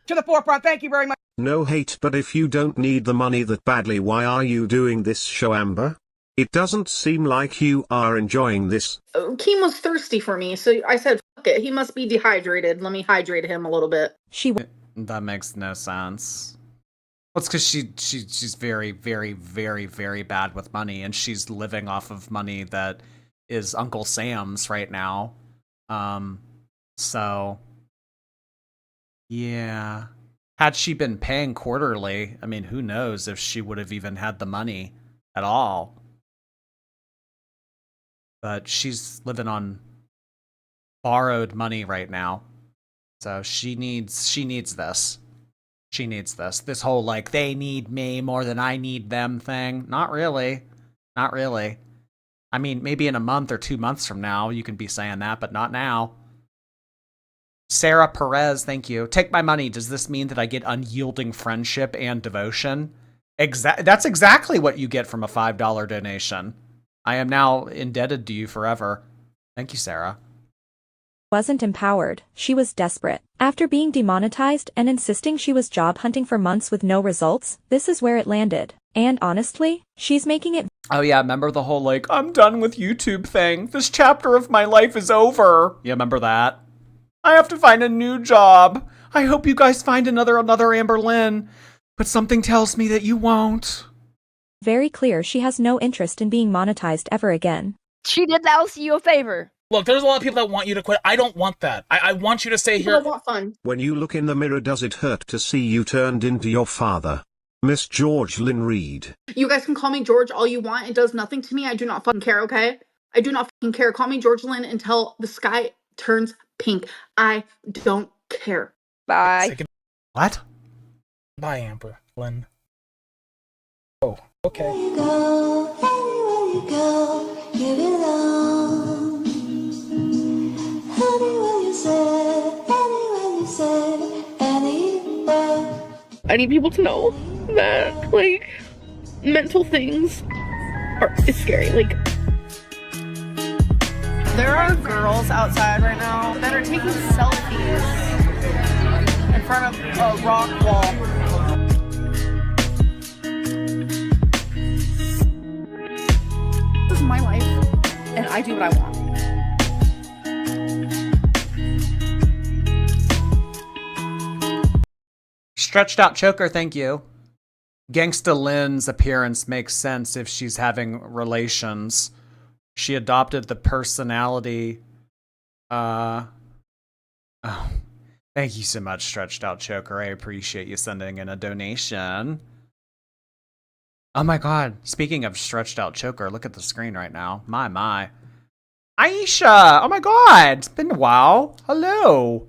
Speaker 12: to the forefront. Thank you very much.
Speaker 8: No hate, but if you don't need the money that badly, why are you doing this show, Amber? It doesn't seem like you are enjoying this.
Speaker 3: Keem was thirsty for me, so I said, fuck it. He must be dehydrated. Let me hydrate him a little bit.
Speaker 1: That makes no sense. Well, it's because she's very, very, very, very bad with money, and she's living off of money that is Uncle Sam's right now. So yeah. Had she been paying quarterly, I mean, who knows if she would have even had the money at all. But she's living on borrowed money right now. So she needs this. She needs this. This whole, like, they need me more than I need them thing. Not really. Not really. I mean, maybe in a month or 2 months from now, you can be saying that, but not now. Sarah Perez, thank you. Take my money. Does this mean that I get unyielding friendship and devotion? That's exactly what you get from a $5 donation. I am now indebted to you forever. Thank you, Sarah.
Speaker 6: Wasn't empowered, she was desperate. After being demonetized and insisting she was job hunting for months with no results, this is where it landed. And honestly, she's making it.
Speaker 1: Oh yeah, remember the whole like, I'm done with YouTube thing. This chapter of my life is over. Yeah, remember that? I have to find a new job. I hope you guys find another Amberlynn. But something tells me that you won't.
Speaker 6: Very clear she has no interest in being monetized ever again.
Speaker 7: She did the LCU a favor.
Speaker 4: Look, there's a lot of people that want you to quit. I don't want that. I want you to stay here.
Speaker 3: I want fun.
Speaker 8: When you look in the mirror, does it hurt to see you turned into your father? Miss George Lynn Reed.
Speaker 3: You guys can call me George all you want. It does nothing to me. I do not fucking care, okay? I do not fucking care. Call me George Lynn until the sky turns pink. I don't care.
Speaker 7: Bye.
Speaker 1: What?
Speaker 4: Bye, Amber Lynn. Oh, okay.
Speaker 9: Anywhere you go, you belong. Anywhere you say, anywhere.
Speaker 13: I need people to know that, like, mental things is scary. Like,
Speaker 14: there are girls outside right now that are taking selfies in front of a rock wall. This is my life, and I do what I want.
Speaker 1: Stretched out choker, thank you. Gangsta Lynn's appearance makes sense if she's having relations. She adopted the personality. Oh, thank you so much, Stretched Out Choker. I appreciate you sending in a donation. Oh my god, speaking of Stretched Out Choker, look at the screen right now. My. Aisha! Oh my god, it's been a while. Hello.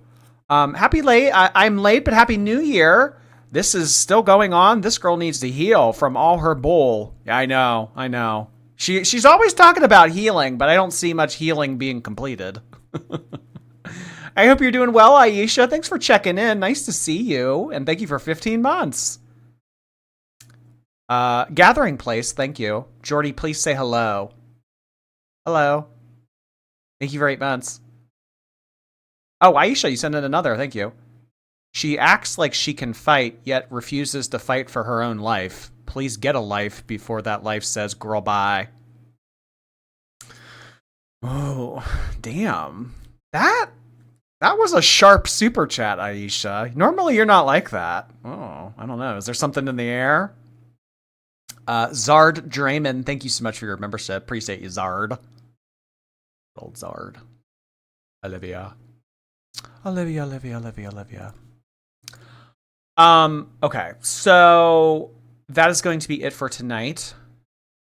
Speaker 1: Happy late. I'm late, but happy new year. This is still going on. This girl needs to heal from all her bull. Yeah, I know. She's always talking about healing, but I don't see much healing being completed. I hope you're doing well, Aisha. Thanks for checking in. Nice to see you, and thank you for 15 months. Gathering Place, thank you. Jordy, please say hello. Hello. Thank you for 8 months. Oh, Aisha, you sent in another. Thank you. She acts like she can fight, yet refuses to fight for her own life. Please get a life before that life says, girl, bye. Oh, damn. That was a sharp super chat, Aisha. Normally you're not like that. Oh, I don't know. Is there something in the air? Zard Draymond, thank you so much for your membership. Appreciate you, Zard. Old Zard. Olivia. Okay, so that is going to be it for tonight.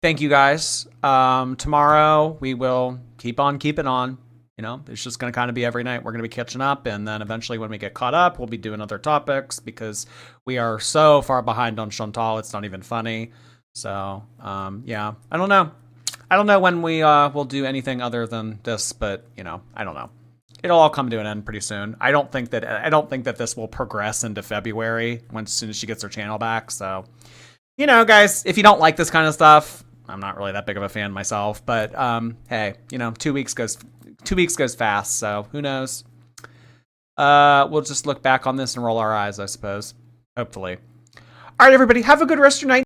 Speaker 1: Thank you guys. Tomorrow we will keep on keeping on. You know, it's just going to kind of be every night. We're going to be catching up, and then eventually when we get caught up, we'll be doing other topics because we are so far behind on Chantal. It's not even funny. So, yeah, I don't know. I don't know when we will do anything other than this, but you know, I don't know. It'll all come to an end pretty soon. I don't think that this will progress into February as soon as she gets her channel back. So, you know, guys, if you don't like this kind of stuff, I'm not really that big of a fan myself, but hey, you know, 2 weeks goes fast, so who knows? We'll just look back on this and roll our eyes, I suppose. Hopefully. All right, everybody, have a good rest of your night.